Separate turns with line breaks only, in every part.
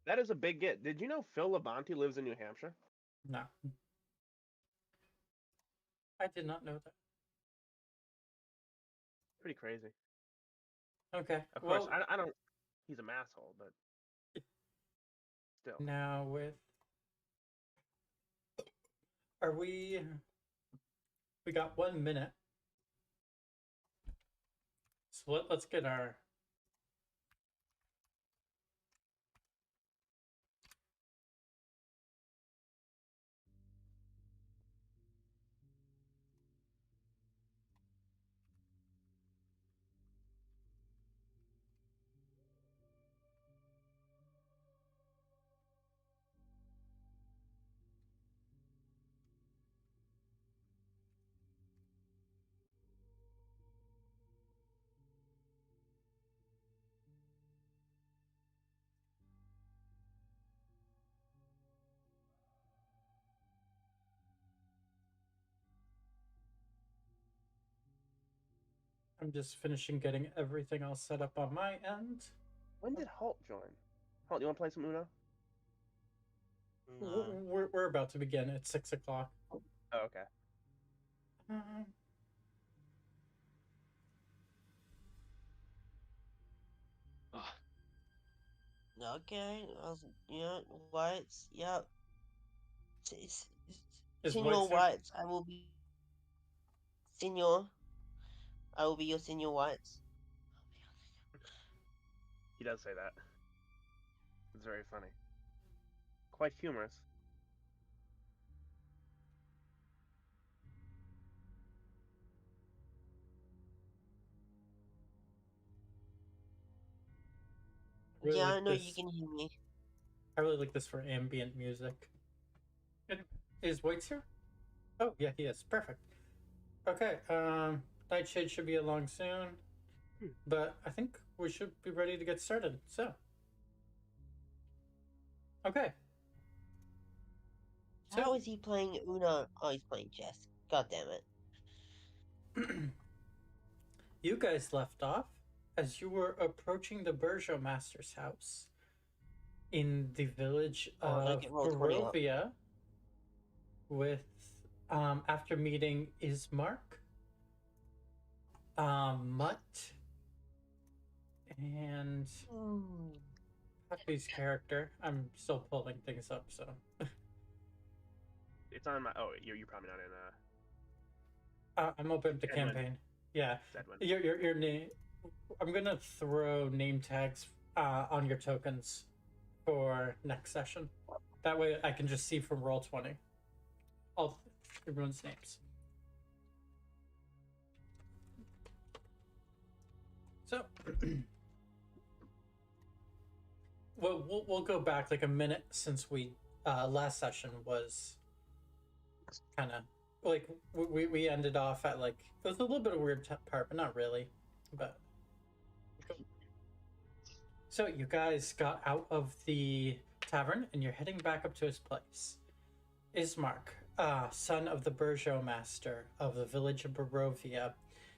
That is a big get. Did you know Phil Labonte lives in New Hampshire?
No, I did not know that.
Pretty crazy.
Okay,
Of course,
well,
I don't. He's a masshole, but still.
now with are we? We got 1 minute, so let's get our. I'm just finishing getting everything all set up on my end.
When did Halt join? Halt, you want to play some Uno?
No.
We're about to begin at 6 o'clock.
Oh, okay.
Uh,
Okay. Whites. Yep.
is
Senor
White here?
Whites. Senor. I will be your Senor Whites.
He does say that. It's very funny. Quite humorous.
Really
Yeah,
like
I know you
this.
can hear me.
I really like this for ambient music. And is White's here? Oh yeah, he is. Perfect. Okay. Nightshade should be along soon, but I think we should be ready to get started. So. Okay.
How is he playing Uno? Oh, he's playing chess. God damn it.
You guys left off as you were approaching the Burgomaster's house in the village of
get roll 20 up.
Barovia with after meeting Ismark, Mutt, and Puppy's character. I'm still pulling things up, so
It's on my. Oh, you're probably not in.
I'm open to
Edwin.
campaign. Yeah,
Edwin.
your name. I'm gonna throw name tags on your tokens for next session. That way, I can just see from Roll20 all everyone's names. So, we'll go back like a minute since we last session was kind of like we ended off at like it was a little bit of a weird part, but not really. But so you guys got out of the tavern and you're heading back up to his place. Ismark, son of the Burgomaster of the village of Barovia,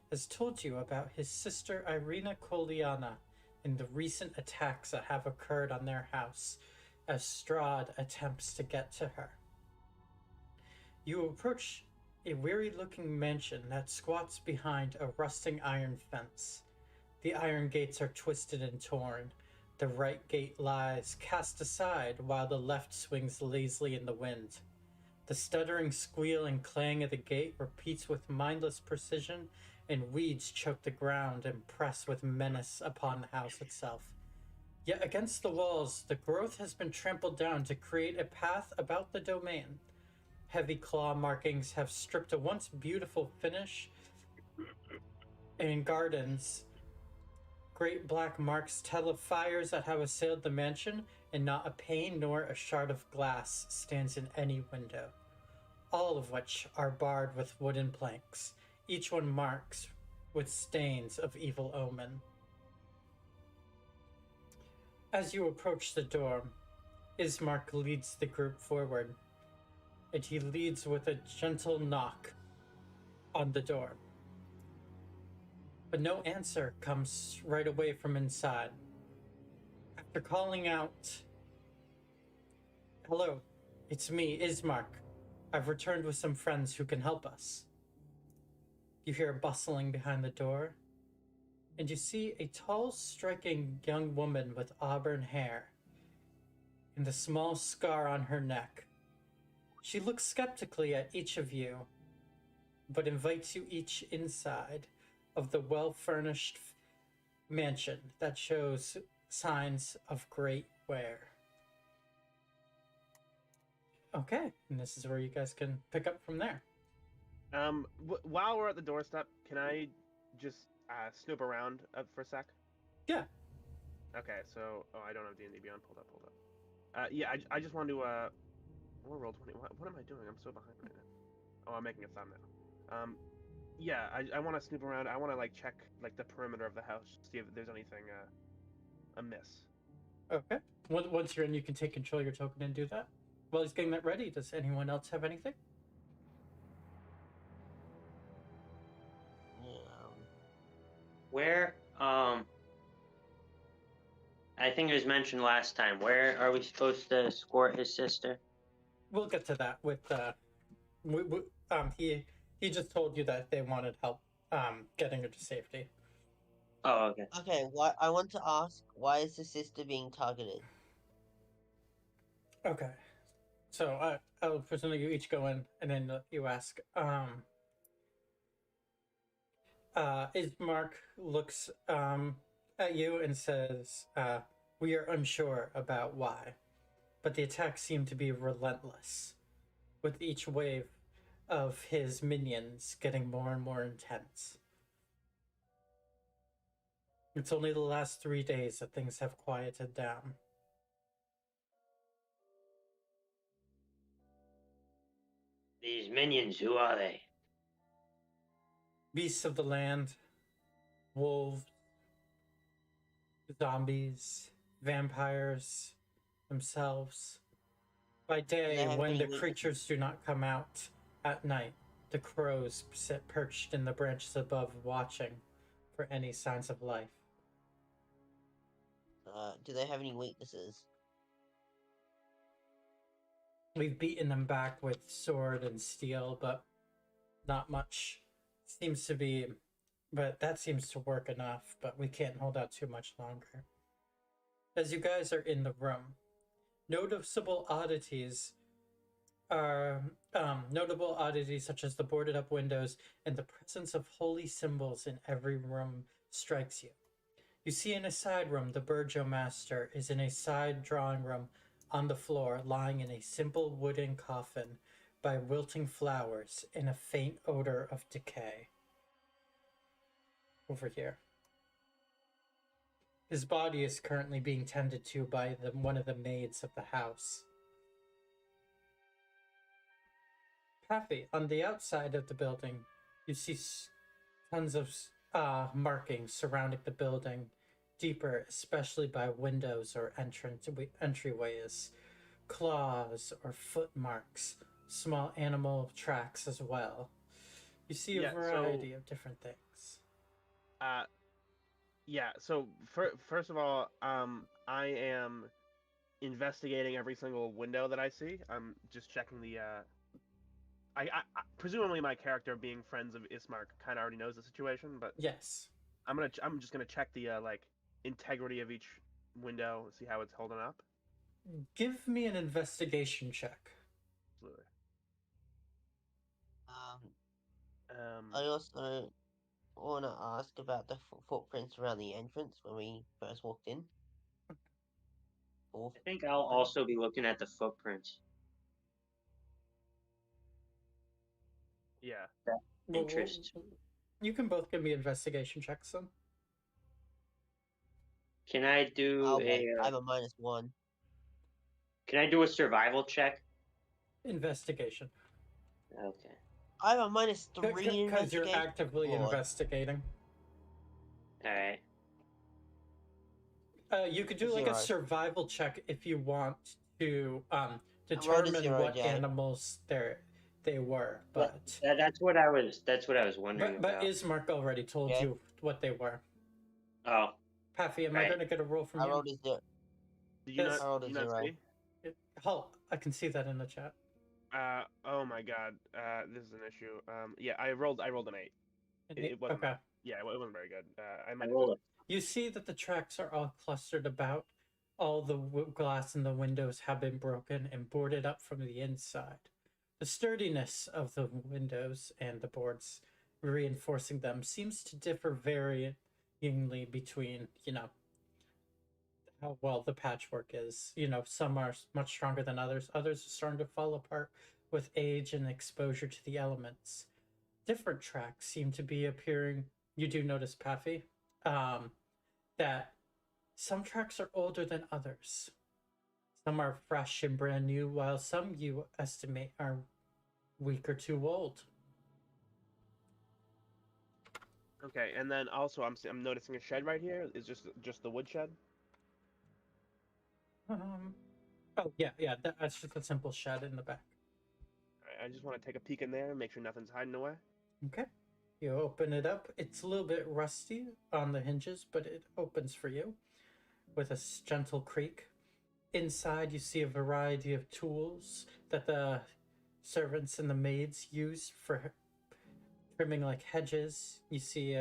has told you about his sister Irina Koliana and the recent attacks that have occurred on their house as Strahd attempts to get to her. You approach a weary-looking mansion that squats behind a rusting iron fence. The iron gates are twisted and torn. The right gate lies cast aside while the left swings lazily in the wind. The stuttering squeal and clang of the gate repeats with mindless precision, and weeds choke the ground and press with menace upon the house itself. Yet against the walls, the growth has been trampled down to create a path about the domain. Heavy claw markings have stripped a once beautiful finish. In gardens, great black marks tell of fires that have assailed the mansion, and not a pane nor a shard of glass stands in any window. All of which are barred with wooden planks, each one marked with stains of evil omen. As you approach the door, Ismark leads the group forward, and he leads with a gentle knock on the door. But no answer comes right away from inside. After calling out Hello, it's me, Ismark. I've returned with some friends who can help us. You hear bustling behind the door, and you see a tall, striking young woman with auburn hair and a small scar on her neck. She looks skeptically at each of you, but invites you each inside of the well-furnished mansion that shows signs of great wear. Okay, and this is where you guys can pick up from there.
While we're at the doorstep, can I just snoop around for a sec?
Yeah.
Okay, so I don't have D&D Beyond pulled up. Yeah, I just wanted to or roll 20. What am I doing? I'm so behind right now. Oh, I'm making a thumbnail. Yeah, I want to snoop around. I want to like check like the perimeter of the house, see if there's anything amiss.
Okay. Once you're in, you can take control of your token and do that. While he's getting that ready, does anyone else have anything?
Where, I think it was mentioned last time, where are we supposed to escort his sister?
We'll get to that with he just told you that they wanted help getting her to safety.
Oh, okay.
Okay, I want to ask, why is the sister being targeted?
Okay. So I'll presumably you each go in and then you ask. Ismark looks at you and says, "We are unsure about why, but the attacks seem to be relentless, with each wave of his minions getting more and more intense. It's only the last 3 days that things have quieted down."
These minions, who are they?
Beasts of the land, wolves, zombies, vampires themselves. By day,
have
when
any
the
weaknesses?
creatures do not come out at night, the crows sit perched in the branches above, watching for any signs of life.
Do they have any weaknesses?
We've beaten them back with sword and steel, but not much seems to be. But that seems to work enough, but we can't hold out too much longer. As you guys are in the room, noticeable oddities are notable oddities such as the boarded up windows and the presence of holy symbols in every room strikes you. You see in a side room, the Burgomaster is in a side drawing room on the floor, lying in a simple wooden coffin by wilting flowers in a faint odor of decay. Over here. His body is currently being tended to by one of the maids of the house. Paffy, on the outside of the building, you see tons of markings surrounding the building, deeper, especially by windows or entryways, claws or foot marks, small animal tracks as well. You see a variety of different things.
Yeah, so first of all, I am investigating every single window that I see. I'm just checking the I presumably my character, being friends of Ismark, kind of already knows the situation, but
yes,
I'm just gonna check the like integrity of each window, see how it's holding up.
Give me an investigation check.
Absolutely.
I also want to ask about the footprints around the entrance when we first walked in.
I think I'll also be looking at the footprints.
Yeah.
That interests.
You can both give me investigation checks then.
Can I do
I have a -1.
Can I do a survival check?
Investigation.
Okay.
I have a -3
because you're actively investigating.
All right.
You could do like a survival check if you want to determine what animals they were, but
that's what I was wondering
but
about.
Ismark already told you what they were.
Oh.
Paffy, am I going to get a roll from you?
I rolled a 0.
Did you not see?
Halt! I can see that in the chat.
Oh my god. This is an issue. Yeah, I rolled an 8. It wasn't.
Okay.
Yeah, it wasn't very good. I
I
might.
roll it.
You see that the tracks are all clustered about. All the glass in the windows have been broken and boarded up from the inside. The sturdiness of the windows and the boards reinforcing them seems to differ varyingly between, how well the patchwork is. Some are much stronger than others. Others are starting to fall apart with age and exposure to the elements. Different tracks seem to be appearing. You do notice, Paffy, that some tracks are older than others. Some are fresh and brand new, while some you estimate are week or two old.
Okay, and then also I'm noticing a shed right here. Is just the wood shed?
Oh yeah, that's just a simple shed in the back.
I just want to take a peek in there and make sure nothing's hiding away.
Okay. You open it up. It's a little bit rusty on the hinges, but it opens for you with a gentle creak. Inside, you see a variety of tools that the servants and the maids use for trimming, like hedges. You see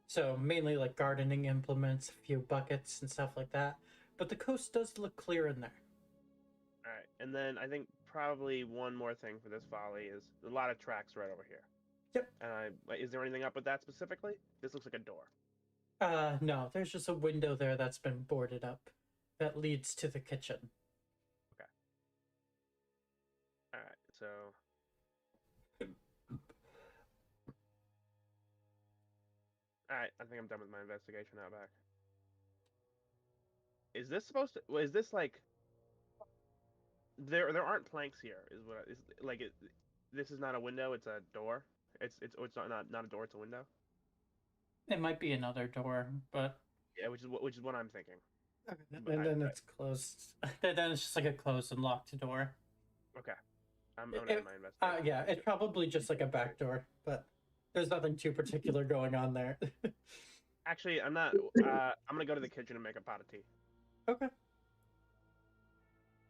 so mainly like gardening implements, a few buckets and stuff like that. But the coast does look clear in there.
All right, and then I think probably one more thing for this volley is a lot of tracks right over here.
Yep.
Is there anything up with that specifically? This looks like a door.
No, there's just a window there that's been boarded up that leads to the kitchen.
Okay. All right, so all right, I think I'm done with my investigation out back. Is this supposed to? Is this like? There aren't planks here. Is what is like it? This is not a window. It's a door. It's not a door. It's a window.
It might be another door, but
Yeah, which is what I'm thinking.
okay. And then it's closed. Then it's just like a closed and locked door.
Okay, I'm gonna end my investigation.
Yeah, it's probably just like a back door, but there's nothing too particular going on there.
Actually, I'm not. I'm gonna go to the kitchen and make a pot of tea.
Okay.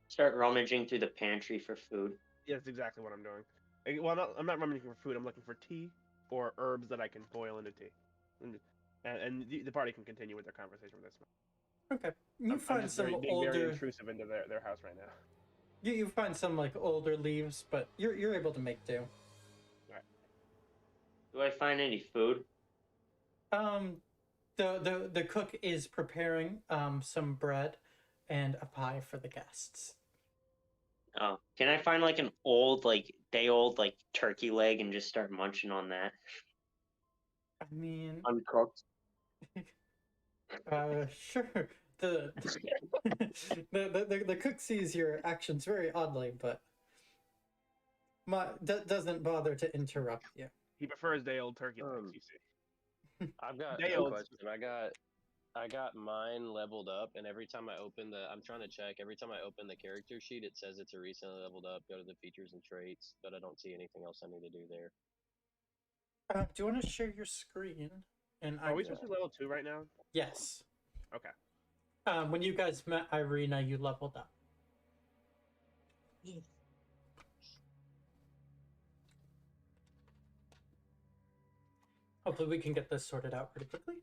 Start rummaging through the pantry for food.
Yeah, that's exactly what I'm doing. Well, I'm not rummaging for food. I'm looking for tea or herbs that I can boil into tea, and the party can continue with their conversation with this.
Okay. You
I'm
find
just
some
being
older.
very intrusive into their house right now.
You find some like older leaves, but you're able to make do.
Right.
Do I find any food?
The cook is preparing some bread and a pie for the guests.
Oh, can I find like an old, like day old, like turkey leg and just start munching on that?
I mean,
Uncooked.
Sure. The the cook sees your actions very oddly, but doesn't bother to interrupt you.
He prefers day old turkey legs. You see.
I've got
Day
a
old.
question. I got mine leveled up, and every time I open I'm trying to check. Every time I open the character sheet, it says it's a recently leveled up. Go to the features and traits, but I don't see anything else I need to do there.
Do you want to share your screen? And
Are we supposed to be level 2 right now?
Yes.
Okay.
When you guys met Irina, you leveled up. Hopefully, we can get this sorted out pretty quickly.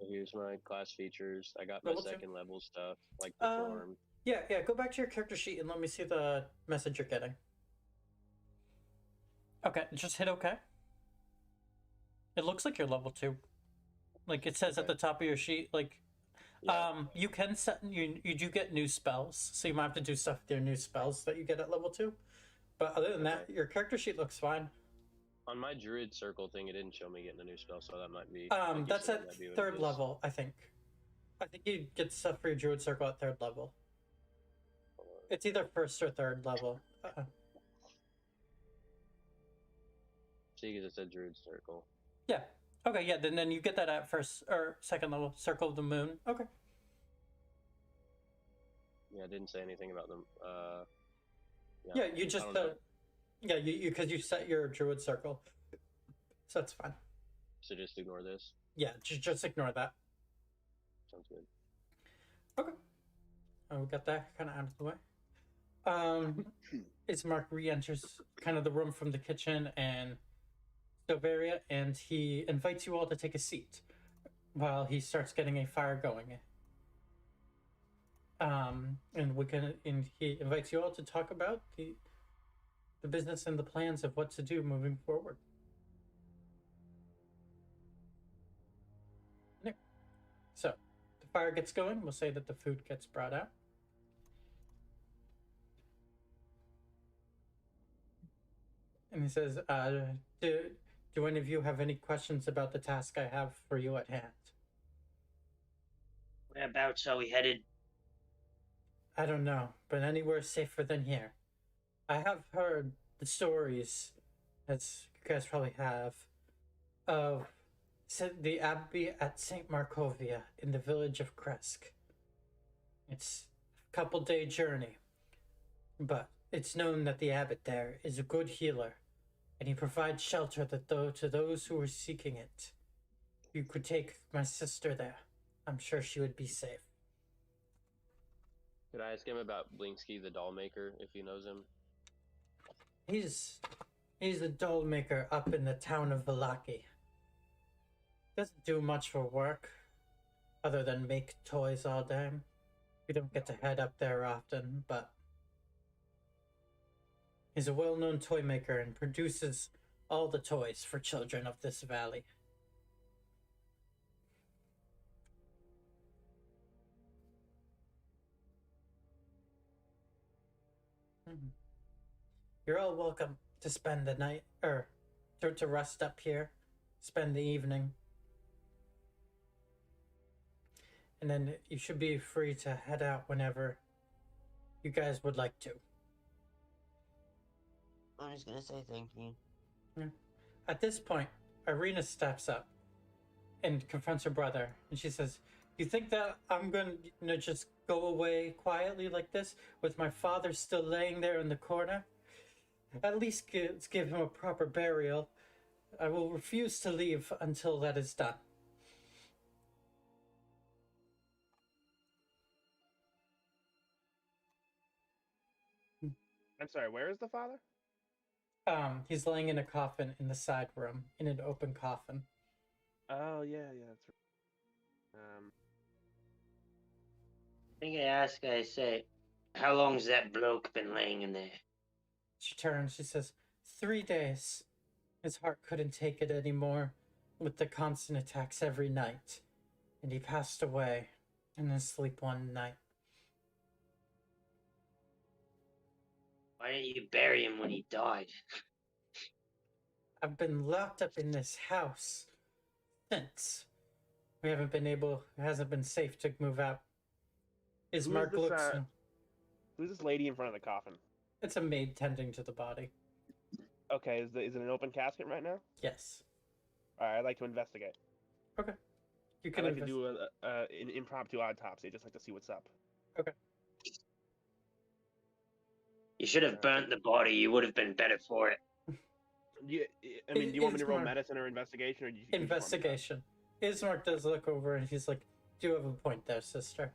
Here's my class features. I got my
Level 2.
second level stuff, like the farm.
Yeah. Go back to your character sheet and let me see the message you're getting. Okay, just hit OK. It looks like you're level 2. Like it says at the top of your sheet, like you can set you do get new spells, so you might have to do stuff with your new spells that you get at level 2. But other than that, your character sheet looks fine.
On my druid circle thing, it didn't show me getting a new spell, so that might be.
That's at third level, I think. I think you get stuff for your druid circle at third level. It's either first or third level.
See, because it said druid circle.
Yeah. Okay. Yeah. Then you get that at first or second level. Circle of the Moon. Okay.
Yeah, it didn't say anything about them.
Yeah. You just yeah. You because you set your druid circle, so that's fine.
So just ignore this.
Yeah. Just ignore that.
Sounds good.
Okay. we got that kind of out of the way. Ismark re-enters kind of the room from the kitchen and stove area, and he invites you all to take a seat while he starts getting a fire going. And he invites you all to talk about the business and the plans of what to do moving forward. So, the fire gets going. We'll say that the food gets brought out. And he says, do any of you have any questions about the task I have for you at hand?
Whereabouts are we headed?
I don't know, but anywhere safer than here. I have heard the stories, as you guys probably have, of the abbey at St. Markovia in the village of Kresk. It's a couple-day journey, but it's known that the abbot there is a good healer, and he provides shelter to those who are seeking it. You could take my sister there. I'm sure she would be safe.
Could I ask him about Blinksky, the doll maker, if he knows him?
He's a doll maker up in the town of Valaki. Doesn't do much for work, other than make toys all day. We don't get to head up there often, but he's a well-known toy maker and produces all the toys for children of this valley. You're all welcome to spend the night, or to rest up here, spend the evening. And then you should be free to head out whenever you guys would like to.
I'm just gonna say thank you.
Yeah. At this point, Irina steps up and confronts her brother, and she says, "You think that I'm going to just go away quietly like this, with my father still laying there in the corner? At least give him a proper burial. I will refuse to leave until that is done."
I'm sorry, where is the father?
He's laying in a coffin in the side room, in an open coffin.
Oh, yeah, that's right.
I think I say, how long's that bloke been laying in there?
She turns, she says, 3 days. His heart couldn't take it anymore, with the constant attacks every night, and he passed away in his sleep one night.
Why didn't you bury him when he died?
I've been locked up in this house since. We haven't been able, it hasn't been safe to move out. Ismark looks.
Who's this lady in front of the coffin?
It's a maid tending to the body.
Okay, is it an open casket right now?
Yes.
Alright, I'd like to investigate.
Okay. You
I'd
can
like to do an impromptu autopsy, just like to see what's up.
Okay.
You should have burnt the body. You would have been better for it.
Do you want me to roll medicine or investigation, or do you
investigation? Ismark does look over and he's like, "Do you have a point there, sister?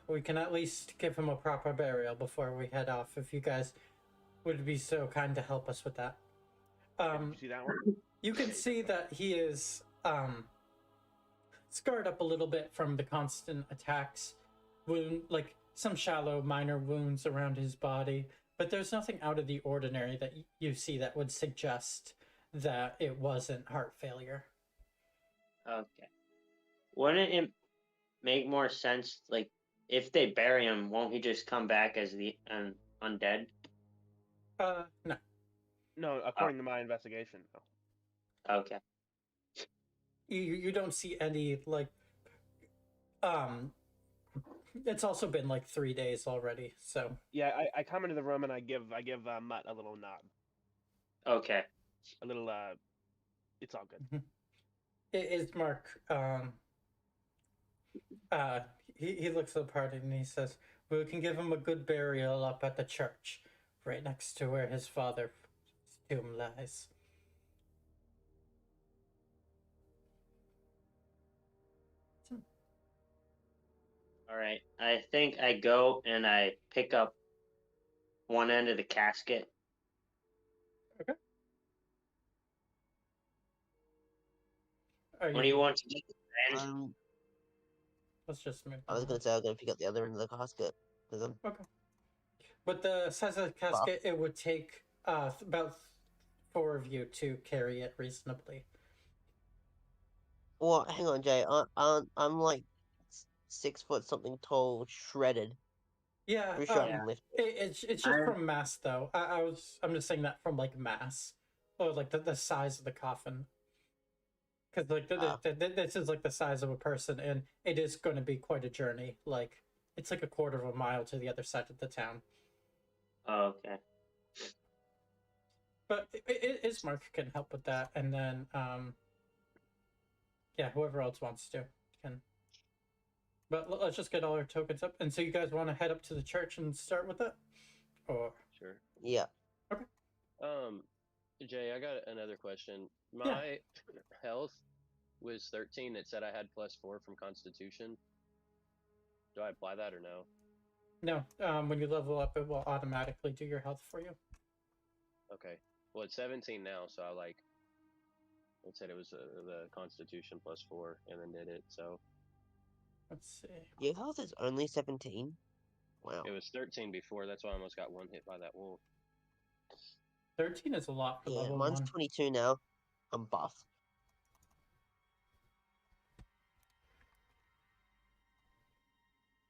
We can at least give him a proper burial before we head off, if you guys would be so kind to help us with that."
You see that one?
You can see that he is scarred up a little bit from the constant attacks, like some shallow minor wounds around his body, but there's nothing out of the ordinary that you see that would suggest that it wasn't heart failure.
Okay. Wouldn't it make more sense, like, if they bury him, won't he just come back as the undead?
No.
No, according to my investigation, no.
Okay.
You don't see any, like, it's also been like 3 days already, so.
Yeah, I come into the room and I give Mutt a little nod.
Okay.
A little, it's all good.
Ismark, he looks at the party and he says, "We can give him a good burial up at the church, right next to where his father's tomb lies."
All right. I think I go and I pick up one end of the casket.
Okay. Are
What do you
you?
want to do? Then?
Let's just move.
I was
them
gonna
up.
say I'm gonna pick up the other end of the casket because I'm
Okay. But the size of the casket, it would take about 4 of you to carry it reasonably.
Well, hang on, Jay. I'm like 6 foot something tall, shredded.
Yeah.
Pretty sure I can lift it.
It's just from mass though. I'm just saying that from like mass, or like the size of the coffin. Because like this is like the size of a person, and it is going to be quite a journey. Like it's like a quarter of a mile to the other side of the town.
Oh, okay.
But Ismark can help with that, and then yeah, whoever else wants to can. But let's just get all our tokens up, and so you guys want to head up to the church and start with it, or
Sure.
Yeah.
Jay, I got another question. My
Yeah.
health was 13. It said I had +4 from Constitution. Do I apply that or no?
no? When you level up, it will automatically do your health for you.
Okay. Well, it's 17 now, so I like. It said it was the Constitution +4, and then did it. So
Let's see.
Your health is only 17. Wow.
it was 13 before. That's why I almost got one hit by that wolf.
13 is a lot for
Yeah,
level
mine's
1.
22 now. I'm buff.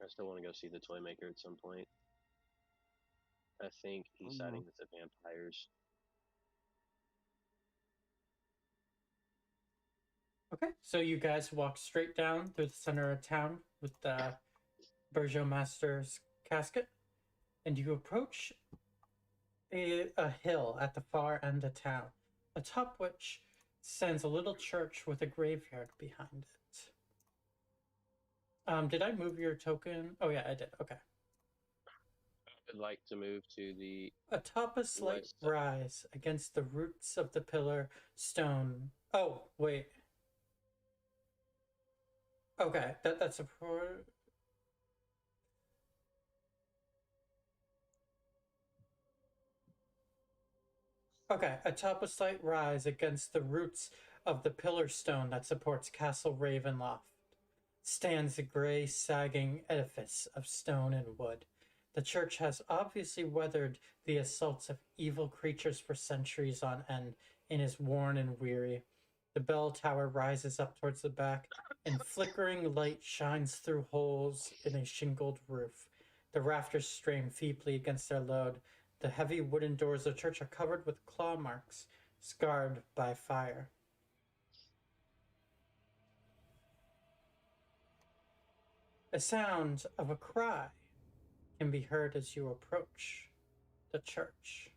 I still want to go see the toy maker at some point. I think he's siding with the vampires.
Okay, so you guys walk straight down through the center of town with the Burjo Master's casket, and you approach a hill at the far end of town, atop which stands a little church with a graveyard behind it. Did I move your token? Oh yeah, I did. Okay.
I'd like to move to the
Atop a slight
west side.
rise against the roots of the pillar stone. Oh, wait. Okay, that's a Okay, atop a slight rise against the roots of the pillar stone that supports Castle Ravenloft stands a gray, sagging edifice of stone and wood. The church has obviously weathered the assaults of evil creatures for centuries on end and is worn and weary. The bell tower rises up towards the back, and flickering light shines through holes in a shingled roof. The rafters strain feebly against their load. The heavy wooden doors of the church are covered with claw marks, scarred by fire. A sound of a cry can be heard as you approach the church.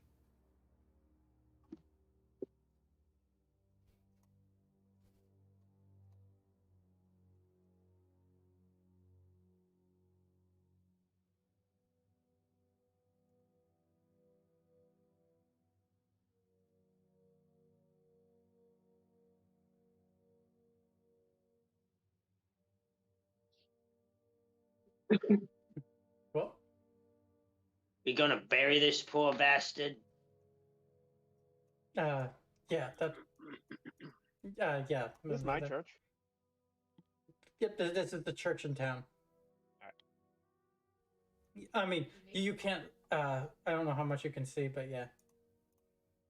Well,
We gonna bury this poor bastard?
yeah, that, yeah.
This is my church.
Yep, this is the church in town. I mean, you can't, I don't know how much you can see, but yeah.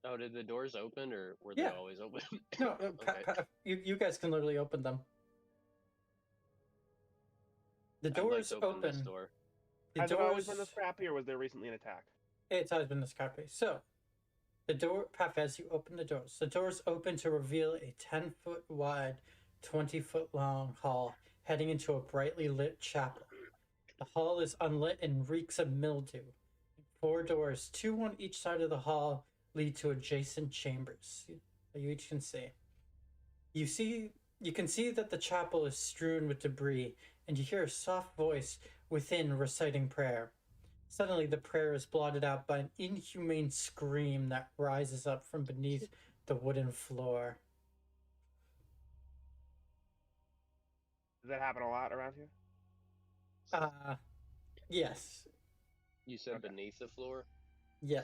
Oh, did the doors open, or were
Yeah.
they always open?
No,
Okay.
you guys can literally open them. The
I'd like
doors
to open this
open.
door.
The
Has it always
doors.
been this crappy, or was there recently an attack?
It's always been this copy. So, the door, Paf, as you open the doors open to reveal a 10-foot wide, 20-foot long hall heading into a brightly lit chapel. The hall is unlit and reeks of mildew. 4 doors, 2 on each side of the hall, lead to adjacent chambers that you each can see. You can see that the chapel is strewn with debris, and you hear a soft voice within reciting prayer. Suddenly, the prayer is blotted out by an inhumane scream that rises up from beneath the wooden floor.
Does that happen a lot around here?
Yes.
You said
Okay.
beneath the floor.
Yeah.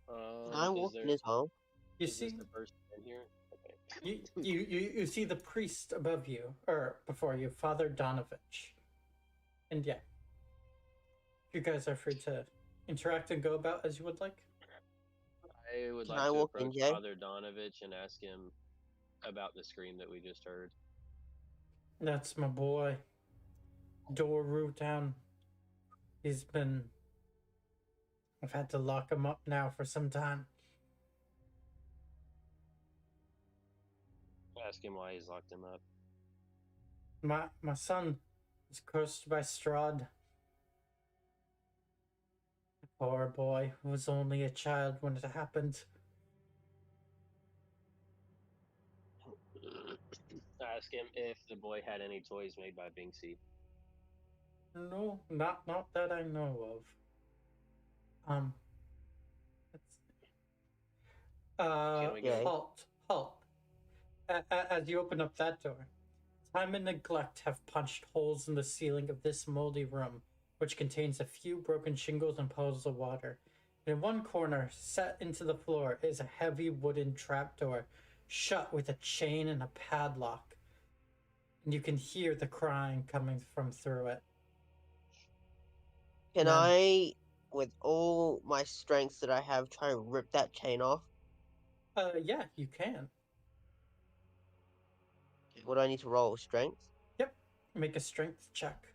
Can I walk in as well?
You
Is this
see,
the person in here? Okay.
you see the priest above you, or before you, Father Donovich. And yeah, you guys are free to interact and go about as you would like.
I would
Can
like
I
to
walk in,
approach
Jay?
Father Donovich and ask him about the scream that we just heard.
That's my boy, Doru down. He's been. I've had to lock him up now for some time.
Ask him why he's locked him up.
My son was cursed by Strahd. Poor boy was only a child when it happened.
Ask him if the boy had any toys made by Binksy.
No, not that I know of.
Can we go?
Okay.
Halt. As you open up that door, time and neglect have punched holes in the ceiling of this moldy room, which contains a few broken shingles and puddles of water. In one corner, set into the floor, is a heavy wooden trapdoor, shut with a chain and a padlock. And you can hear the crying coming from through it.
Can
Then-
I, with all my strength that I have, try and rip that chain off?
Yeah, you can.
Would I need to roll strength?
Yep. Make a strength check.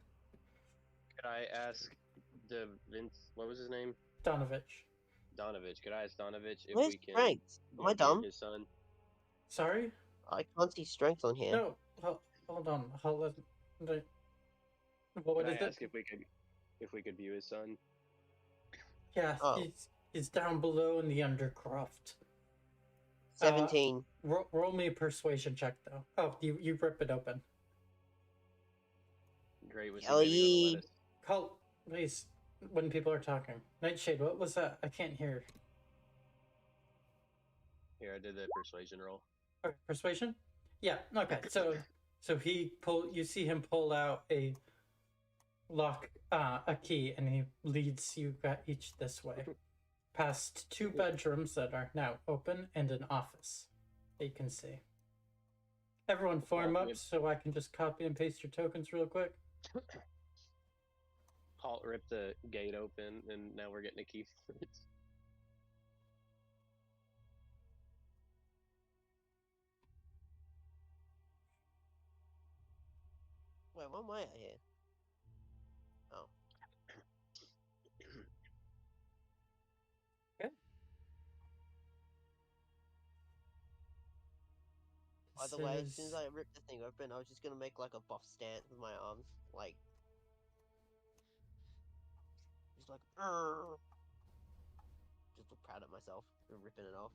Could I ask the Vince? What was his name?
Donovich.
Donovich. Could I ask Donovich if
Where's
we can
strength? Am I
go near
dumb?
his son?
Sorry?
I can't see strength on here.
No, hold on. What
Could I
is it?
ask if we could view his son?
Yeah,
Oh.
he's down below in the undercroft.
17.
Roll me a persuasion check, though. Oh, you rip it open.
Great. Was he
Ellie.
maybe gonna let us?
Call, please, when people are talking. Nightshade, what was that? I can't hear.
Here, I did the persuasion roll.
Okay, persuasion? Yeah, okay. So you see him pull out a key, and he leads you each this way. Past two bedrooms that are now open and an office that you can see. Everyone form up so I can just copy and paste your tokens real quick.
Halt ripped the gate open, and now we're getting a key for it.
Wait, what am I at here? Oh.
Okay.
By the way, as soon as I ripped the thing open, I was just gonna make like a buff stance with my arms, like just like just look proud of myself for ripping it off.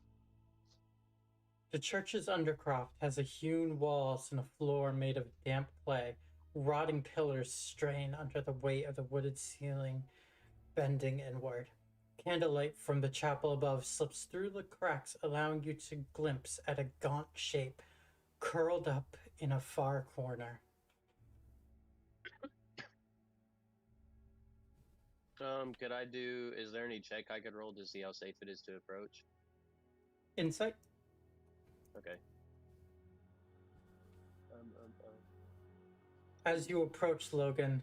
The church's undercroft has a hewn walls and a floor made of damp clay. Rotting pillars strain under the weight of the wooded ceiling, bending inward. Candlelight from the chapel above slips through the cracks, allowing you to glimpse at a gaunt shape curled up in a far corner.
Could I do? Is there any check I could roll to see how safe it is to approach?
Insight?
Okay.
As you approach Logan,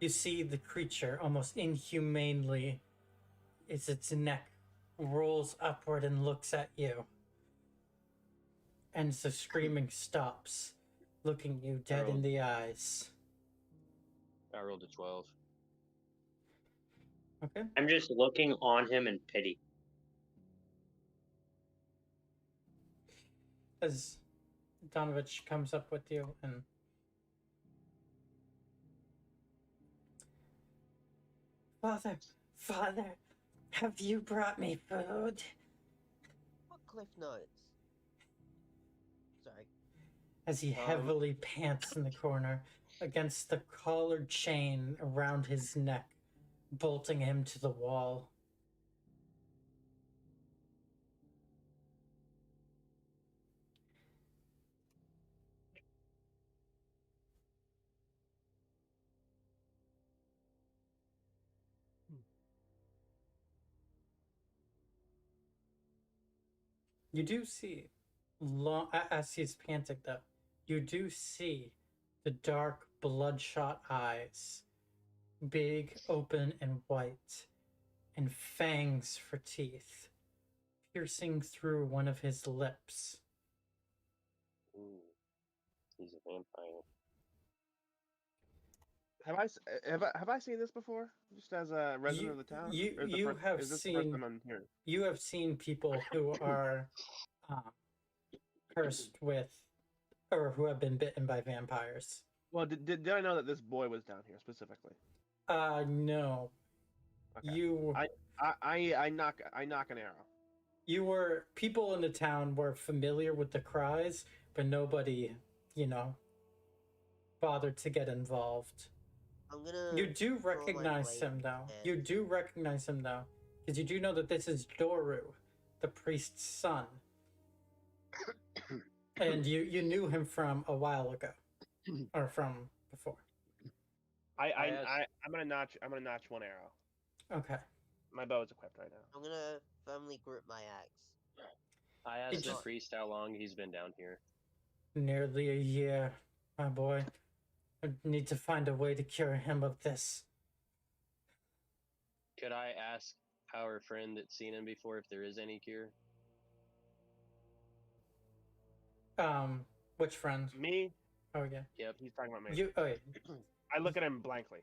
you see the creature almost inhumanely as its neck rolls upward and looks at you. And the screaming stops, looking you dead in the eyes.
I rolled a 12.
Okay.
I'm just looking on him in pity.
As Donovich comes up with you and Father, have you brought me food?
What cliff notes? Sorry.
As he heavily pants in the corner against the collared chain around his neck, bolting him to the wall. You do see, as he's panting though, you do see the dark, bloodshot eyes, big, open, and white, and fangs for teeth, piercing through one of his lips.
Ooh, he's a vampire.
Have I seen this before? Just as a resident of the town? Or is this the first time I'm hearing?
You have seen people who are cursed with, or who have been bitten by vampires.
Well, did I know that this boy was down here specifically?
No.
Okay.
You
I knock an arrow.
you were people in the town were familiar with the cries, but nobody, bothered to get involved.
I'm gonna.
You do
draw my
recognize
blade
him though.
and-
You do recognize him though, because you do know that this is Doru, the priest's son, and you knew him from a while ago, or from before.
I'm gonna notch one arrow.
Okay.
My bow is equipped right now.
I'm gonna firmly grip my axe.
I asked the
just-
priest how long he's been down here.
Nearly a year, my boy. I need to find a way to cure him of this.
Could I ask our friend that's seen him before if there is any cure?
Which friend?
Me?
Oh yeah.
Yep.
He's talking about me.
You. Oh, yeah.
I look at him blankly,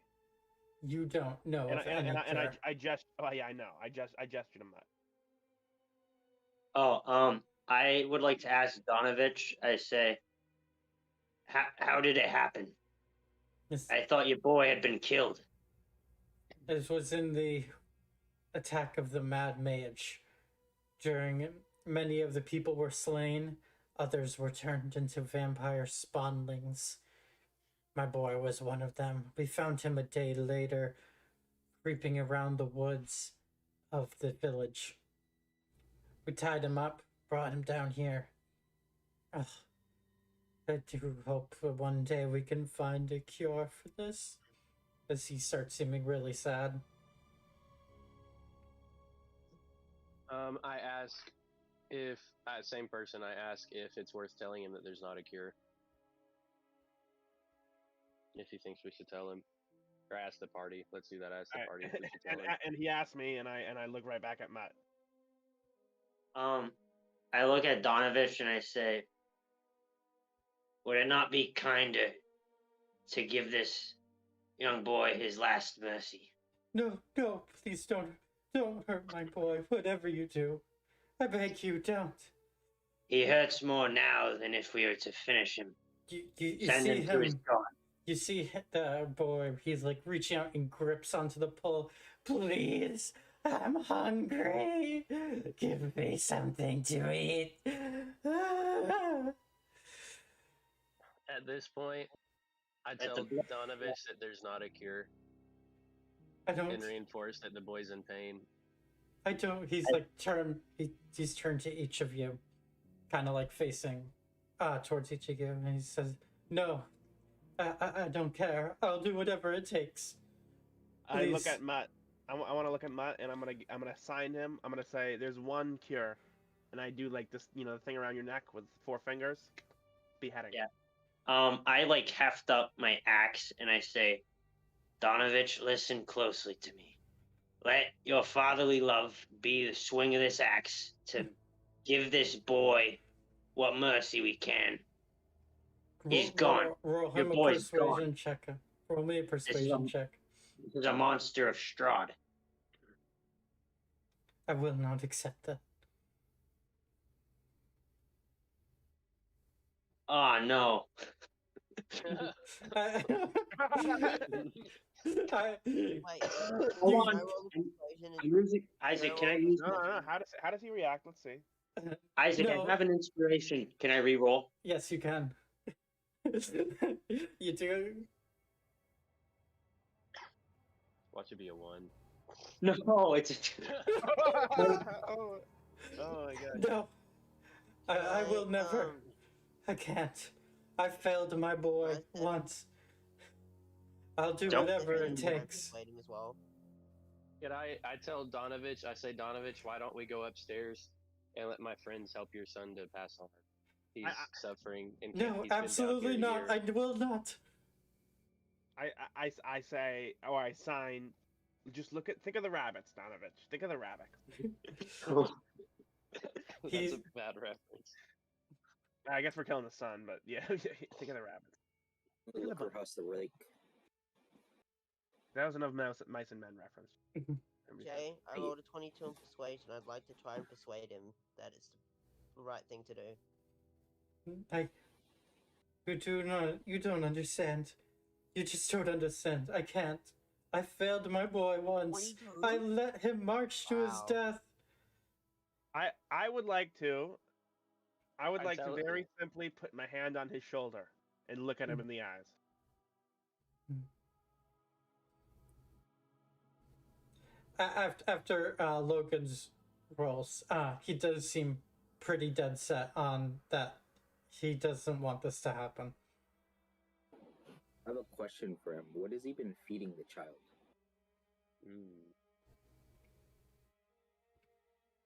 You don't know
and
of any cure.
I just. Oh yeah, I know. I gestured him that.
Oh, I would like to ask Donovich. I say, how did it happen? I thought your boy had been killed.
This was in the attack of the Mad Mage. During many of the people were slain, others were turned into vampire spawnlings. My boy was one of them. We found him a day later, creeping around the woods of the village. We tied him up, brought him down here. Ugh. I do hope that one day we can find a cure for this. As he starts seeming really sad.
I ask if same person. I ask if it's worth telling him that there's not a cure. If he thinks we should tell him, or ask the party. Let's do that. Ask the party if we should tell him.
And he asked me, and I look right back at Matt.
I look at Donovich and I say, would it not be kinder to give this young boy his last mercy?
No, please don't hurt my boy, whatever you do. I beg you, don't.
He hurts more now than if we were to finish him.
You
Send
see
him to his
him,
God.
you see the boy, he's like reaching out and grips onto the pole. Please, I'm hungry. Give me something to eat.
At this point, I tell Donovich that there's not a cure
I don't.
and reinforce that the boy's in pain.
I don't. He's like turned. He's turned to each of you, kind of like facing, towards each of you, and he says, "No, I don't care. I'll do whatever it takes."
I look
Please.
at Matt. I want to look at Matt, and I'm gonna sign him. I'm gonna say, "There's one cure," and I do like this, the thing around your neck with 4 fingers, beheading.
Yeah. I like heft up my axe and I say, Donovich, listen closely to me. Let your fatherly love be the swing of this axe to give this boy what mercy we can. He's gone.
Roll
Your
him a
boy's
persuasion
gone.
check. Roll me a persuasion check.
This is a monster of Strahd.
I will not accept that.
Oh no.
I-
Wait,
Hold
can
on.
I roll the persuasion and-
I'm using Isaac, can I use
No. How does he react? Let's see.
Isaac,
No.
I have an inspiration. Can I re-roll?
Yes, you can. You do.
Watch it be a 1.
No, it's a 2.
oh my god.
No. I will never. I can't. I failed my boy
I said-
once. I'll do
Don't-
whatever it
I'm
takes.
persuading as well.
Could I tell Donovich, I say, Donovich, why don't we go upstairs and let my friends help your son to pass on. He's suffering and
No,
he's
absolutely
been down
not.
here
I will not.
I say, or I sign. Just think of the rabbits, Donovich. Think of the rabbits.
That's
He's-
a bad reference.
I guess we're killing the sun, but yeah, think of the rabbits.
Look across the lake.
That was enough mice and men reference.
Jay, I rolled a 22 in persuasion. I'd like to try and persuade him that it's the right thing to do.
You don't understand. You just don't understand. I can't. I failed my boy once.
22?
I let him march to his
Wow.
death.
I would like to. I would
I
like to
tell-
very simply put my hand on his shoulder and look at him in the eyes.
After Logan's rolls, he does seem pretty dead set on that. He doesn't want this to happen.
I have a question for him. What has he been feeding the child?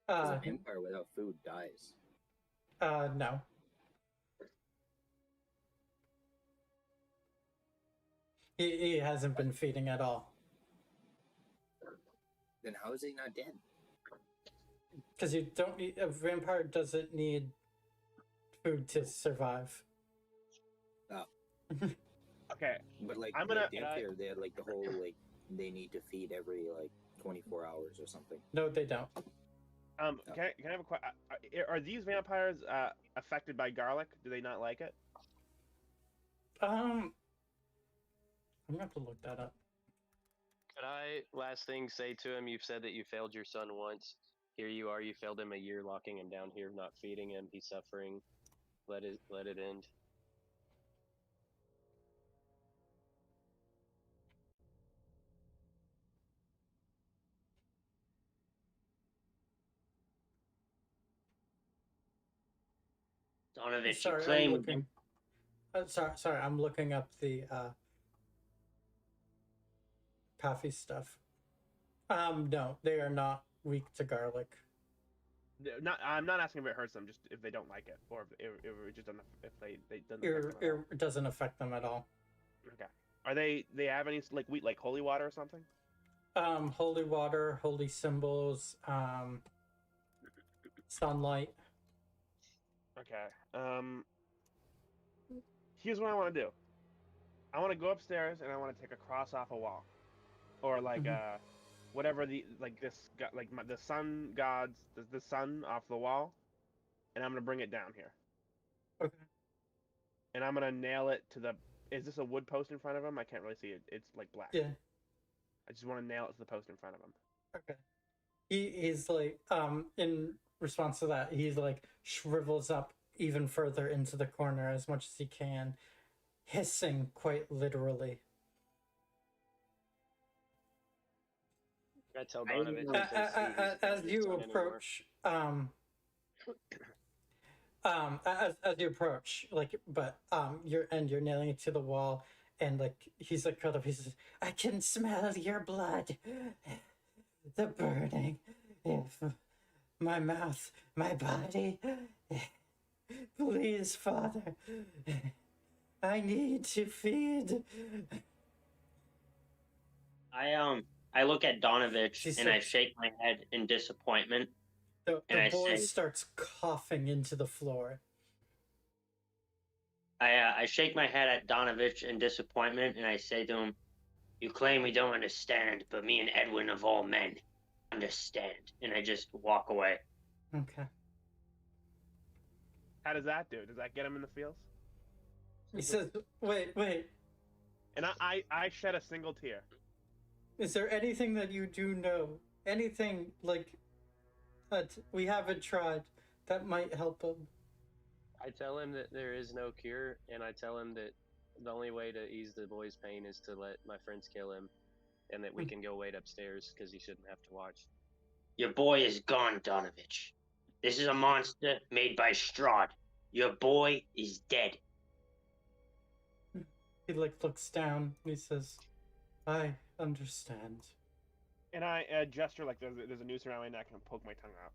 Because a vampire without food dies.
No. He hasn't been feeding at all.
Then how is he not dead?
Because you don't need, a vampire doesn't need food to survive.
Oh.
Okay,
But like,
I'm gonna-
they had like the whole like they need to feed every like 24 hours or something.
No, they don't.
can I have a question? Are these vampires affected by garlic? Do they not like it?
I'm gonna have to look that up.
Could I, last thing, say to him, you've said that you failed your son once. Here you are, you failed him a year, locking him down here, not feeding him. He's suffering. Let it end.
Donovich, you
Sorry, I'm
claim
looking. Sorry, I'm looking up the Puffy stuff. No, they are not weak to garlic.
I'm not asking if it hurts them, just if they don't like it, or if it just doesn't. If they doesn't. affect them at all.
It doesn't affect them at all.
Okay. Are they have any like holy water or something?
Holy water, holy symbols, sunlight.
Okay. Here's what I want to do. I want to go upstairs and I want to take a cross off a wall, or like whatever the the sun gods, the sun off the wall, and I'm gonna bring it down here.
Okay.
And I'm gonna nail it to the. Is this a wood post in front of him? I can't really see it. It's like black.
Yeah.
I just want to nail it to the post in front of him.
Okay. He's like, in response to that, he's like shrivels up even further into the corner as much as he can, hissing quite literally.
I tell Donovan to
As you approach, as you approach, like, but you're nailing it to the wall, and like he's like cut up. He says, "I can smell your blood, the burning, if my mouth, my body. Please, Father, I need to feed."
I look at Donovich
She
and I
said-
shake my head in disappointment.
The
And I
boy
say-
starts coughing into the floor.
I shake my head at Donovich in disappointment and I say to him, "You claim we don't understand, but me and Edwin of all men understand." And I just walk away.
Okay.
How does that do? Does that get him in the fields?
He says, wait.
And I shed a single tear.
Is there anything that you do know? Anything, like, that we haven't tried that might help him?
I tell him that there is no cure, and I tell him that the only way to ease the boy's pain is to let my friends kill him, and that we can go wait upstairs because he shouldn't have to watch.
Your boy is gone, Donovich. This is a monster made by Strahd. Your boy is dead.
He, like, looks down and he says, I understand.
And I gesture like there's a noose around my neck and poke my tongue out.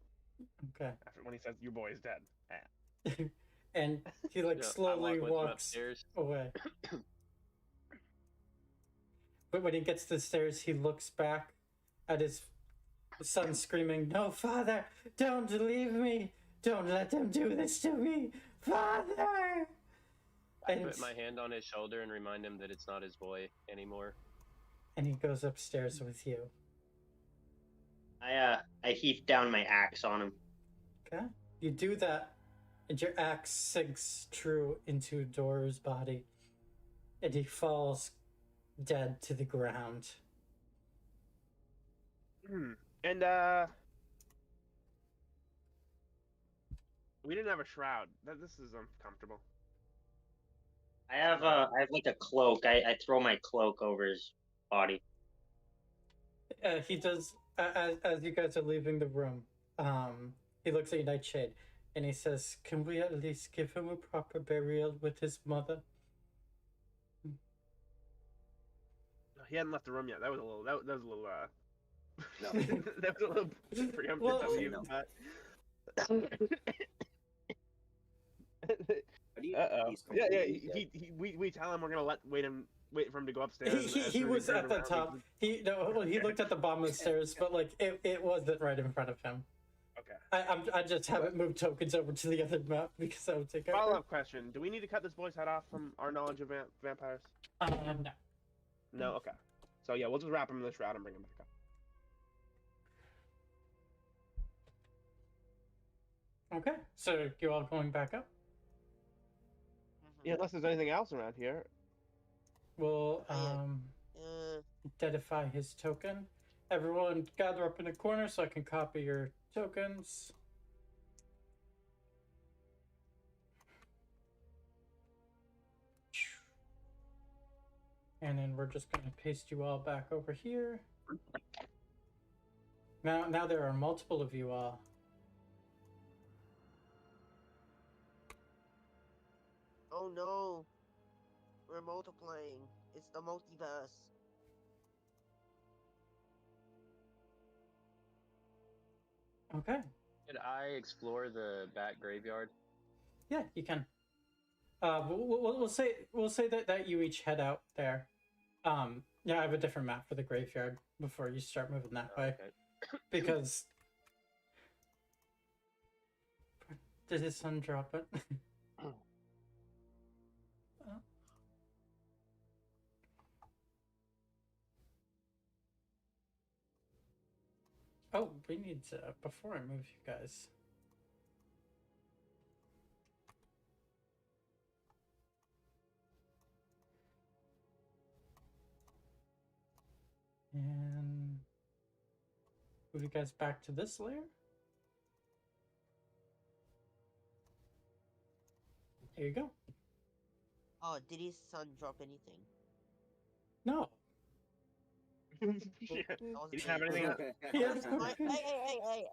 Okay.
After when he says your boy is dead. Ah.
And he like
Yeah, I
slowly
walk with him
walks
upstairs.
away. But when he gets to the stairs, he looks back at his son screaming, "No, father, don't leave me! Don't let them do this to me! Father!"
I
And,
put my hand on his shoulder and remind him that it's not his boy anymore.
and he goes upstairs with you.
I heave down my axe on him.
Okay? You do that, and your axe sinks true into Dora's body, and he falls dead to the ground.
And we didn't have a shroud. This is uncomfortable.
I have like a cloak. I throw my cloak over his body.
He does, as you guys are leaving the room, he looks at you, Nightshade, and he says, "Can we at least give him a proper burial with his mother?"
He hadn't left the room yet. That was a little. That was a little.
No.
That was a little preemptive
Well,
of you.
no.
But...
How do you
Uh-oh.
he's
Yeah.
completely dead?
We tell him we're gonna wait for him to go upstairs.
He was at the top. He looked at the bottom of the stairs, but like it wasn't right in front of him.
Okay.
I just haven't moved tokens over to the other map because I would take
Follow up question: do we need to cut this boy's head off from our knowledge of vampires?
No.
No. Okay. So yeah, we'll just wrap him in the shroud and bring him back up.
Okay, so you all going back up?
Yeah, unless there's anything else around here.
We'll
Uh,
identify his token. Everyone gather up in a corner so I can copy your tokens. And then we're just going to paste you all back over here. Now there are multiple of you all.
oh no. We're multiplying. It's the multiverse.
Okay.
Did I explore the back graveyard?
Yeah, you can. We'll say that you each head out there. Yeah, I have a different map for the graveyard before you start moving that way,
Okay.
because did his son drop it? Oh, we need to, before I move you guys. And move you guys back to this layer. There you go.
Oh, did his son drop anything?
No.
Yeah.
That
You
wasn't
didn't have
me.
anything else?
Yes.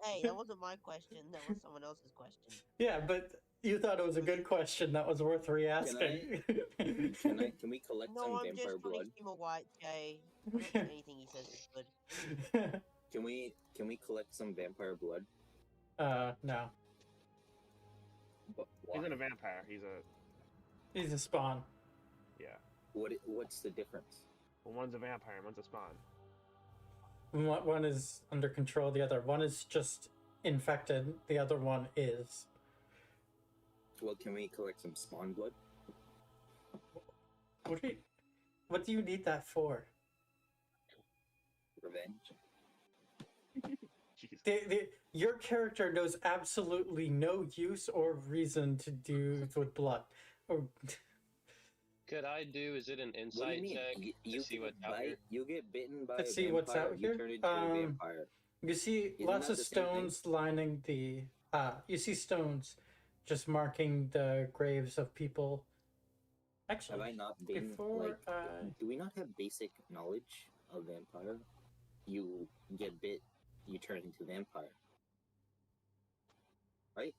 Hey, that wasn't my question. That was someone else's question.
Yeah, but you thought it was a good question that was worth re-asking.
Can we collect
No,
some
I'm
vampire
just trying
blood?
to give him a white Jay. Anything he says is good.
Can we collect some vampire blood?
No.
But
He's
why?
not a vampire.
He's a spawn.
Yeah.
What's the difference?
Well, one's a vampire and one's a spawn.
One is under control, the other one is just infected, the other one is.
Well, can we collect some spawn blood?
What do you need that for?
Revenge.
Jeez.
Your character knows absolutely no use or reason to do with blood. Or
Could I do? Is it an
What do you
insight
mean?
check
You
to see
get
what's out
bite,
here?
you get bitten by
Let's
a
see
vampire,
what's out
you
here.
turn into a vampire.
you see
Isn't
lots
that
of
the same thing?
stones lining the. You see stones just marking the graves of people.
Have
Actually,
I not been
before
do we not have basic knowledge of vampire? You get bit, you turn into vampire. Right?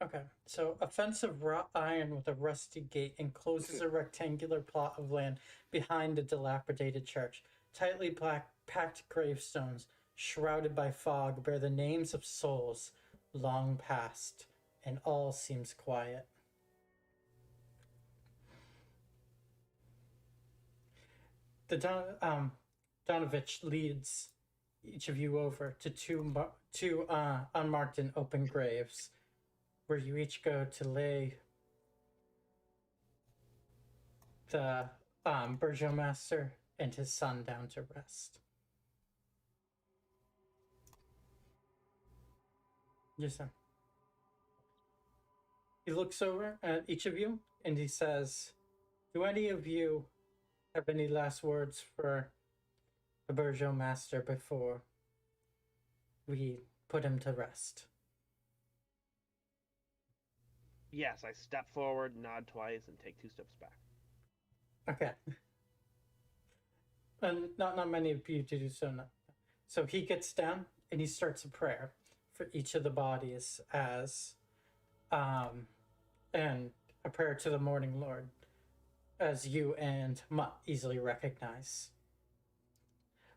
Okay, so a fence of wrought iron with a rusty gate encloses a rectangular plot of land behind a dilapidated church. Tightly packed gravestones shrouded by fog, bear the names of souls long past, and all seems quiet. Donovich leads each of you over to two unmarked and open graves, where you each go to lay the Burgomaster and his son down to rest. Yes, sir. He looks over at each of you and he says, "Do any of you have any last words for the Burgomaster before we put him to rest?"
Yes, I step forward, nod twice, and take 2 steps back.
Okay. And not many of you do so now. So he gets down and he starts a prayer for each of the bodies as and a prayer to the Morning Lord, as you and Mutt easily recognize.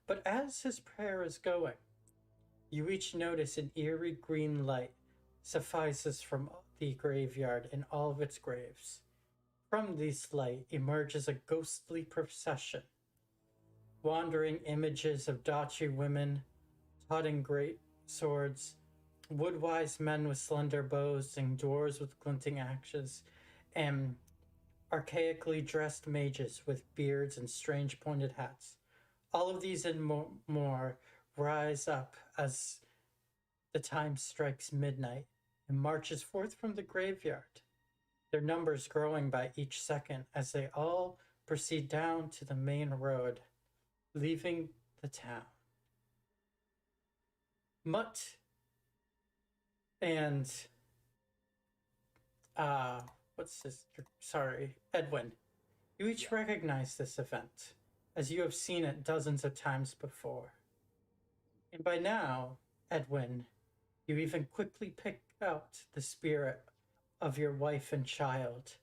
But as his prayer is going, you each notice an eerie green light suffices from the graveyard and all of its graves. From this light emerges a ghostly procession, wandering images of doughty women, toting great swords, woodwise men with slender bows, and dwarves with glinting axes, and archaically dressed mages with beards and strange pointed hats. All of these and more rise up as the time strikes midnight and marches forth from the graveyard, their numbers growing by each second as they all proceed down to the main road, leaving the town. Mutt and Edwin, you each recognize this event, as you have seen it dozens of times before. And by now, Edwin, you even quickly pick out the spirit of your wife and child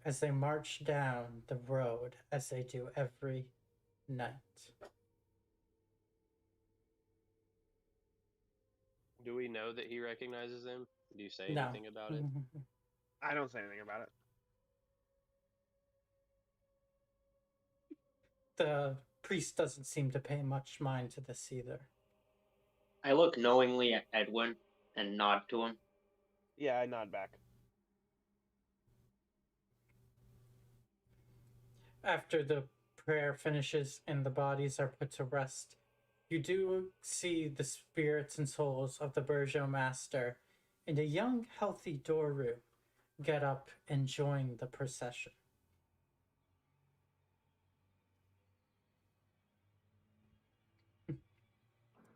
as they march down the road as they do every night.
Do we know that he recognizes them? Do you say
No.
anything about it?
I don't say anything about it.
The priest doesn't seem to pay much mind to this either.
I look knowingly at Edwin and nod to him.
Yeah, I nod back.
After the prayer finishes and the bodies are put to rest, you do see the spirits and souls of the Burgomaster and a young, healthy Doru get up and join the procession.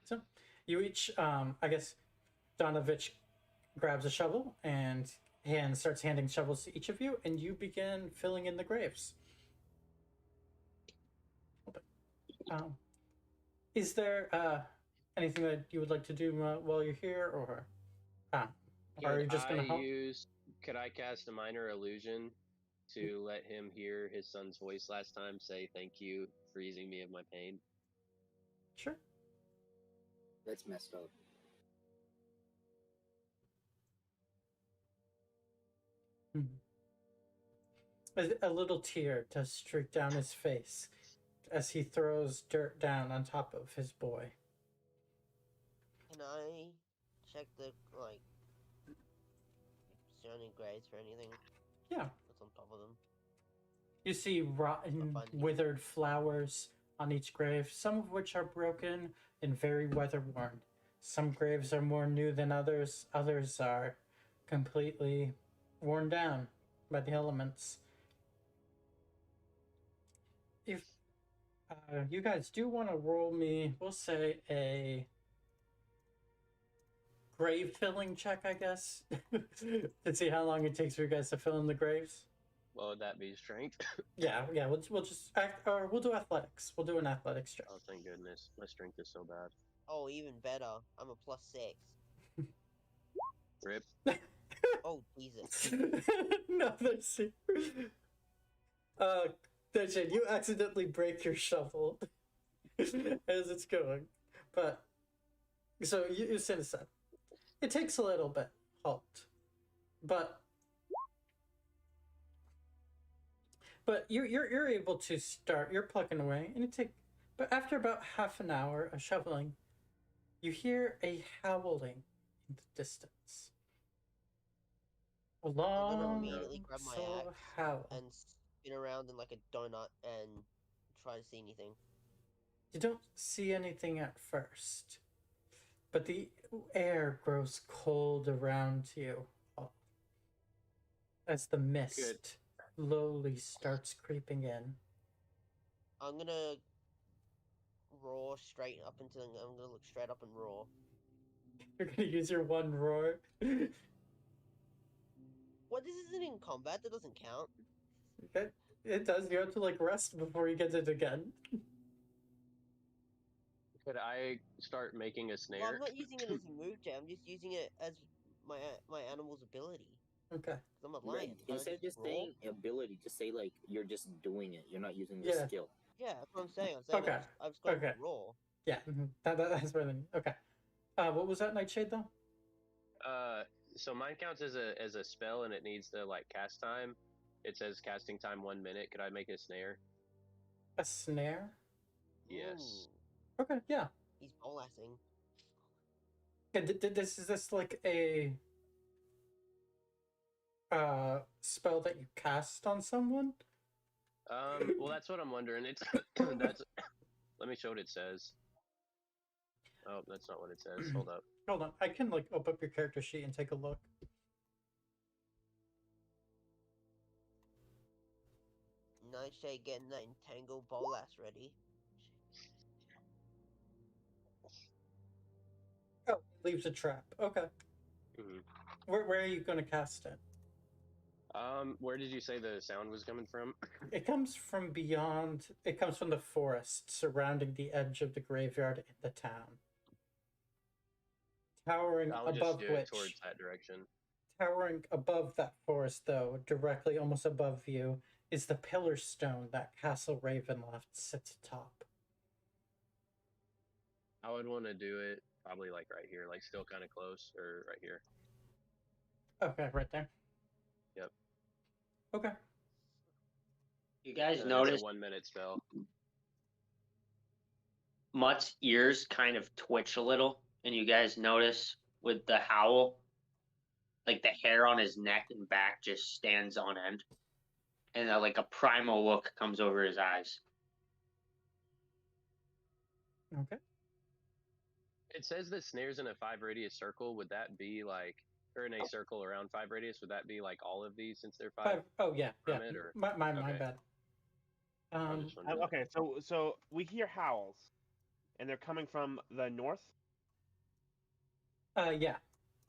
So, you each, I guess, Donovich grabs a shovel and starts handing shovels to each of you, and you begin filling in the graves. Is there anything that you would like to do while you're here, or are you just going to help?
Could I cast a minor illusion to let him hear his son's voice last time say thank you for easing me of my pain?
Sure.
That's messed up.
A little tear does streak down his face as he throws dirt down on top of his boy.
Can I check the, surrounding graves for anything?
Yeah.
What's on top of them?
You see rotten, withered flowers on each grave, some of which are broken and very weather-worn. Some graves are more new than others. Others are completely worn down by the elements. If you guys do want to roll me, we'll say a grave filling check, I guess, to see how long it takes for you guys to fill in the graves.
What would that be, strength?
Yeah. We'll just we'll do athletics. We'll do an athletics check.
Oh, thank goodness. My strength is so bad.
Oh, even better. I'm a +6.
Rip.
Oh, Jesus.
No, that's it. Dushin, you accidentally break your shovel as it's going. but so you sense that it takes a little bit halt, but you're able to start. You're plucking away, and but after about half an hour of shoveling, you hear a howling in the distance. A
I'm gonna
long,
immediately grab my
slow
axe
howl.
and spin around in like a donut and try to see anything.
You don't see anything at first, but the air grows cold around you as the mist slowly starts creeping in.
I'm gonna roar straight up into. I'm gonna look straight up and roar.
You're gonna use your one roar.
What? This isn't in combat. That doesn't count.
Okay. It does. You have to like rest before you get it again.
Could I start making a
Well,
snare?
I'm not using it as a move jam. I'm just using it as my animal's ability.
Okay.
'Cause I'm a
Right.
lion. Can't I
Instead of just
roar?
saying ability, just say like you're just doing it. You're not using the
Yeah.
skill.
Yeah, that's what I'm saying. I'm saying
Okay.
I've just got
Okay.
roar.
Yeah. That's better than okay. What was that, Nightshade though?
So mine counts as a spell, and it needs the like cast time. It says casting time 1 minute. Could I make a snare?
A snare?
Yes.
Ooh,
Okay. Yeah.
he's bolasing.
Okay. Is this like a spell that you cast on someone?
Well, that's what I'm wondering. It's that's. Let me show what it says. Oh, that's not what it says. Hold up.
Hold on. I can like open up your character sheet and take a look.
Nightshade getting that entangled bolas ready.
Oh, it leaves a trap. Okay.
Mhm.
Where are you going to cast it?
Where did you say the sound was coming from?
It comes from beyond. It comes from the forest surrounding the edge of the graveyard in the town. Towering
I'll just
above
do
which,
it towards that direction.
towering above that forest, though, directly almost above you, is the pillar stone that Castle Ravenloft sits atop.
I would want to do it probably like right here, like still kind of close, or right here.
Okay, right there.
Yep.
Okay.
You guys
And
notice
it's a 1 minute spell.
Mutt's ears kind of twitch a little, and you guys notice with the howl, like the hair on his neck and back just stands on end, and like a primal look comes over his eyes.
Okay.
It says the snares in a 5 radius circle. Would that be like, or in a circle around 5 radius? Would that be like all of these since they're 5?
Oh yeah, yeah.
From it, or-
My
okay.
bad.
I was just wondering.
Okay, so we hear howls, and they're coming from the north.
Yeah.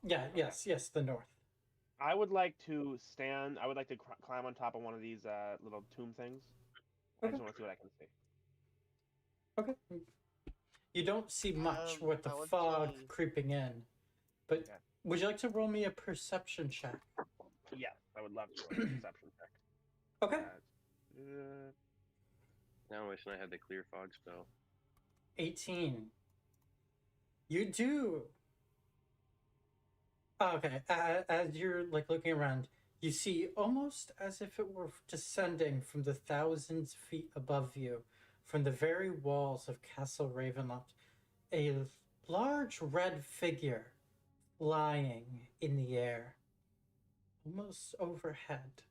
Yes, the north.
I would like to stand. I would like to climb on top of one of these little tomb things. I
Okay.
just want to see what I can see.
Okay. You don't see much with the
I want
fog
to-
creeping in, but
Okay.
would you like to roll me a perception check?
Yes, I would love to roll a perception check.
Okay.
Now I wish I had the clear fog spell.
18. You do. Okay. As you're like looking around, you see almost as if it were descending from the thousands feet above you, from the very walls of Castle Ravenloft, a large red figure flying in the air, almost overhead.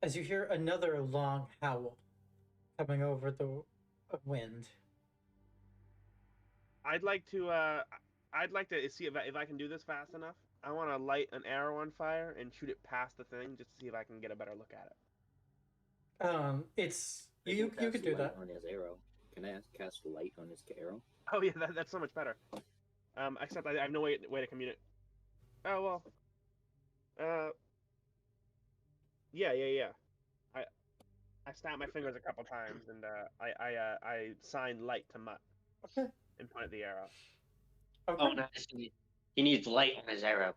As you hear another long howl coming over the wind.
I'd like to see if I can do this fast enough. I want to light an arrow on fire and shoot it past the thing just to see if I can get a better look at it.
It's
I
you
can
could
cast
do
light
that.
on his arrow. Can I cast light on his arrow?
Oh yeah, that's so much better. Except I have no way to communicate. Oh well. Yeah. I snapped my fingers a couple times and I signed light to Mutt.
Okay.
And pointed the arrow.
Okay.
Oh, nice. He needs light on his arrow.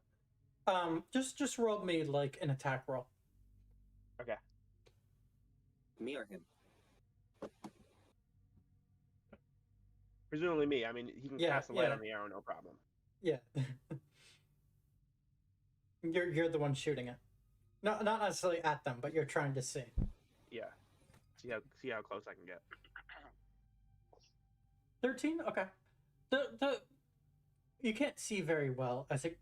Just roll me like an attack roll.
Okay.
Me or him?
Presumably me. I mean, he can
Yeah,
cast the light
yeah.
on the arrow, no problem.
Yeah. You're the one shooting it. Not necessarily at them, but you're trying to see.
Yeah. See how close I can get.
13? Okay. The you can't see very well as it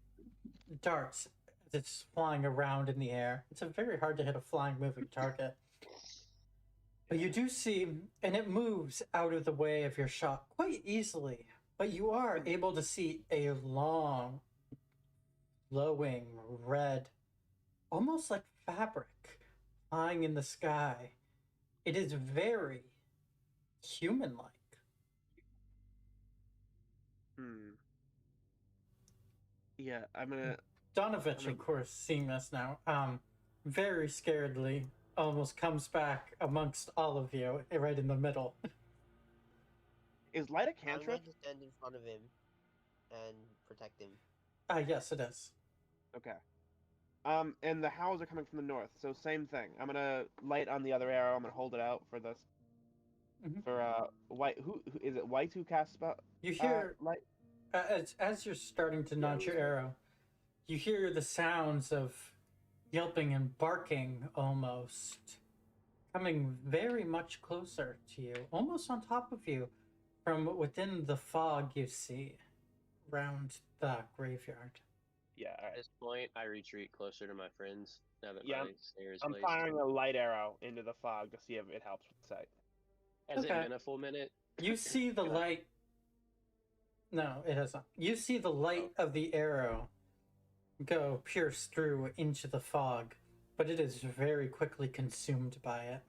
darts as it's flying around in the air. It's very hard to hit a flying moving target. But you do see, and it moves out of the way of your shot quite easily. But you are able to see a long, glowing red, almost like fabric, flying in the sky. It is very human-like.
Yeah, I'm gonna.
Donovich, of course, seeing this now, very scaredly, almost comes back amongst all of you, right in the middle.
Is light a
I'm going
cantrip?
to stand in front of him and protect him.
Yes, it is.
Okay. And the howls are coming from the north, so same thing. I'm gonna light on the other arrow. I'm gonna hold it out for this.
Mhm.
For White, who is it? White who casts spell?
You hear,
light.
as you're starting to nudge your arrow, you hear the sounds of yelping and barking almost, coming very much closer to you, almost on top of you, from within the fog you see around the graveyard.
Yeah. All
At
right.
this point, I retreat closer to my friends now that
Yeah,
my snare is
I'm
placed.
firing a light arrow into the fog to see if it helps with sight.
Has
Okay.
it been a full minute?
You see the light. No, it has not. You see the light of the arrow go pierce through into the fog, but it is very quickly consumed by it.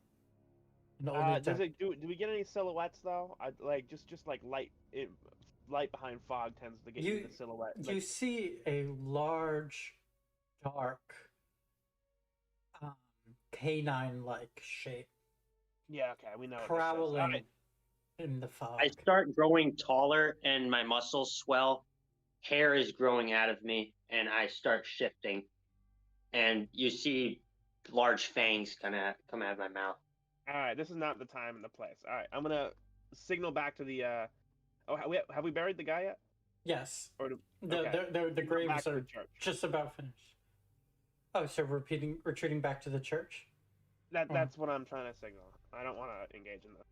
And only
Does it do we get any silhouettes though? I like just like light light behind fog tends to get you the silhouette.
You
Like,
see a large, dark, canine-like shape
yeah, okay, we know what
prowling
this is. All right.
in the fog.
I start growing taller and my muscles swell. Hair is growing out of me and I start shifting. And you see large fangs kind of come out of my mouth.
All right, this is not the time and the place. All right, I'm gonna signal back to the. Oh, have we buried the guy yet?
Yes.
Or
The
Signal
graves
back to
are
the church.
just about finished. Oh, so retreating back to the church?
That's what I'm trying to signal. I don't want to engage in this.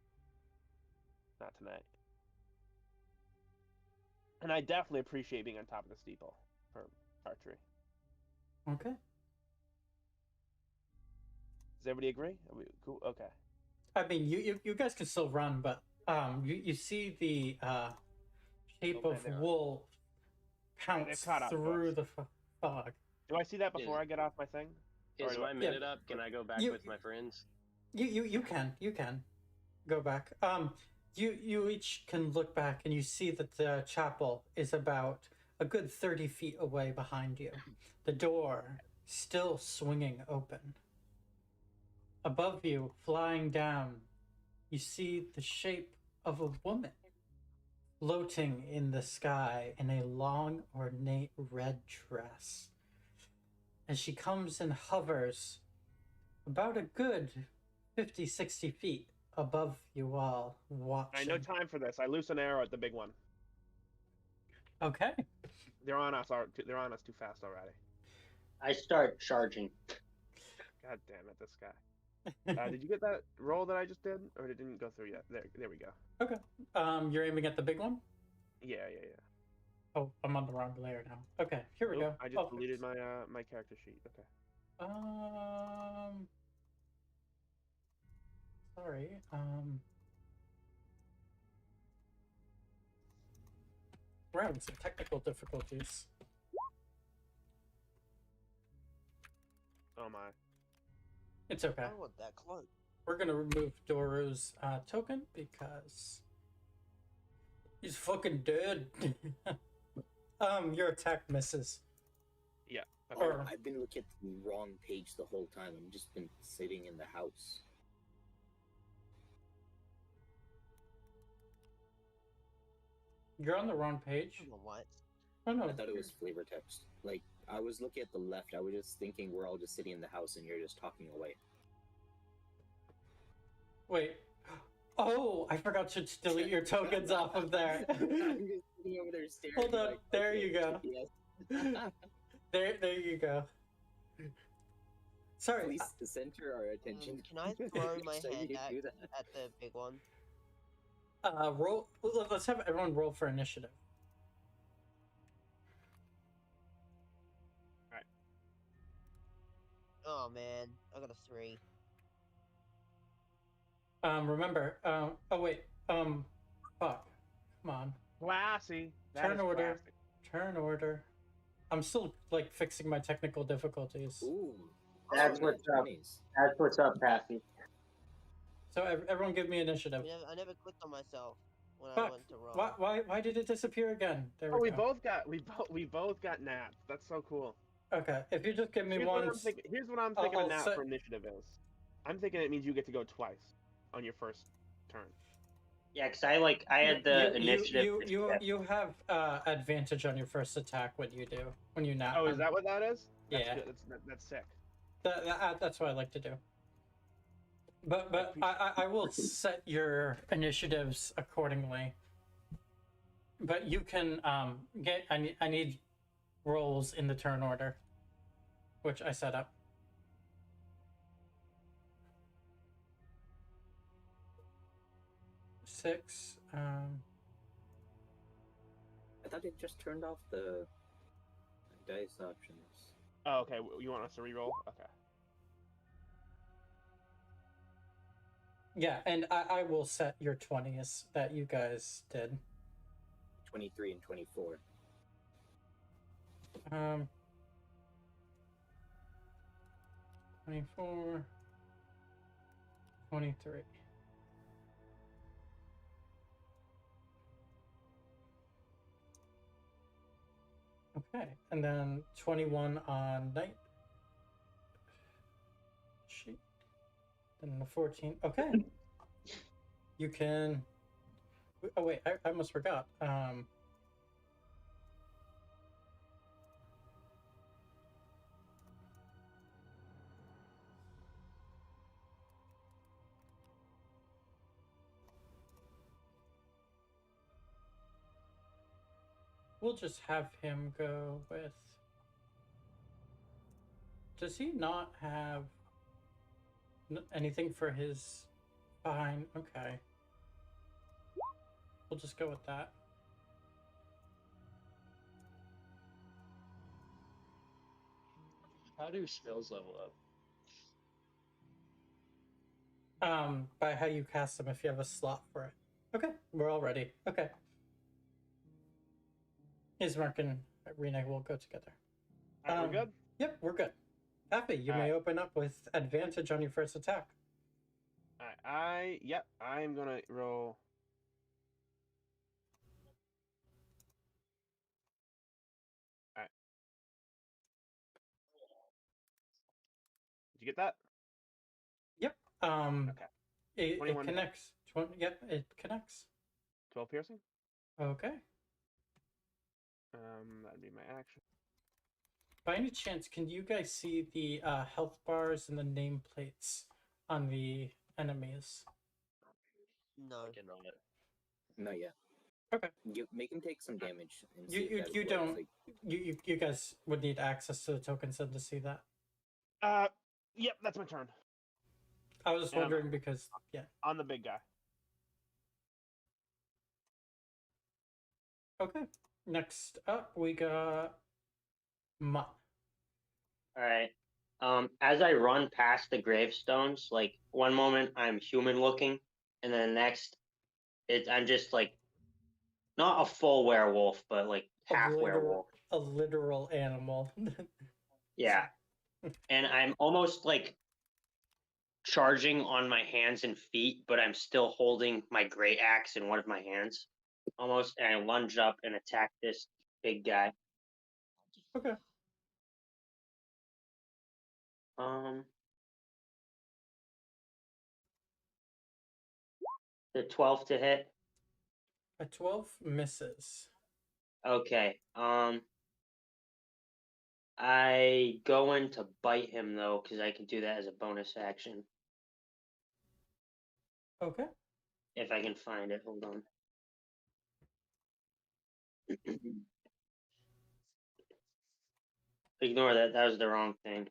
Not tonight. And I definitely appreciate being on top of the steeple for archery.
Okay.
Does everybody agree? Are we cool? Okay.
I mean, you guys can still run, but you see the shape
Oh,
of
man,
wolf pounce
caught up to
through
us.
the fog.
Do I see that before I get off my thing? Or
Is
do
my
I-
minute up? Can I go back with my friends?
You can go back. You each can look back and you see that the chapel is about a good 30 feet away behind you. The door still swinging open. Above you, flying down, you see the shape of a woman floating in the sky in a long, ornate red dress. As she comes and hovers about a good 50, 60 feet above you all, watching.
No time for this. I loose an arrow at the big one.
Okay.
They're on us. They're on us too fast already.
I start charging.
God damn it, this guy. Did you get that roll that I just did, or it didn't go through yet? There we go.
Okay. You're aiming at the big one?
Yeah.
Oh, I'm on the wrong layer now. Okay, here we go.
I just deleted my my character sheet. Okay.
Sorry. We're having some technical difficulties.
Oh my.
It's okay.
I want that cloak.
We're gonna remove Doru's token because he's fucking dead. Your attack misses.
Yeah.
Oh,
Okay.
I've been looking at the wrong page the whole time. I've just been sitting in the house.
You're on the wrong page.
I don't know what.
Oh no.
I thought it was flavor text. Like, I was looking at the left. I was just thinking we're all just sitting in the house and you're just talking away.
Wait. Oh, I forgot to delete your tokens off of there.
I'm just sitting over there staring.
Hold on,
like,
there
okay,
you go.
GPS.
There you go. Sorry.
Please center our attention.
Can I throw my
So
hand
you
at,
do that.
at the big one?
Roll. Let's have everyone roll for initiative.
Oh man, I got a 3.
Remember. Oh wait. Fuck. Come on.
Classy. That
Turn
is
order.
classy.
Turn order. I'm still like fixing my technical difficulties.
Ooh.
That's
so
what's
nat
up.
20s.
That's what's up, Pappy.
So everyone, give me initiative.
I never clicked on myself when I
Fuck.
went to roll.
Why did it disappear again? There
Oh,
we
we
go.
both got nats. That's so cool.
Okay, if you just give me
Here's
one.
what I'm thinking a
I'll
nat
set-
for initiative is. I'm thinking it means you get to go twice on your first turn.
Yeah, because I had the initiative.
You have advantage on your first attack when you nap.
Oh, is that what that is? That's
Yeah.
good. That's sick.
That's what I like to do. But I will set your initiatives accordingly. But you can I need rolls in the turn order, which I set up. Six.
I thought it just turned off the dice options.
Oh, okay. You want us to re-roll? Okay.
Yeah, and I will set your 20s that you guys did.
23 and 24.
24, 23. Okay, and then 21 on night. Sheet. Then the 14. Okay. You can. Oh, wait, I almost forgot. We'll just have him go with. Does he not have anything for his fine? Okay. We'll just go with that.
How do spells level up?
By how you cast them if you have a slot for it. Okay, we're all ready. Okay. Ismark and Rena will go together.
All right, we're good?
Yep, we're good. Happy, you may open up with advantage on your first attack.
Alright, I'm gonna roll. Alright. Did you get that?
Yep.
Okay.
It
21
connects. Yep, it connects.
12 piercing.
Okay.
That'd be my action.
By any chance, can you guys see the health bars and the nameplates on the enemies?
No.
I cannot.
Not yet.
Okay.
You make him take some damage. And see if
You
that
you
works.
don't.
Like,
You guys would need access to the tokens then to see that.
Yep, that's my turn.
I was just wondering because
On the big guy.
Okay. Next up, we got Mutt.
All right. As I run past the gravestones, like one moment I'm human looking, and then next, I'm just like not a full werewolf, but like half werewolf.
A literal animal.
Yeah. And I'm almost like charging on my hands and feet, but I'm still holding my great axe in one of my hands. Almost, and I lunge up and attack this big guy.
Okay.
The 12 to hit.
A 12 misses.
Okay. I go in to bite him though, because I can do that as a bonus action.
Okay.
if I can find it. Hold on. Ignore that. That was the wrong thing.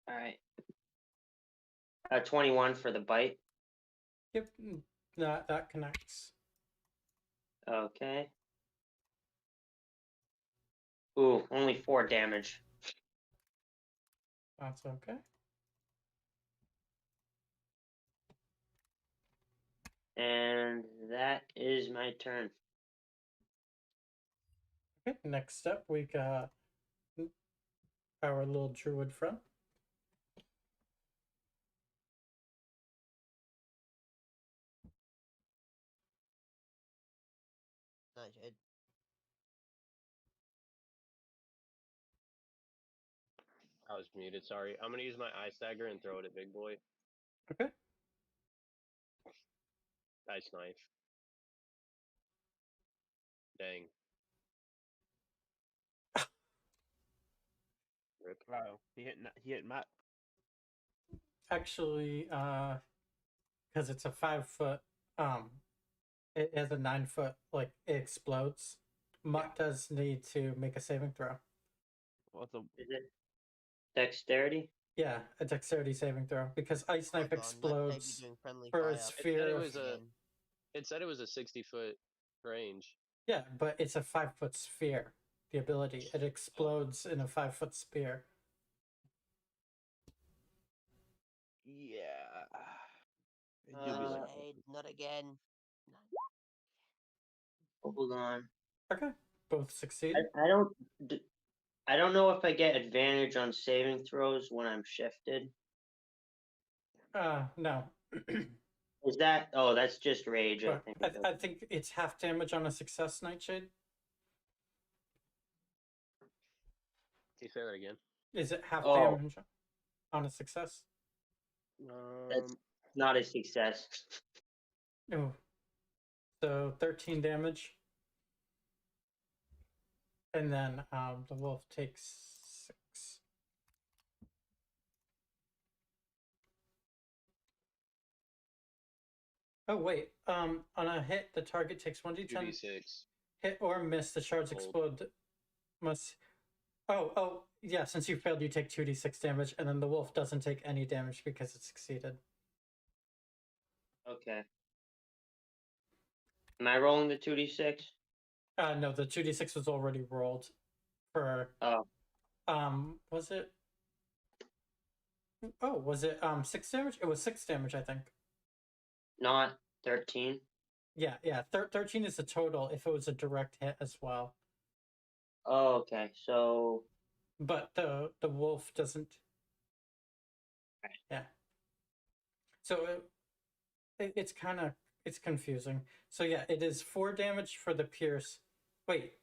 All right. 21 for the bite.
Yep, that connects.
Okay. Ooh, only 4 damage.
That's okay.
And that is my turn.
Okay, next up we got our little druid friend.
Nightshade.
I was muted. Sorry. I'm gonna use my ice dagger and throw it at Big Boy.
Okay.
Ice knife. Dang. Rip.
Wow, he hit Matt.
Actually, because it's a 5-foot, it has a 9-foot, like, it explodes. Mutt does need to make a saving throw.
What's a
Is it dexterity?
Yeah, a dexterity saving throw, because Ice Knife
Hold on, Nightshade,
explodes
you're doing friendly
for
fire.
a sphere of...
It said it was a 60-foot range.
Yeah, but it's a 5-foot sphere, the ability. It explodes in a 5-foot sphere.
yeah. It do be like that.
Nightshade, not again.
Hold on.
Okay, both succeed.
I don't know if I get advantage on saving throws when I'm shifted.
No.
Is that? Oh, that's just rage. I
But
think.
I think it's half damage on a success, Nightshade.
Can you say that again?
Is it half
Oh.
damage on a success?
That's not a success.
Oh. So 13 damage. And then the wolf takes 6. Oh wait, on a hit, the target takes 1d10.
2d6.
Hit or miss, the shards
Hold.
explode. Must. Oh, yeah. Since you failed, you take 2d6 damage, and then the wolf doesn't take any damage because it succeeded.
Okay. Am I rolling the 2d6?
No, the 2d6 was already rolled. For
Oh.
Was it? Oh, was it 6 damage? It was 6 damage, I think.
Not 13.
Yeah. 13 is the total if it was a direct hit as well.
Oh, okay. So.
But the wolf doesn't. Yeah. So it's kind of confusing. So yeah, it is 4 damage for the pierce. Wait.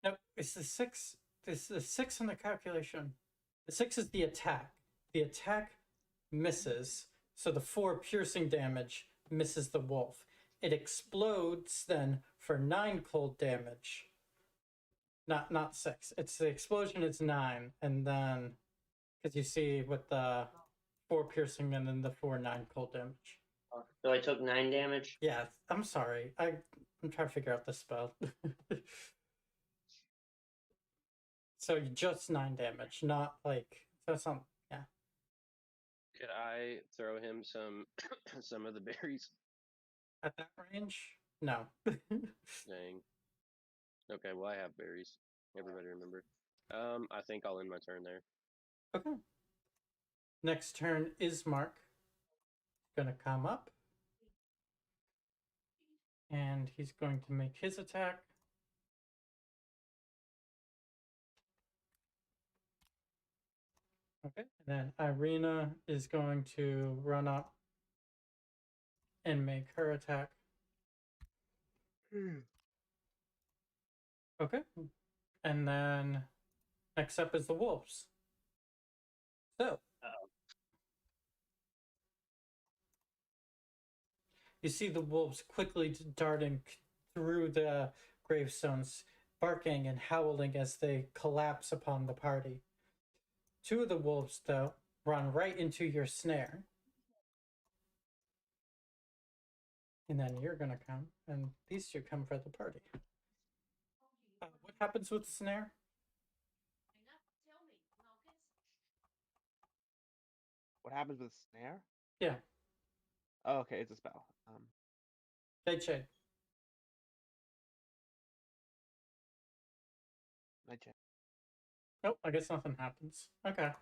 No, it's the 6. This is 6 in the calculation. The 6 is the attack. The attack misses, so the 4 piercing damage misses the wolf. It explodes then for 9 cold damage. Not 6. It's the explosion is 9, and then because you see with the 4 piercing and then the 9 cold damage.
So I took 9 damage?
Yeah, I'm sorry. I'm trying to figure out the spell. So just 9 damage, not like so some. Yeah.
Could I throw him some some of the berries?
At that range, no.
Dang. Okay, well I have berries. Everybody remember. I think I'll end my turn there.
Okay. Next turn is Mark. Gonna come up. And he's going to make his attack. Okay. And then Irina is going to run up and make her attack. Okay. And then next up is the wolves. So you see the wolves quickly darting through the gravestones, barking and howling as they collapse upon the party. 2 of the wolves, though, run right into your snare. And then you're going to come, and these 2 come for the party. What happens with the snare?
What happens with snare?
Yeah.
Oh, okay, it's a spell.
Nightshade.
Nightshade.
Nope, I guess nothing happens. Okay.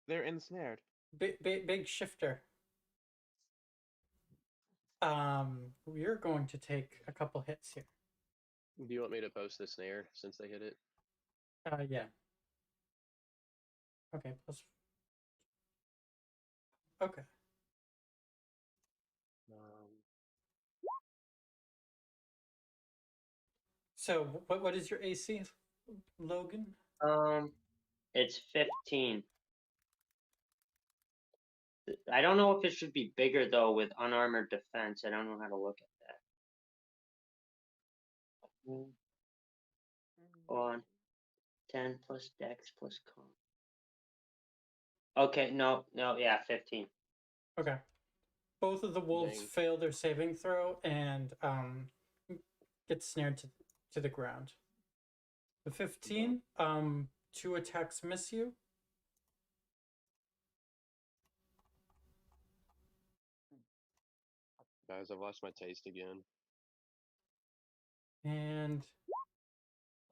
They're ensnared.
Big shifter. We're going to take a couple hits here.
Do you want me to post the snare since they hit it?
Yeah. Okay, plus. Okay. So, what is your AC, Logan?
It's 15. I don't know if it should be bigger though with unarmored defense. I don't know how to look at that. On 10 plus dex plus con. Okay, no, yeah, 15.
Okay. Both of the wolves
Dang.
fail their saving throw and get snared to the ground. The 15, 2 attacks miss you.
Guys, I've lost my taste again.
And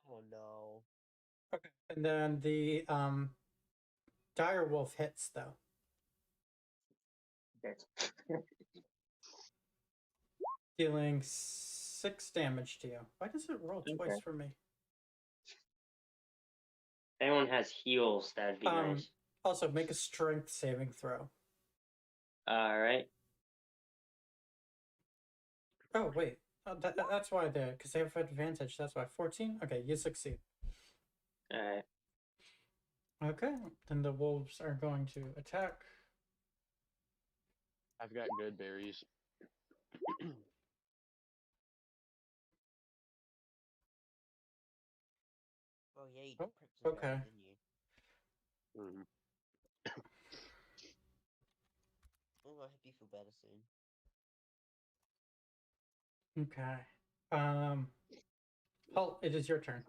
Oh no.
okay. And then the dire wolf hits though. Dealing 6 damage to you. Why does it roll twice for me?
If anyone has heals, that'd be nice.
Also, make a strength saving throw.
All right.
Oh wait, that's why because they have advantage. That's why 14. Okay, you succeed.
All right.
Okay, then the wolves are going to attack.
I've got good berries.
Oh yeah, you
Oh,
did prep some
okay.
berries, didn't you?
Mm-hmm.
Oh, I hope you feel better soon.
Okay. Halt, it is your turn.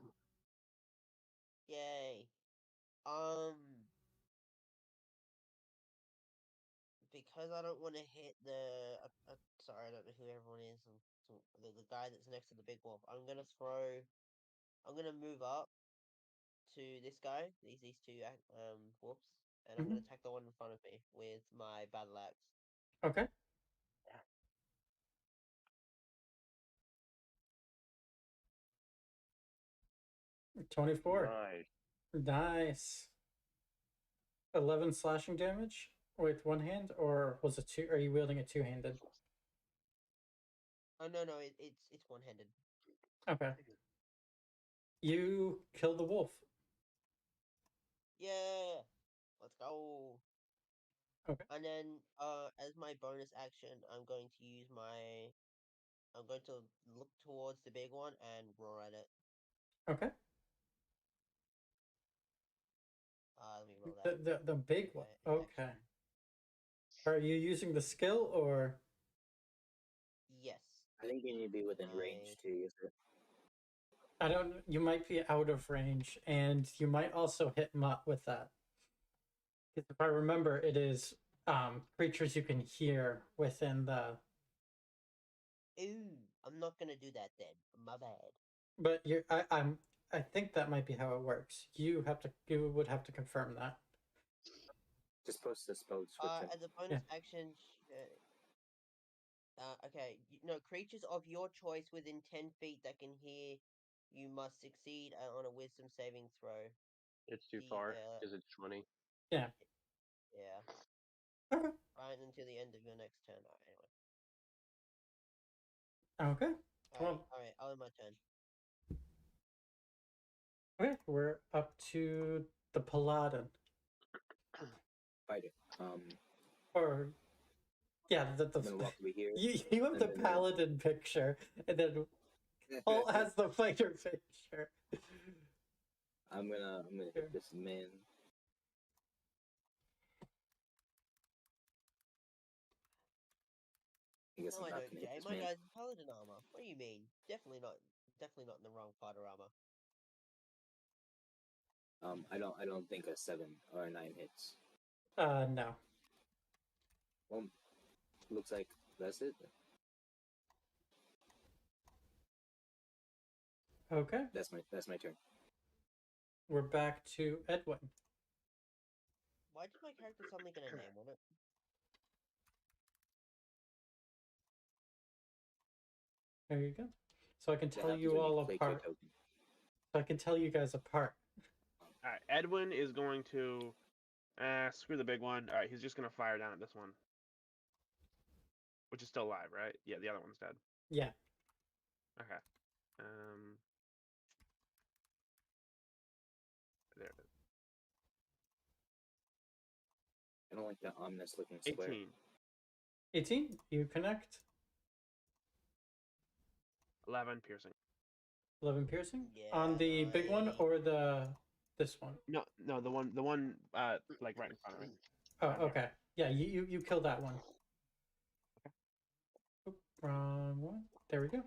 Yay. Because I don't want to hit the. Sorry, I don't know who everyone is. The guy that's next to the big wolf. I'm gonna throw. I'm gonna move up to this guy. These 2 wolves, and I'm gonna attack the one in front of me with my battle axe.
Okay. 24. Nice. 11 slashing damage with one hand, or was it 2? Are you wielding it 2-handed?
Oh no, it's one-handed.
Okay. You kill the wolf.
Yeah, let's go.
Okay.
And then, as my bonus action, I'm going to use my. I'm going to look towards the big one and roar at it.
Okay.
Let me roll that.
The big one.
Action.
Okay. Are you using the skill or?
Yes.
I think you need to be within range to use it.
I don't. You might be out of range, and you might also hit Mutt with that. Because if I remember, it is creatures you can hear within the.
Ooh, I'm not gonna do that then. My bad.
But I think that might be how it works. You would have to confirm that.
Just post the spell description.
As a bonus action. Okay. No, creatures of your choice within 10 feet that can hear you must succeed on a wisdom saving throw.
It's too far because it's 20.
Yeah.
Yeah.
Okay.
Right until the end of your next turn.
Anyway. Okay.
Alright, I'll end my turn.
Okay, we're up to the Paladin.
Fighter.
Or yeah, you have the Paladin picture, and then Paul has the fighter picture.
I'm gonna hit this man. I guess
No,
I'm
I
not
don't,
gonna hit
Jay.
this
My
man.
guy's in paladin armor. What do you mean? Definitely not in the wrong part of armor.
I don't think a 7 or a 9 hits.
No.
Well, looks like that's it.
Okay.
That's my turn.
We're back to Edwin.
Why did my character suddenly get a name on it?
There you go. So I can
That
tell
happens
you
when
all
click your
apart.
token.
So I can tell you guys apart.
All right, Edwin is going to screw the big one. All right, he's just gonna fire down at this one, which is still alive, right? Yeah, the other one's dead.
Yeah.
Okay. There it is.
I don't like that ominous looking square.
18.
18. You connect.
11 piercing.
11 piercing.
Yeah,
On the big one or this one?
No, the one like right in front of me.
Oh,
Right here.
okay. Yeah, you kill that one. Oop, wrong one. There we go.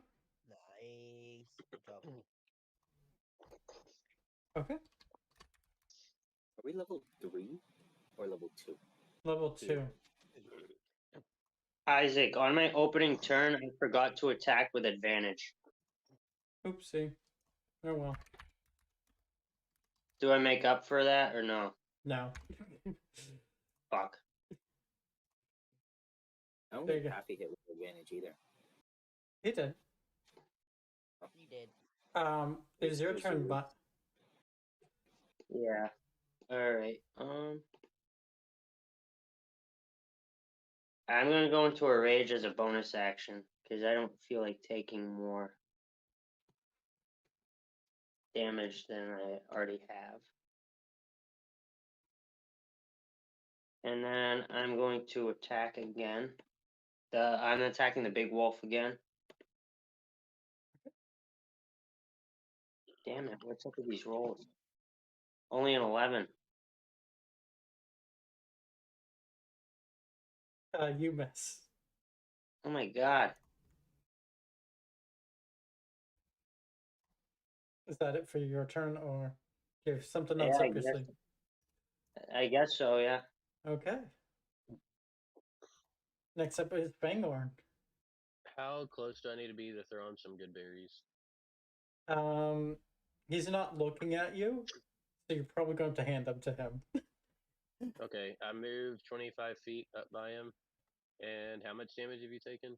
Nice. Good job.
Okay.
Are we level 3 or level 2?
Level 2.
Isaac, on my opening turn, I forgot to attack with advantage.
Oopsie. Oh well.
Do I make up for that or no?
No.
Fuck.
I don't
There you
think
go.
Pappy hit with advantage either.
He did.
You did.
It is your
Where's
turn,
your-
but
Yeah. All right. I'm gonna go into a rage as a bonus action because I don't feel like taking more damage than I already have. And then I'm going to attack again. I'm attacking the big wolf again. Damn it! What's up with these rolls? Only an 11.
you miss.
Oh my god.
Is that it for your turn, or do you have something
Yeah,
else up your sleeve?
I guess so. Yeah.
Okay. Next up is Bangorn.
How close do I need to be to throw him some good berries?
He's not looking at you, so you're probably going to hand them to him.
Okay, I moved 25 feet up by him. And how much damage have you taken?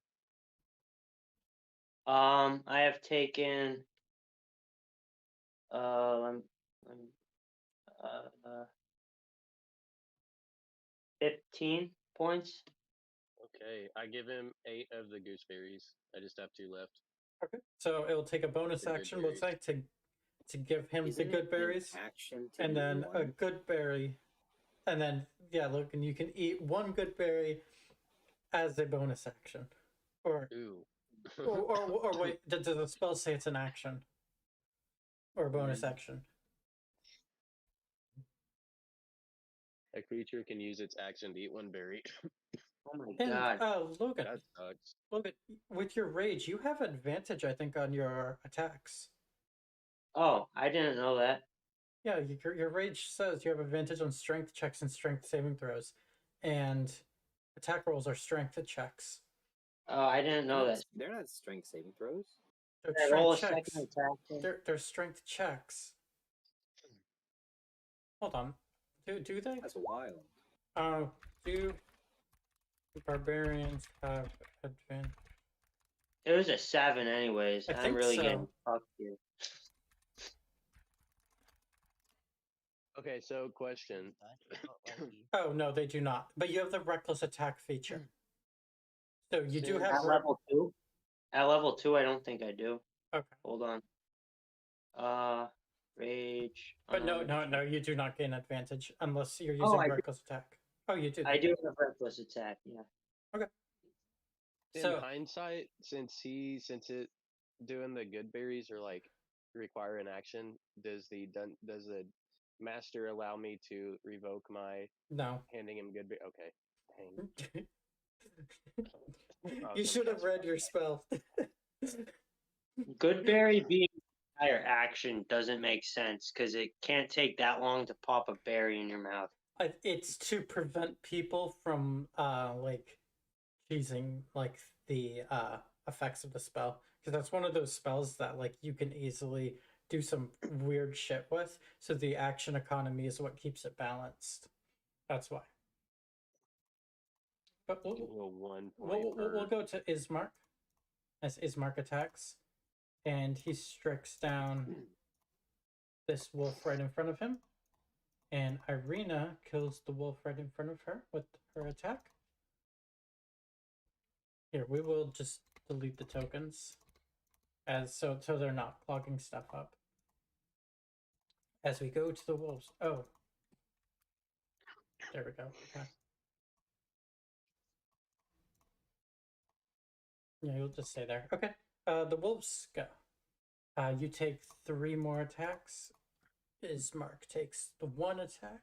I have taken. I'm 15 points.
Okay, I give him 8 of the gooseberries. I just have 2 left.
Okay. So it will take a bonus
The good
action, looks
berries.
like, to give him
Isn't
the
it
good
an
berries,
action to
and
eat
then a
one?
good berry, and then yeah, look, and you can eat one good berry as a bonus action, or
Ooh.
or wait, does the spell say it's an action or a bonus action?
A creature can use its action to eat 1 berry.
Oh my
And
god.
Logan,
That sucks.
Logan, with your rage, you have advantage, I think, on your attacks.
Oh, I didn't know that.
Yeah, your rage says you have advantage on strength checks and strength saving throws, and attack rolls are strength checks.
Oh, I didn't know that.
They're not strength saving throws.
They're
I roll a
strength
second
checks.
attack.
They're strength checks. Hold on. Do they?
That's wild.
Do barbarians have advantage?
It was a 7 anyways.
I
I'm
think
really
so.
getting fucked here.
Okay, so question.
Not like you.
Oh no, they do not. But you have the reckless attack feature. So you do
Since-
have
At level 2? At level 2, I don't think I do.
Okay.
Hold on. Rage.
But no, you do not gain advantage unless you're
Oh,
using
I do.
reckless attack. Oh, you do.
I do have reckless attack, yeah.
In
So
hindsight, since it doing the good berries are like require an action, does the master allow me to revoke my
No.
handing him good? Okay. Dang. I was
You
gonna
should have
cast
read your spell.
Goodberry being an entire action doesn't make sense because it can't take that long to pop a berry in your mouth.
It's to prevent people from like choosing like the effects of the spell, because that's one of those spells that like you can easily do some weird shit with. So the action economy is what keeps it balanced. That's why. But we'll go to Ismark as Ismark attacks, and he strikes down this wolf right in front of him, and Irina kills the wolf right in front of her with her attack. Here, we will just delete the tokens, as so they're not clogging stuff up. As we go to the wolves. Oh, there we go. Okay. Yeah, you'll just stay there. Okay. The wolves go. You take 3 more attacks. Ismark takes the 1 attack.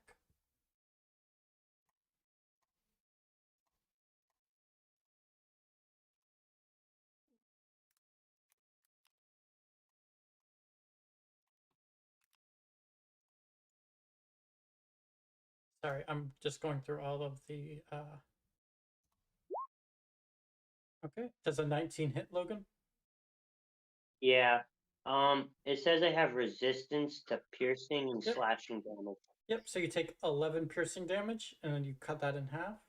Sorry, I'm just going through all of the. Okay, does a 19 hit, Logan?
Yeah. It says I have resistance to piercing and
Yep.
slashing damage.
Yep, so you take 11 piercing damage, and then you cut that in half.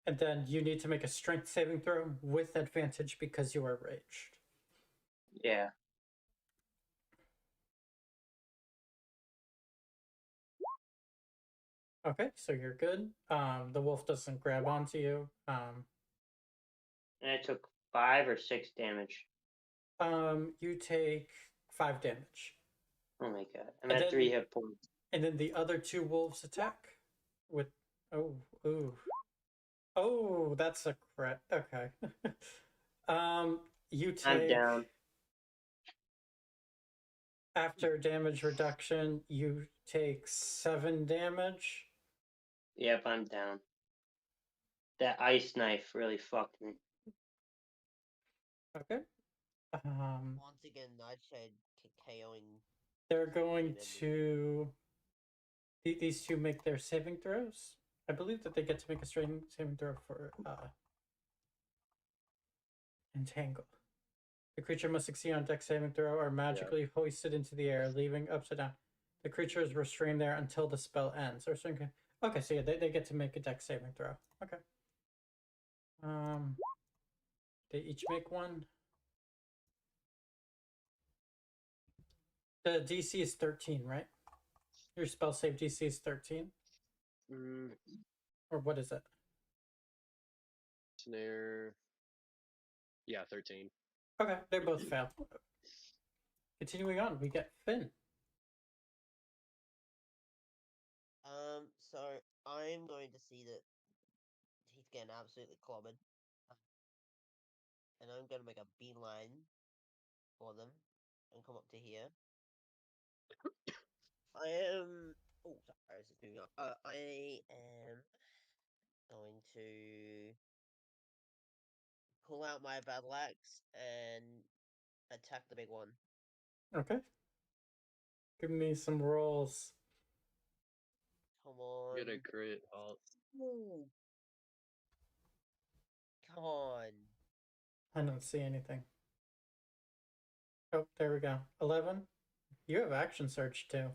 And then you need to make a strength saving throw with advantage because you are raged.
Yeah.
Okay, so you're good. The wolf doesn't grab onto you.
And I took 5 or 6 damage.
You take 5 damage.
Oh my god. I'm at 3 hit points.
And then the other 2 wolves attack with oh, that's a crit. Okay. You take,
I'm down.
after damage reduction, you take 7 damage.
Yep, I'm down. That ice knife really fucked me.
Okay.
Once again, Nightshade KOing.
They're going to. These 2 make their saving throws. I believe that they get to make a saving throw for entangle. The creature must succeed on dex saving throw or magically hoisted into the air, leaving upside down. The creature is restrained there until the spell ends. Okay, so yeah, they get to make a dex saving throw. Okay. They each make one. The DC is 13, right? Your spell save DC is 13? Or what is it?
Snare. Yeah, 13.
Okay, they both fail. Continuing on, we get Finn.
So I'm going to see that he's getting absolutely clobbered, and I'm gonna make a beeline for them and come up to here. I am. Oh, sorry, this is moving on. I am going to pull out my battle axe and attack the big one.
Okay. Give me some rolls.
Come on.
Get a crit, Halt.
Ooh. Come on.
I don't see anything. Oh, there we go. 11. You have action search too.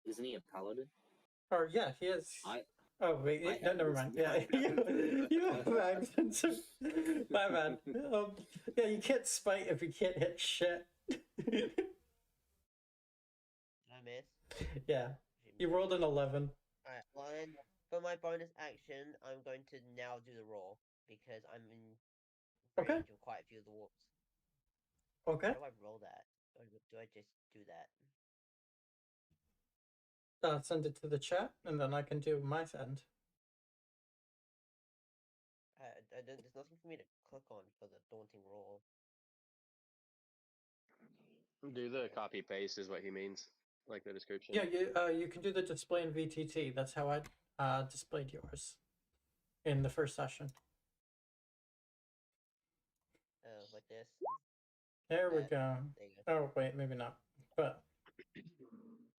Isn't he a paladin?
Or yeah, he is. Oh wait, no, never mind. Yeah, you have action search. My bad. Yeah, you can't spite if you can't hit shit.
Did I miss?
Yeah, you rolled an 11.
Alright, well then, for my bonus action, I'm going to now do the roar, because I'm in range
Okay.
of quite a few of the wolves.
Okay.
How do I roll that? Or do I just do that?
Send it to the chat, and then I can do my end.
There's nothing for me to click on for the daunting roar.
Do the copy paste is what he means, like the description.
Yeah, you can do the display in VTT. That's how I displayed yours in the first session.
Like this.
There we
That.
go.
There you go.
Oh wait, maybe not. But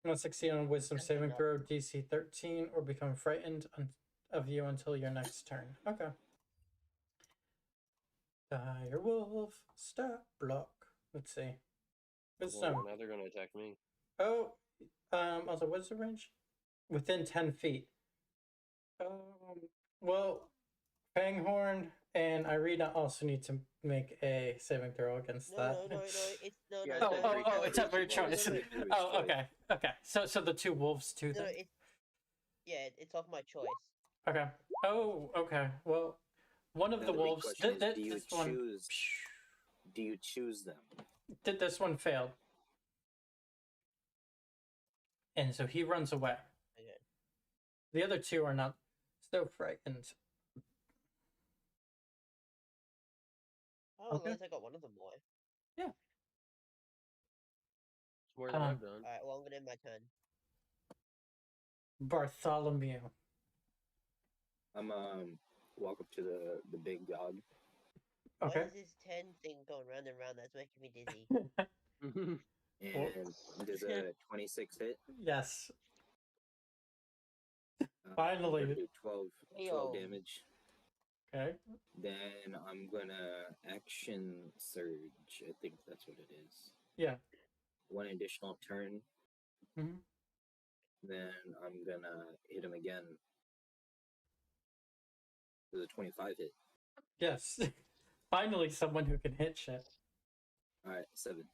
must succeed on a Wisdom
That's
saving
enough.
throw DC 13 or become frightened of you until your next turn. Okay. Dire Wolf, stat block. Let's see. Wisdom.
Well, now they're gonna attack me.
Oh, also, what's the range? Within 10 feet. Well, Fanghorn and Irina also need to make a saving throw against
No,
that.
no, it's no,
Yeah,
no,
it's
no,
every
no,
it's at your choice.
no, no,
Every
Oh,
choice.
okay. So the two wolves too.
no,
Then.
it's of my choice.
Okay. Oh, okay. Well, one of
Now
the
the big
wolves.
question is, do you
This one.
choose? Do you choose them?
Did this one failed? And so he runs away.
Okay.
The other two are not so frightened.
Oh,
Okay.
at least I got one of them away.
Yeah.
It's more than I've done.
Alright, well, I'm gonna end my turn.
Bartholomew.
I'm walk up to the big dog.
Okay.
Why is this 10 thing going round and round? That's making me dizzy.
And does a 26 hit?
Yes.
I'm gonna
Finally.
do 12
Yo.
damage.
Okay.
Then I'm gonna action surge. I think that's what it is.
Yeah.
One additional turn.
Mhm.
Then I'm gonna hit him again. Does a 25 hit?
Yes. Finally, someone who can hit shit.
All right, 7.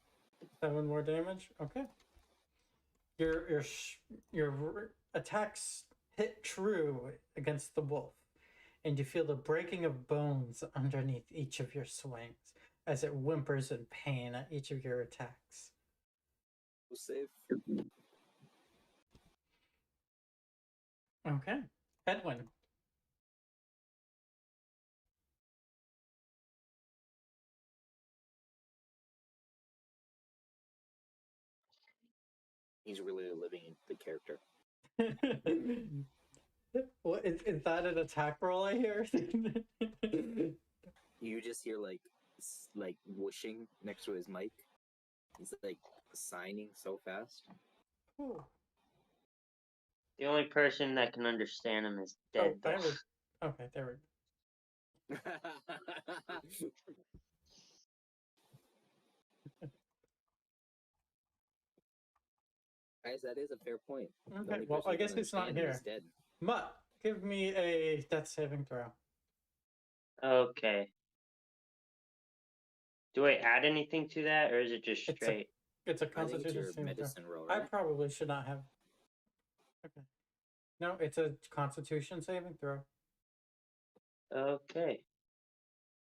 7 more damage. Okay. Your attacks hit true against the wolf, and you feel the breaking of bones underneath each of your swings as it whimpers in pain at each of your attacks.
We'll save.
Okay. Edwin.
He's really living the character.
What is that an attack roll I hear?
You just hear like whooshing next to his mic. He's like signing so fast.
Ooh.
The only person that can understand him is dead.
Oh, okay, there we go.
Guys, that is a fair point. The
Okay,
only
well,
person
I
who
guess
can
he's not
understand him
here.
is dead.
Mutt, give me a death saving throw.
Okay. Do I add anything to that, or is it just
It's a-
straight?
It's a
I think it's
constitution
your
saving throw.
medicine roll,
I
right?
probably should not have. Okay. No, it's a constitution saving throw.
Okay.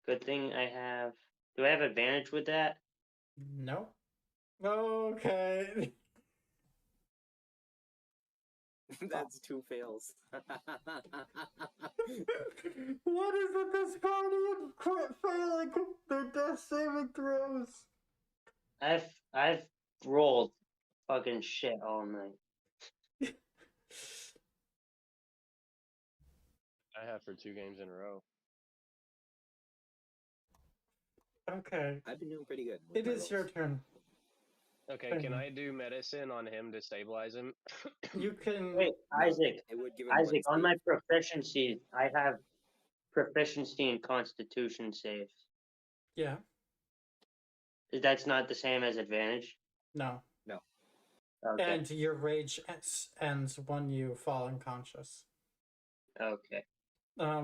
Good thing I have. Do I have advantage with that?
No. Okay.
That's 2 fails.
What is it? This guardian quit failing their death saving throws.
I've rolled fucking shit all night.
I have for 2 games in a row.
Okay.
I've been doing pretty good. with
It
my
is your
rolls.
turn.
Okay, can I do medicine on him to stabilize him?
You can.
Wait, Isaac.
It would give him
Isaac,
one
on my
save.
proficiency, I have proficiency in Constitution saves.
Yeah.
That's not the same as advantage.
No.
Okay.
And your rage ends when you fall unconscious.
Okay.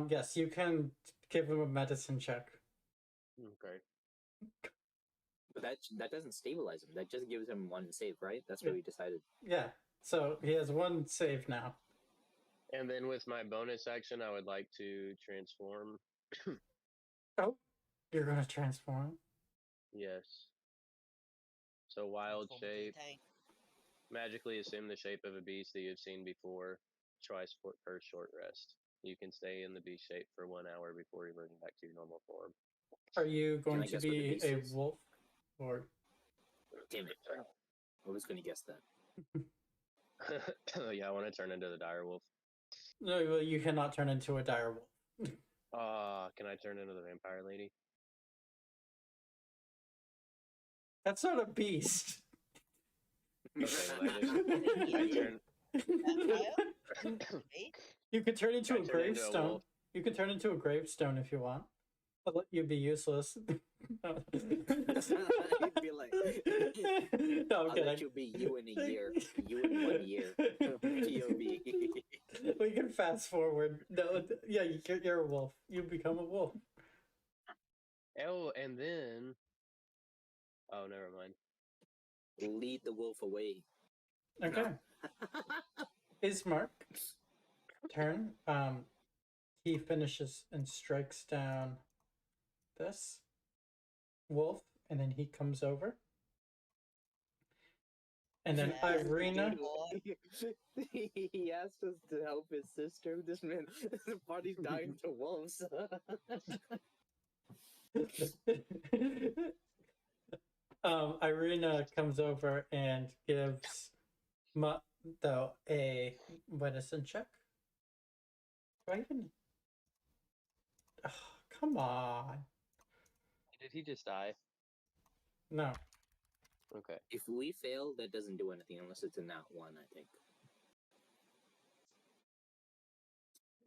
Yes, you can give him a medicine check.
Okay.
But that doesn't stabilize him. That just gives him 1 save, right? That's what we decided.
Yeah. So he has 1 save now.
And then with my bonus action, I would like to transform.
Oh, you're gonna transform.
Yes. So wild
Transform into a
shape.
tank.
Magically assume the shape of a beast that you've seen before. Twice per short rest. You can stay in the beast shape for 1 hour before reverting back to your normal form.
Are you going
I
to
guess what the
be
beast
a
is?
wolf or?
Damn it! I was gonna guess that.
Yeah, I want to turn into the dire wolf.
No, well, you cannot turn into a dire wolf.
Can I turn into the vampire lady?
That's not a beast.
Okay, well, I turn.
Vampire? Me?
You could turn into
I
a
turn into a
gravestone.
wolf.
You can turn into a gravestone if you want. I'll let you be useless.
You'd be like,
No, I'm
I'll
kidding.
let you be you in a year. You in 1 year. POV.
We can fast forward. No, yeah, you're a wolf. You become a wolf.
Oh, and then. Oh, never mind.
Lead the wolf away.
Okay.
No.
Ismark turn. He finishes and strikes down this wolf, and then he comes over. And then
Yeah,
Irina.
He asked us to help his sister. This man, the party's dying to wolves.
Irina comes over and gives Mutto a medicine check. Do I even? Oh, come on.
Did he just die?
No.
Okay.
If we fail, that doesn't do anything unless it's a nat 1, I think.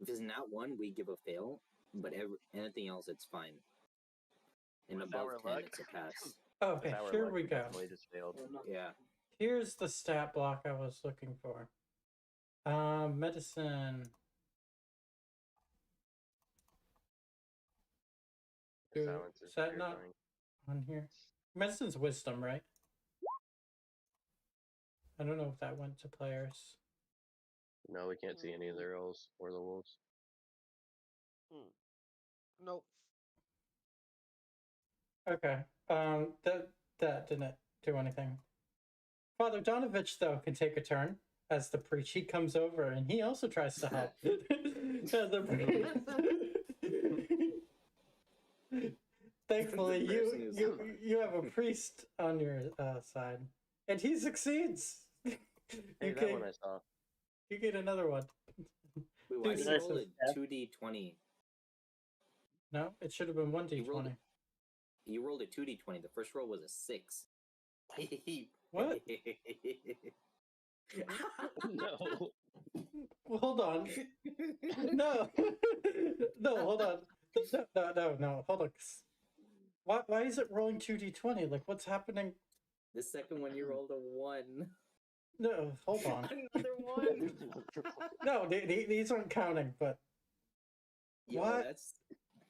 If it's nat 1, we give a fail, but anything else, it's fine. And
With
above
our
10,
luck.
it's a pass.
Okay,
With our
here
luck,
we go.
definitely just failed.
Yeah.
Here's the stat block I was looking for. Medicine.
Silence is
Is that not
terrifying.
on here? Medicine's wisdom, right? I don't know if that went to players.
No, we can't see any of their rolls or the wolves.
Nope.
Okay. That didn't do anything. Father Donovich, though, can take a turn as the preach. He comes over and he also tries to help. Thankfully, you have a priest on your side, and he succeeds.
Hey, that one I saw.
You get another one.
Wait, why did
Dude,
you roll a 2d20?
No, it should have been 1d20.
You rolled a 2d20. The first roll was a 6.
What?
No.
Well, hold on. No. No, hold on. No. Hold on. Why is it rolling 2d20? Like, what's happening?
The second one, you rolled a 1.
No, hold on.
Another 1.
No, these aren't counting, but...
Yo,
What?
that's...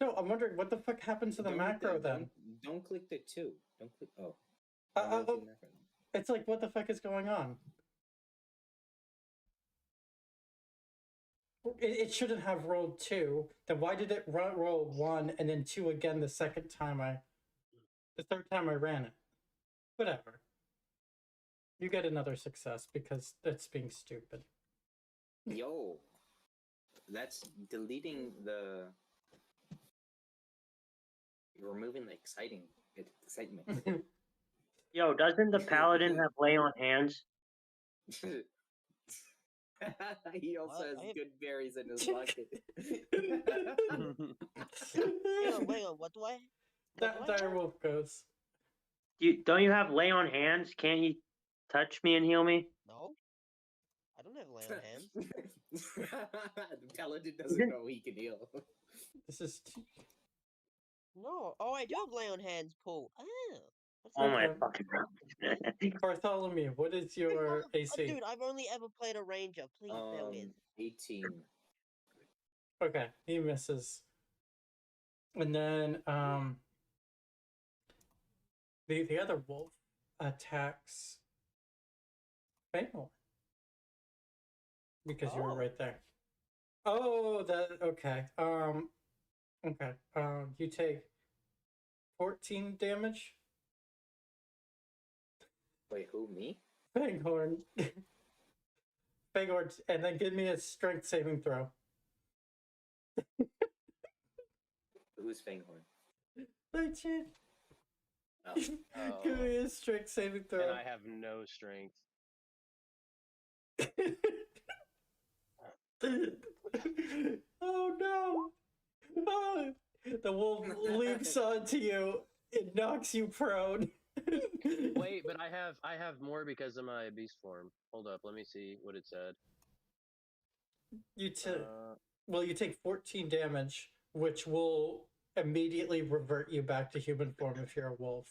No, I'm wondering what the fuck happened to the
Don't
macro
hit
then?
Don't click the 2. Don't click... Oh.
It's like, what the fuck is going on? It shouldn't have rolled 2. Then why did it roll 1 and then 2 again the third time I ran it? Whatever. You get another success because that's being stupid.
Yo. That's deleting the... You're removing the excitement.
Yo, doesn't the paladin have lay on hands?
He also
What?
has good berries in his pocket.
Wait on, what do I?
That direwolf goes.
Don't you have lay on hands? Can't you touch me and heal me?
No. I don't have lay on hands.
The paladin doesn't know he can heal.
This is...
No. Oh, I do have lay on hands, Paul. Oh.
Oh my
Okay.
fucking god.
Bartholomew, what is your AC?
Dude, I've only ever played a ranger. Please bear with.
18.
Okay, he misses. And then the other wolf attacks Fangor. Because you were right there. Oh, okay. Okay. You take 14 damage.
Wait, who, me?
Fanghorn. Fangor, and then give me a strength saving throw.
Who's Fanghorn?
Legend.
Oh.
Give
Oh.
me a strength saving throw.
And I have no strength.
Oh no! Ah, the wolf leaps onto you. It knocks you prone.
Wait, but I have more because of my beast form. Hold up, let me see what it said.
You take
Uh,
well, you take 14 damage, which will immediately revert you back to human form if you're a wolf.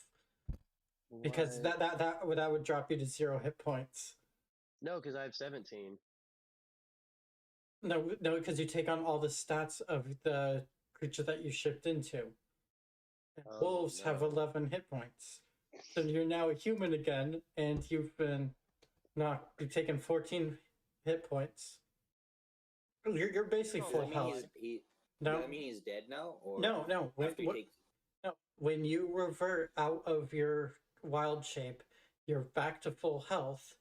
Because
what?
that would drop you to 0 hit points.
No, because I have 17.
No, because you take on all the stats of the creature that you shipped into. And
Oh,
wolves have
no.
11 hit points. So you're now a human again, and you've taken 14 hit points. You're basically
No,
full
I mean,
health.
Does that mean he's dead now? Or
No.
after he takes...
No. When you revert out of your wild shape, you're back to full health,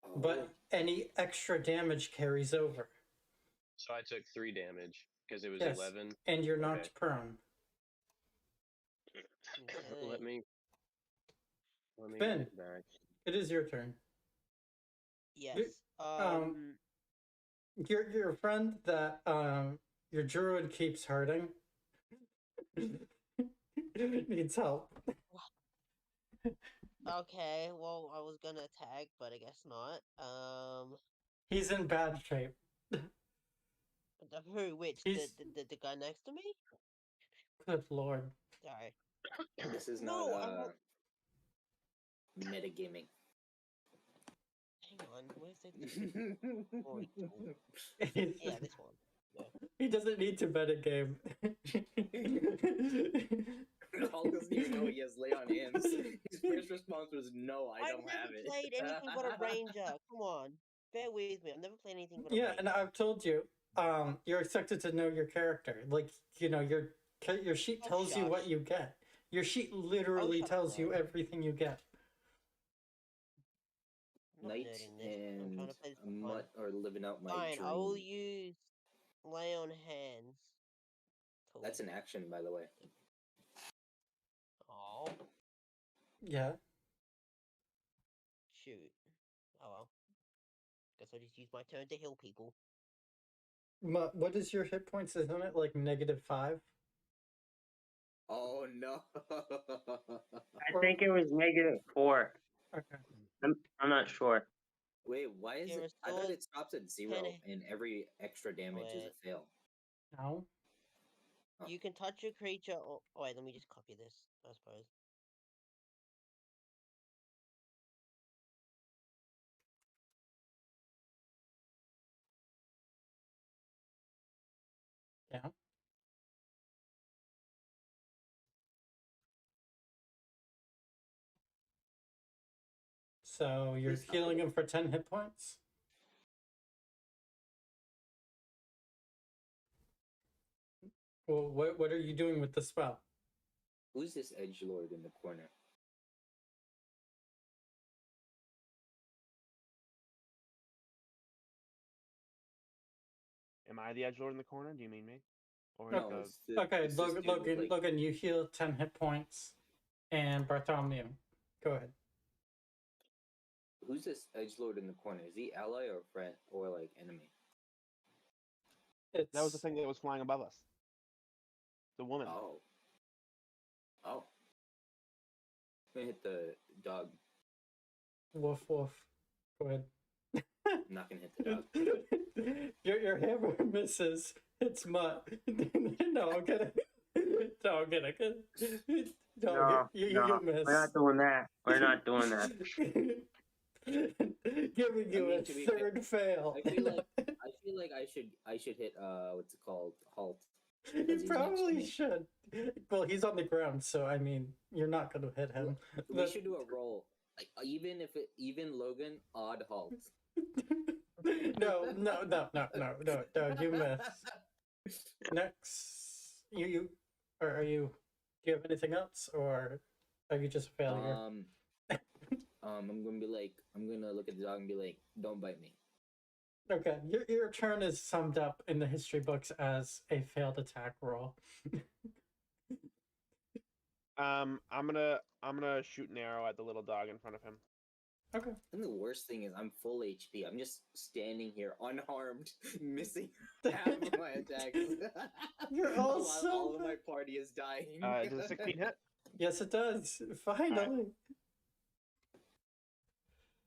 Oh.
but any extra damage carries over.
So I took 3 damage because it was
Yes,
11.
and you're knocked
Okay.
prone.
Let me
Ben.
get back.
It is your turn.
Yes.
Your friend that your druid keeps hurting needs help.
Okay, well, I was gonna attack, but I guess not.
He's in bad shape.
Who? Which?
He's-
The guy next to me?
Good lord.
Sorry.
This is
No,
not
I won't.
metagaming.
Hang on, where's the point tool? Yeah, this one.
He doesn't need to metagame.
All doesn't even know he has lay on hands. His first response was, "No, I don't have it."
I've never played anything but a ranger. Come on, bear with me. I've never played anything but a
Yeah,
ranger.
and I've told you, you're expected to know your character. Like, your sheet
Oh,
tells you what
shush.
you get. Your sheet literally
shut
tells
up.
you everything you get.
I'm not
Night
nerding this. I'm
and
trying to play this
a
for fun.
mutt are living out my
Fine,
dream.
I will use lay on hands. Cool.
That's an action, by the way.
Oh,
Yeah.
shoot. Oh well. Guess I'll just use my turn to heal people.
What is your hit points? Isn't it like -5?
Oh no!
I think it was -4.
Okay.
I'm not sure.
Wait, why is
It
it? I thought
restores
it stops at 0,
10
and every extra damage is a
Wait.
fail.
No.
Oh.
You can touch a creature. Oh, wait, let me just copy this. I suppose.
Yeah. So you're
Please stop
healing
it.
him for 10 hit points? Well, what are you doing with the spell?
Who's this edgelord in the corner?
Am I the edgelord in the corner? Do you mean me? Or
No,
the...
it's the,
Okay,
it's this dude with, like,
Logan, you heal 10 hit points. And Bartholomew, go ahead.
Who's this edgelord in the corner? Is he ally or friend or like enemy?
It's
That was the thing that was flying above us. The woman.
Oh. Oh. I'm gonna hit the dog.
woof woof. Go ahead.
I'm not gonna hit the dog.
your hammer misses. It's Mutt. No, I'm kidding. No, I'm kidding. No, you miss.
We're not doing that. We're not doing that.
Giving you
I mean,
a
to be
third fail.
I feel like I should hit what's it called? Halt.
You
Because he's next to
probably
me.
should. Well, he's on the ground, so I mean, you're not going to hit him.
We should do a roll. Like, even Logan, odd halt.
No, you miss. Next, are you? Do you have anything else, or are you just a failure?
I'm gonna look at the dog and be like, "Don't bite me."
Okay, your turn is summed up in the history books as a failed attack roll.
I'm gonna shoot an arrow at the little dog in front of him.
Okay.
And the worst thing is I'm full HP. I'm just standing here unharmed, missing half of my attacks.
You're all
While
so
all of my
bad.
party is dying.
Does a 16 hit?
Yes, it does. Finally.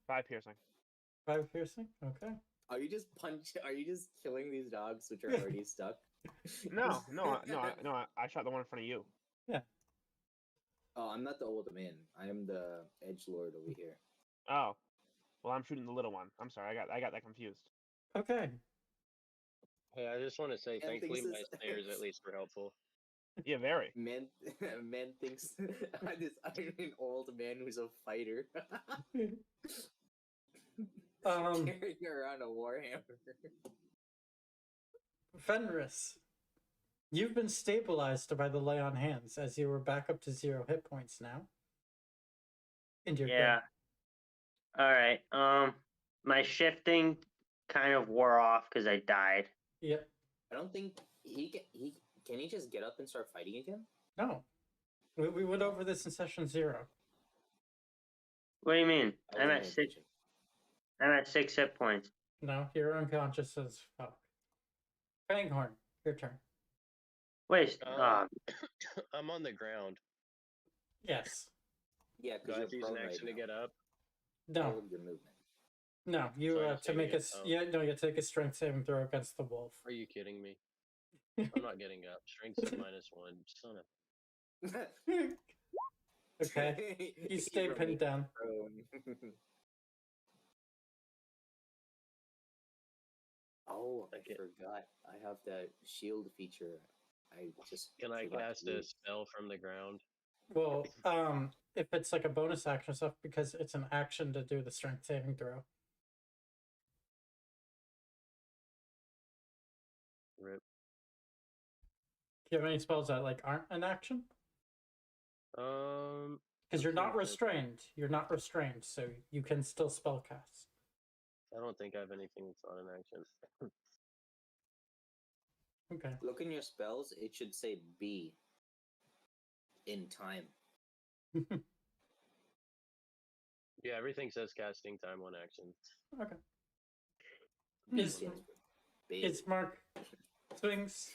5 piercing.
5 piercing. Okay.
Are you just killing these dogs which are already stuck?
No. I shot the one in front of you.
Oh, I'm not the old man. I am the edge lord over here.
Oh, well, I'm shooting the little one. I'm sorry, I got that confused.
Okay.
Hey, I just want to say,
And
thankfully,
thinks
my
it's-
snares at least were helpful.
Yeah, very.
Man thinks this Iron old man who's a fighter carrying around a warhammer.
Fenris, you've been stabilized by the lay on hands as you were back up to 0 hit points now. And you're
Yeah. All right. My shifting kind of wore off because I died.
good. Yep.
I don't think can he just get up and start fighting again?
No. We went over this in session 0.
What do you mean?
I
I'm
wasn't
at
paying
6.
attention.
I'm at 6 hit points.
No, you're unconscious as fuck. Fanghorn, your turn.
Wait.
I'm on the ground.
Yes.
Yeah,
Do I
because
have to
you're
use an
prone right
action to
now.
get up?
No.
All of your movement.
No, you
So I just
to
take
make
it-
a
oh.
you take a strength saving throw against the wolf.
Are you kidding me? I'm not getting up. Strength's at -1. Son of.
Okay, you stay
remains
pinned down.
prone. Oh, I
Okay.
forgot. I have that shield feature. I just
Can I
forgot to
cast a
use.
spell from the ground?
Well, if it's like a bonus action stuff, because it's an action to do the strength saving throw.
Rip.
Do you have any spells that like aren't an action? Because you're
I'm
not
trying to think.
restrained. You're not restrained, so you can still spell cast.
I don't think I have anything that's not an action.
Okay.
Look in your spells. It should say B. In time.
Yeah, everything says casting time 1 action.
Okay.
B
Is-
stands for big.
It's Mark swings,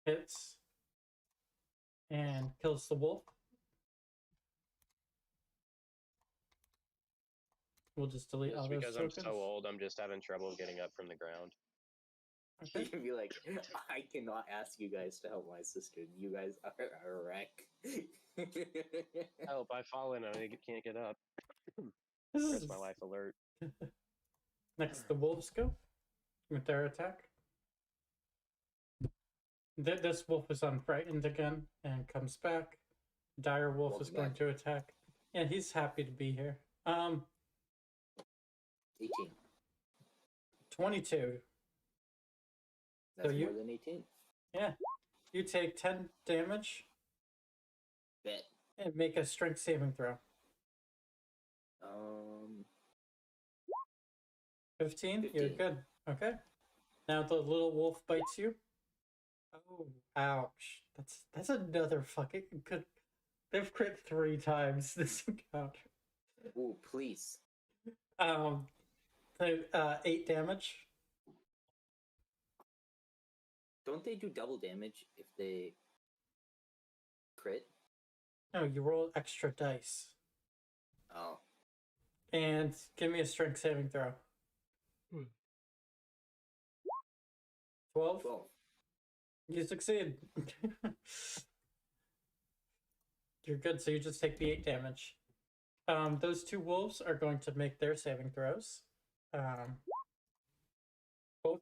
hits, and kills the wolf. We'll just delete
It's
all those
because
tokens.
I'm so old, I'm just having trouble getting up from the ground.
You
Okay.
can be like, I cannot ask you guys to help my sister. You guys are a wreck.
Help, I've fallen and I can't get up.
This
Press
is
my life alert.
next. The wolves go with their attack. This wolf is unfrightened again and comes back. Dire wolf
Welcome
is going
back.
to attack. Yeah, he's happy to be here.
18.
22.
That's
you-
more than 18.
Yeah. You take 10 damage
Bet.
and make a strength saving throw. 15? You're
15.
good. Okay. Now the little wolf bites you. Oh, ouch. That's another fucking good. They've crit 3 times this encounter.
Ooh, please.
So, 8 damage.
Don't they do double damage if they crit?
No, you roll extra dice.
Oh.
And give me a strength saving throw. 12?
12.
You succeed. You're good, so you just take the 8 damage. Those 2 wolves are going to make their saving throws. Both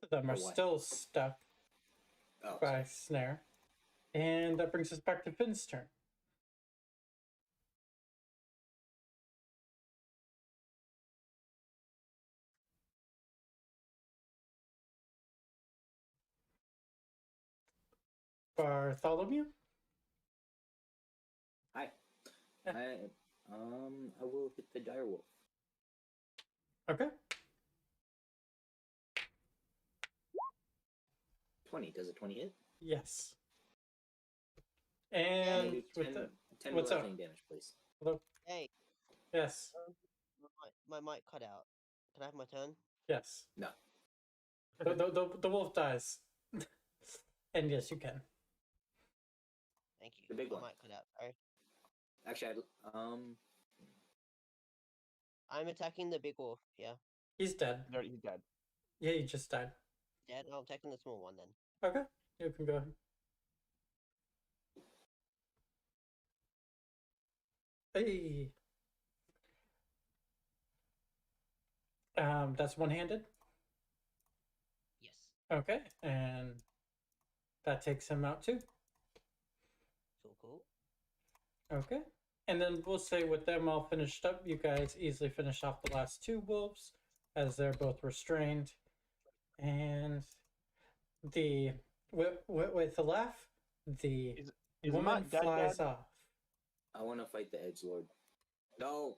of them are
For what?
still stuck
Oh.
by snare. And that brings us back to Finn's turn. Bartholomew?
Hi.
Yeah.
I will hit the dire wolf.
Okay.
20. Does a 20 hit?
Yes.
Can I
And
do
with
10
what's up?
bludgeoning damage, please?
Hello?
Hey,
Yes.
my mic cut out. Can I have my turn?
Yes.
No.
The wolf dies. And yes, you can.
Thank you.
The big
my
one.
mic cut out. Sorry.
Actually,
I'm attacking the big wolf. Yeah.
He's dead.
He's dead.
Yeah, he just died.
Dead. I'm attacking the small one then.
Okay. You can go ahead. Hey. That's one-handed.
Yes.
Okay, and that takes him out too.
Cool.
Okay. And then we'll say with them all finished up, you guys easily finish off the last two wolves as they're both restrained. And the with the laugh, the
Is
woman
Mutt dead,
flies
dead?
off.
I want to fight the Edgelord. No.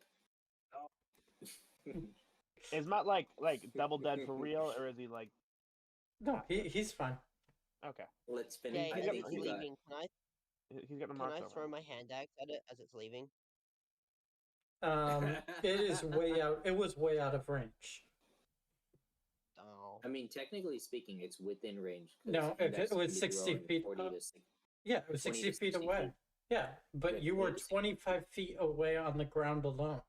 Is Mutt like double dead for real, or is he like?
No, he's fine.
Okay.
Let's finish.
Yeah,
I
as
think
it's
you got.
leaving,
He's got the
can
marks
I
over
throw
him.
my hand axe at it as it's leaving?
It is way out. It was way out of range.
Oh.
I mean, technically speaking, it's within range. 'cause
No, if
index
it was
can be
60
growing
feet
40
up.
to 60.
Yeah, it was
20
60
to
feet
60
away.
feet.
Yeah, but
Yeah,
you
20
were
to 60
25 feet away on the ground alone,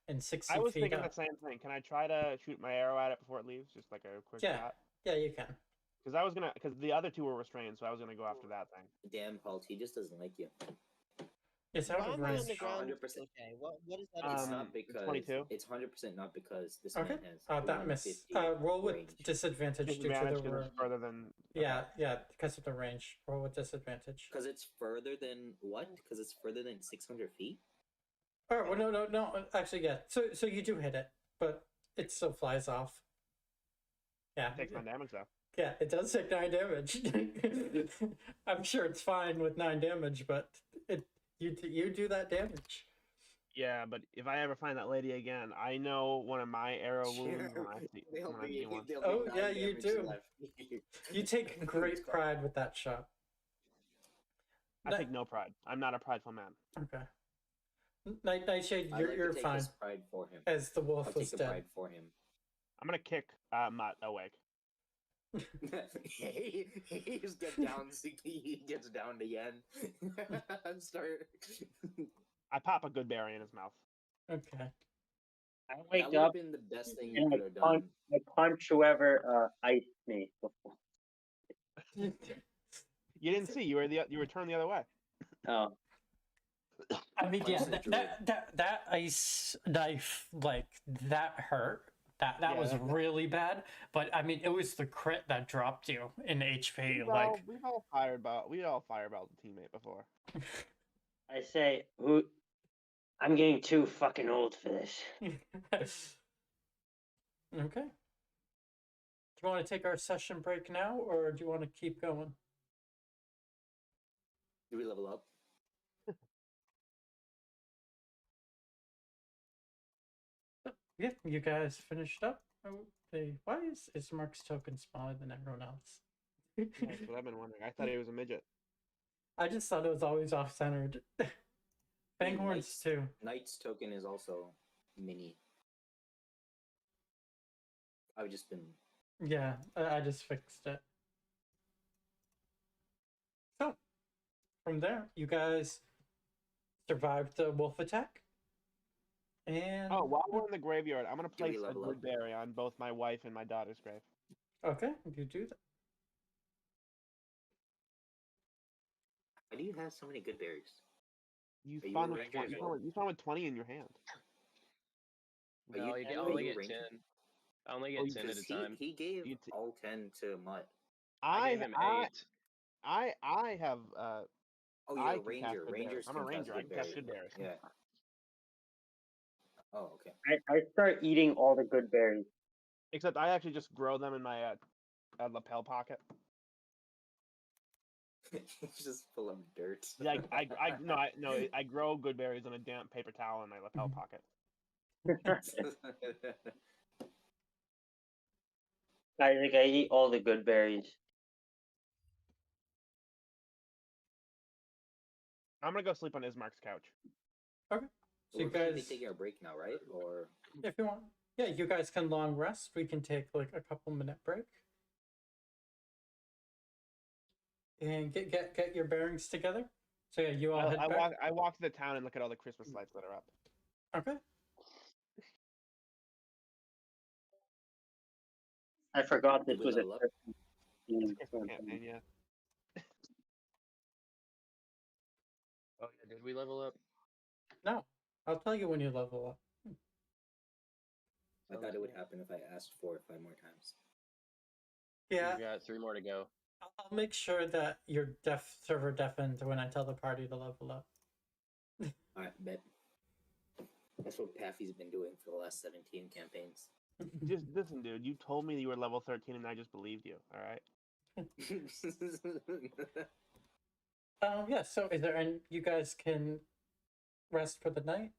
and 60
I was
feet
thinking
up.
the same thing. Can I try to shoot my arrow at it before it leaves? Just like a quick
Yeah,
shot.
yeah, you can.
Because the other two were restrained, so I was gonna go after that thing.
Damn, Halt, he just doesn't like you.
It's out
Why
of
am I on
range.
the ground?
100%.
Okay, what is that?
It's
Um,
not because
22.
it's 100% not because this
Okay,
man has
that miss.
150
Roll with
range.
disadvantage due to
Disadvantage
the
because it's further than.
yeah,
okay.
yeah, because of the range. Roll with disadvantage.
Because it's further than what? Because it's further than 600 feet.
Oh well, no. Actually, yeah. So you do hit it, but it still flies off. Yeah.
Takes 9 damage though.
Yeah, it does take 9 damage. I'm sure it's fine with 9 damage, but you do that damage.
Yeah, but if I ever find that lady again, I know one of my arrow wounds when I see when I see one.
Oh, yeah, you do. You take great pride with that shot.
I take no pride. I'm not a prideful man.
Okay. Nightshade, you're
take
fine.
His pride for him.
As the wolf
I'll
was
take the
dead.
pride for him.
I'm gonna kick Mutt awake.
He just gets down. He gets down again. Start.
I pop a good berry in his mouth.
Okay.
I
That
wake
would have
up
been the best thing you
and
could have done.
I punch whoever iced me before.
You didn't see. You were turned the other way.
Oh,
I mean, yeah,
Punch the
that ice knife, like, that hurt. That
Yeah,
was
that-
really bad. But I mean, it was the crit that dropped you in HP.
We've all fireball the teammate before.
I say, who? I'm getting too fucking old for this.
Okay. Do you want to take our session break now, or do you want to keep going?
Do we level up?
Yeah, you guys finished up. Why is Mark's token smaller than everyone else?
That's what I've been wondering. I thought he was a midget.
I just thought it was always off-centered. Fanghorns too.
Knight's token is also mini. I've just been.
Yeah, I just fixed it. So, from there, you guys survived the wolf attack. And
Oh, while we're in the graveyard, I'm gonna
Do we
place a
level
good
up?
berry on both my wife and my daughter's grave.
okay, you do that.
Why do you have so many good berries?
You
Are you
spawn
a
with
ranger
20,
as well?
you spawn with 20 in your hand.
Are
No,
you-
I
are
only
you
get
ranger?
10. I only
Oh,
get 10 at a
Because
time.
he gave
You
all 10 to Mutt.
I gave him 8.
I have
Oh,
I
you're a
can cast
ranger.
good berries.
Rangers
I'm a
can
ranger. I
cast
can cast
good
good berries.
Yeah. Oh, okay.
I start eating all the good berries.
Except I actually just grow them in my lapel pocket.
It's just full of dirt.
Yeah, I grow good berries in a damp paper towel in my lapel pocket.
I eat all the good berries.
I'm gonna go sleep on Ismark's couch.
Okay. So you
We're gonna be
guys,
taking a break now, right? Or
if you want, yeah, you guys can long rest. We can take like a couple-minute break and get your bearings together. So yeah, you all head back.
I walk to the town and look at all the Christmas lights that are up.
Okay.
I forgot this
Did we
was a
level up?
Christmas campaign, yeah.
Oh yeah, did we level up?
No, I'll tell you when you level up.
I thought it would happen if I asked 4 or 5 more times.
Yeah,
We got 3 more to go.
I'll make sure that your server deafened when I tell the party to level up.
Alright, bet. That's what Paffy's been doing for the last 17 campaigns.
Just listen, dude. You told me you were level 13, and I just believed you. All right.
Yeah. So is there any? You guys can rest for the night.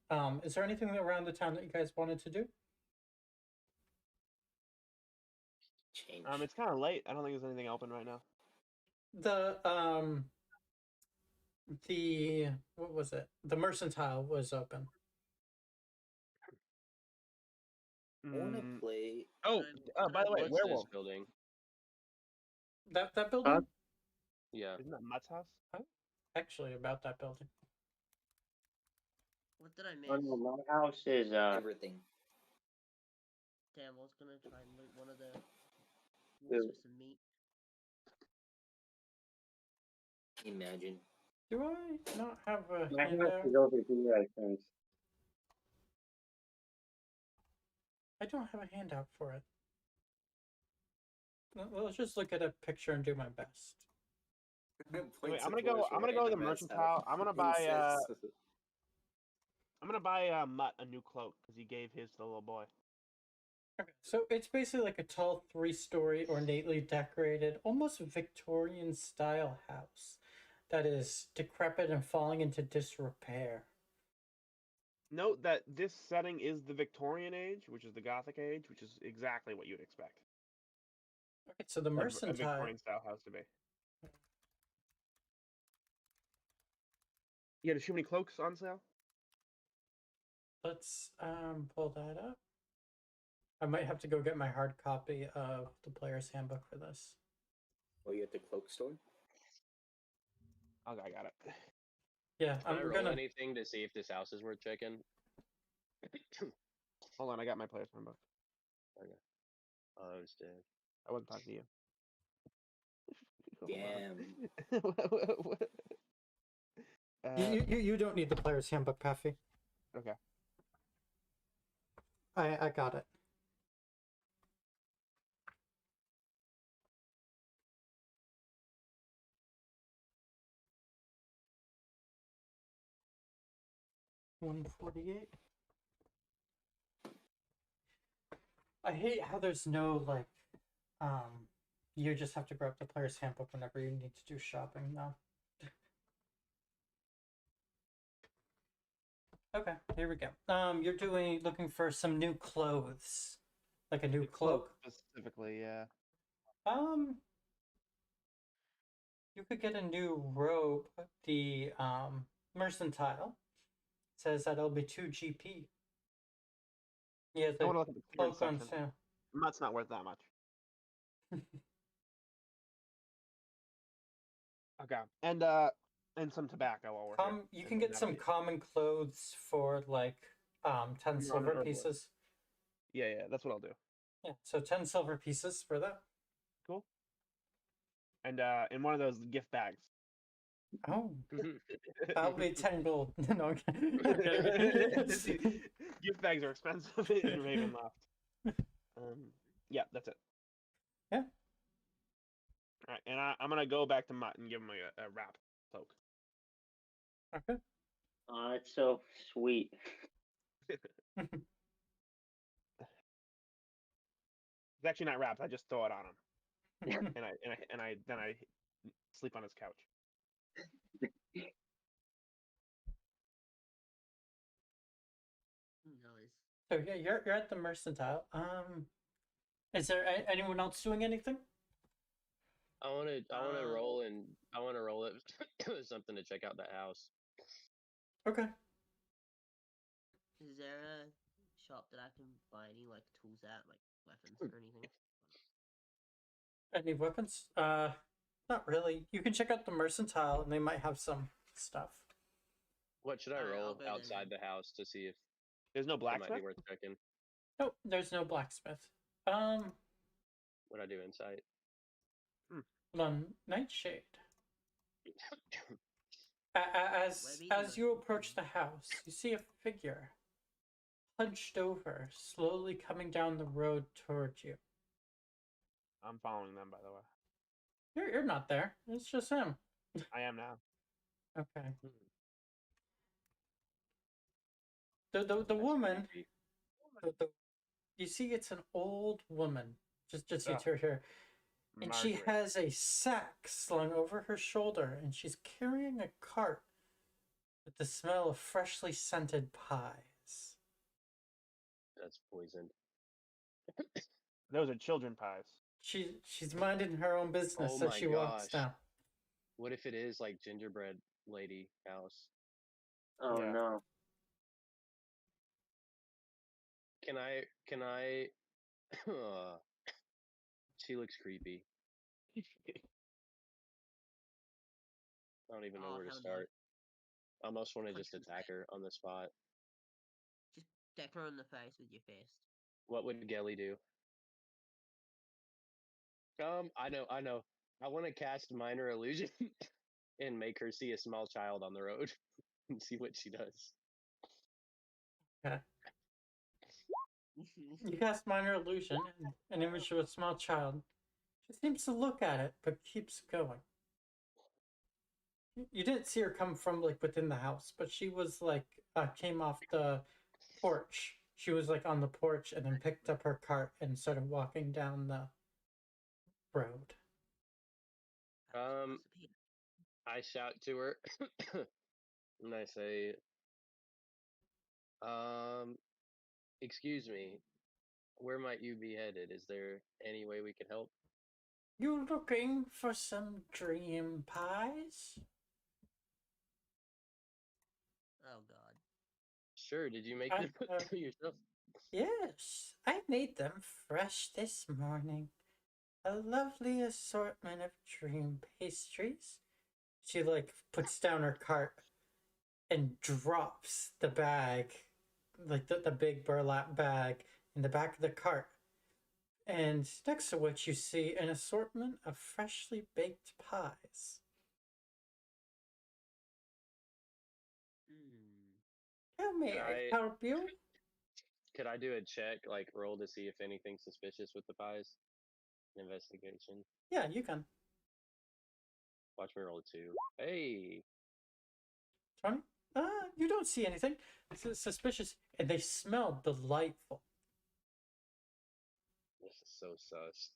Is there anything around the town that you guys wanted to do?
Change.
It's kind of late. I don't think there's anything open right now.
The what was it? The mercantile was open.
I want to
Mm,
play.
Oh, by the way,
What's
werewolf.
this building?
That building?
Yeah.
Isn't that Mutt's house?
Actually, about that building.
What did I miss?
Oh, no, my house is
Everything.
Damn, I was gonna try and loot one of the
Yeah.
walls for some meat.
Imagine.
Do I not have a
my house
handout?
is over here, I think.
I don't have a handout for it. Let's just look at a picture and do my best.
Wait, I'm gonna go to the mercantile. I'm gonna buy Mutt a new cloak because he gave his to the little boy.
Okay, so it's basically like a tall 3-story, ornately decorated, almost Victorian style house that is decrepit and falling into disrepair.
Note that this setting is the Victorian age, which is the Gothic age, which is exactly what you'd expect.
Okay, so the
A
mercantile.
Victorian style house to be. You got too many cloaks on sale?
Let's pull that up. I might have to go get my hard copy of the player's handbook for this.
Oh, you at the cloak store?
Okay, I got it.
Yeah,
Can I
I'm
roll
gonna.
anything to see if this house is worth checking?
Hold on, I got my player's handbook.
Okay. Oh, I was dead.
I wasn't talking to you.
Damn.
You don't need the player's handbook, Paffy.
Okay.
I got it. $148. I hate how there's no like you just have to grab the player's handbook whenever you need to do shopping now. Okay, here we go. You're looking for some new clothes. Like a new cloak?
Specifically, yeah.
You could get a new robe. The mercantile says that it'll be 2 GP. Yeah,
I want to look at the clearance
cloak on
section.
sale.
Mutt's not worth that much. Okay, and some tobacco while we're here.
You can get some common clothes for like 10 silver
herbalist.
pieces.
Yeah, that's what I'll do.
Yeah, so 10 silver pieces for that.
Cool. And in one of those gift bags.
Oh, that'll be 10 gold. No, okay.
Gift bags are expensive in Ravenloft. Yeah, that's it.
Yeah.
All right, and I'm gonna go back to Mutt and give him a wrap cloak.
Okay.
Oh, it's so sweet.
It's actually not wrapped. I just throw it on him, and I sleep on his couch.
Nice.
So yeah, you're at the mercantile. Is there anyone else doing anything?
I want to roll it something to check out that house.
Okay.
Is there a shop that I can buy any like tools at, like weapons or anything?
Any weapons? Not really. You can check out the mercantile, and they might have some stuff.
What should I
Alright, I'll
roll
go there
outside
then.
the house to see if
There's no
it might be
blacksmith.
worth checking?
Nope, there's no blacksmith.
What I do insight?
Hold on, Nightshade. As
Where
as you approach the house, you see a figure hunched over, slowly coming down the road towards you.
I'm following them, by the way.
You're not there. It's just him.
I am now.
Okay.
Hmm.
The
That's
woman.
creepy.
You see, it's an old woman. Just you
Ugh.
two here. And she
Margaret.
has a sack slung over her shoulder, and she's carrying a cart with the smell of freshly scented pies.
That's poisoned.
Those are children pies.
She's minding her own business
Oh
as
my
she walks
gosh.
down.
What if it is like gingerbread lady house?
Oh
Yeah.
no.
Can I she looks creepy. I don't even know
Oh
where to
hell no!
start. I almost want to
Punch
just
her in the
attack her on the spot.
Just deck her in the face with your fist.
What would Gelly do? I know. I want to cast minor illusion and make her see a small child on the road and see what she does.
Okay. You cast minor illusion, and an image of a small child. She seems to look at it, but keeps going. You didn't see her come from like within the house, but she was like came off the porch. She was like on the porch and then picked up her cart and started walking down the road.
Um, I shout to her and I say, excuse me, where might you be headed? Is there any way we can help?
You looking for some dream pies?
Oh god.
Sure, did you make
I,
them
uh,
yourself?
yes, I made them fresh this morning. A lovely assortment of dream pastries. She like puts down her cart and drops the bag, like the big burlap bag, in the back of the cart. And next to which you see an assortment of freshly baked pies. How may
Could
I
I
help you?
could I do a check, like roll to see if anything's suspicious with the pies? Investigation.
Yeah, you can.
Watch me roll a 2. Hey,
20? You don't see anything suspicious, and they smell delightful.
this is so sus.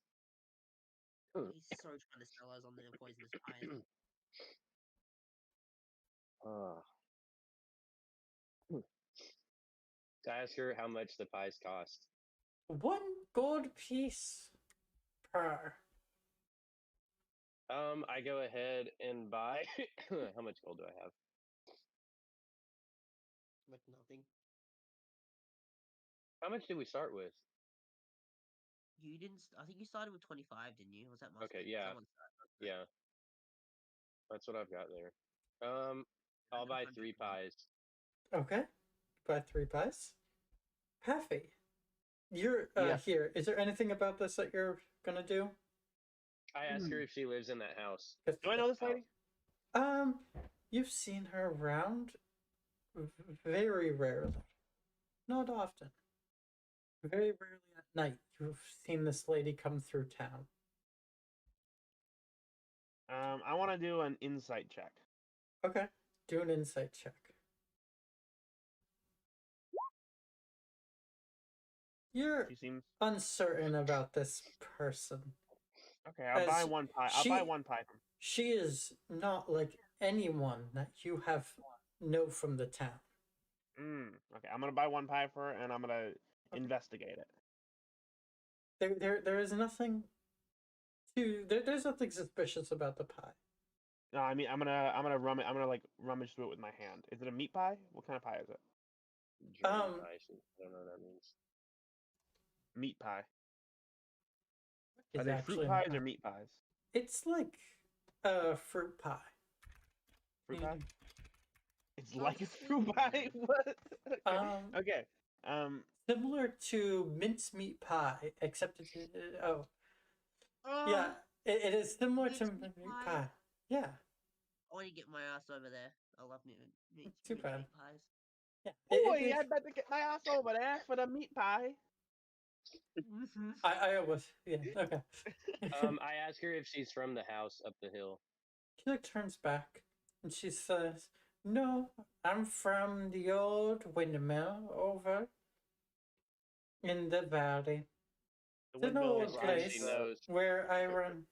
He's so trying to sell us on the poisonous pies.
Ah. To ask her how much the pies cost.
1 gold piece per.
I go ahead and buy. How much gold do I have?
Like nothing.
How much did we start with?
You didn't. I think you started with 25, didn't you? Was that must
Okay,
be
yeah,
someone started?
yeah, that's what I've got there. I'll
Another
buy
100
3
gold.
pies.
Okay. Buy 3 pies. Paffy, you're
Yes.
here. Is there anything about this that you're gonna do?
I ask her if she lives in that house.
Do I know this lady?
You've seen her around very rarely. Not often. Very rarely at night. You've seen this lady come through town.
I want to do an insight check.
Okay. Do an insight check. You're
She seems
uncertain about this person.
okay. I'll buy
As
1 pie. I'll
she-
buy 1 pie from.
She is not like anyone that you have know from the town.
Okay, I'm gonna buy 1 pie for her, and I'm gonna investigate it.
There is nothing there's nothing suspicious about the pie.
No, I mean I'm gonna like rummage through it with my hand. Is it a meat pie? What kind of pie is it?
Dream
Um,
pie. I don't know what that means.
Meat pie. Are
is
they fruit
actually in
pies
pie.
or meat pies?
It's like a fruit pie.
Fruit pie.
Mm.
It's
Oh,
like a
sweet.
fruit pie. What? Okay.
Um,
Okay.
similar to mincemeat pie, except it's oh yeah,
Oh,
it is similar to
mincemeat
meat
pie.
pie. Yeah,
I want to get my ass over there. I love
too bad.
meat pies.
Yeah,
Boy, I better get my ass over there for the meat pie.
Mm-hmm.
I was yeah okay.
I ask her if she's from the house up the hill.
She like turns back and she says, "No, I'm from the old windmill over in the valley.
The
It's an
windmill
old
As long as she
place
knows.
where I run.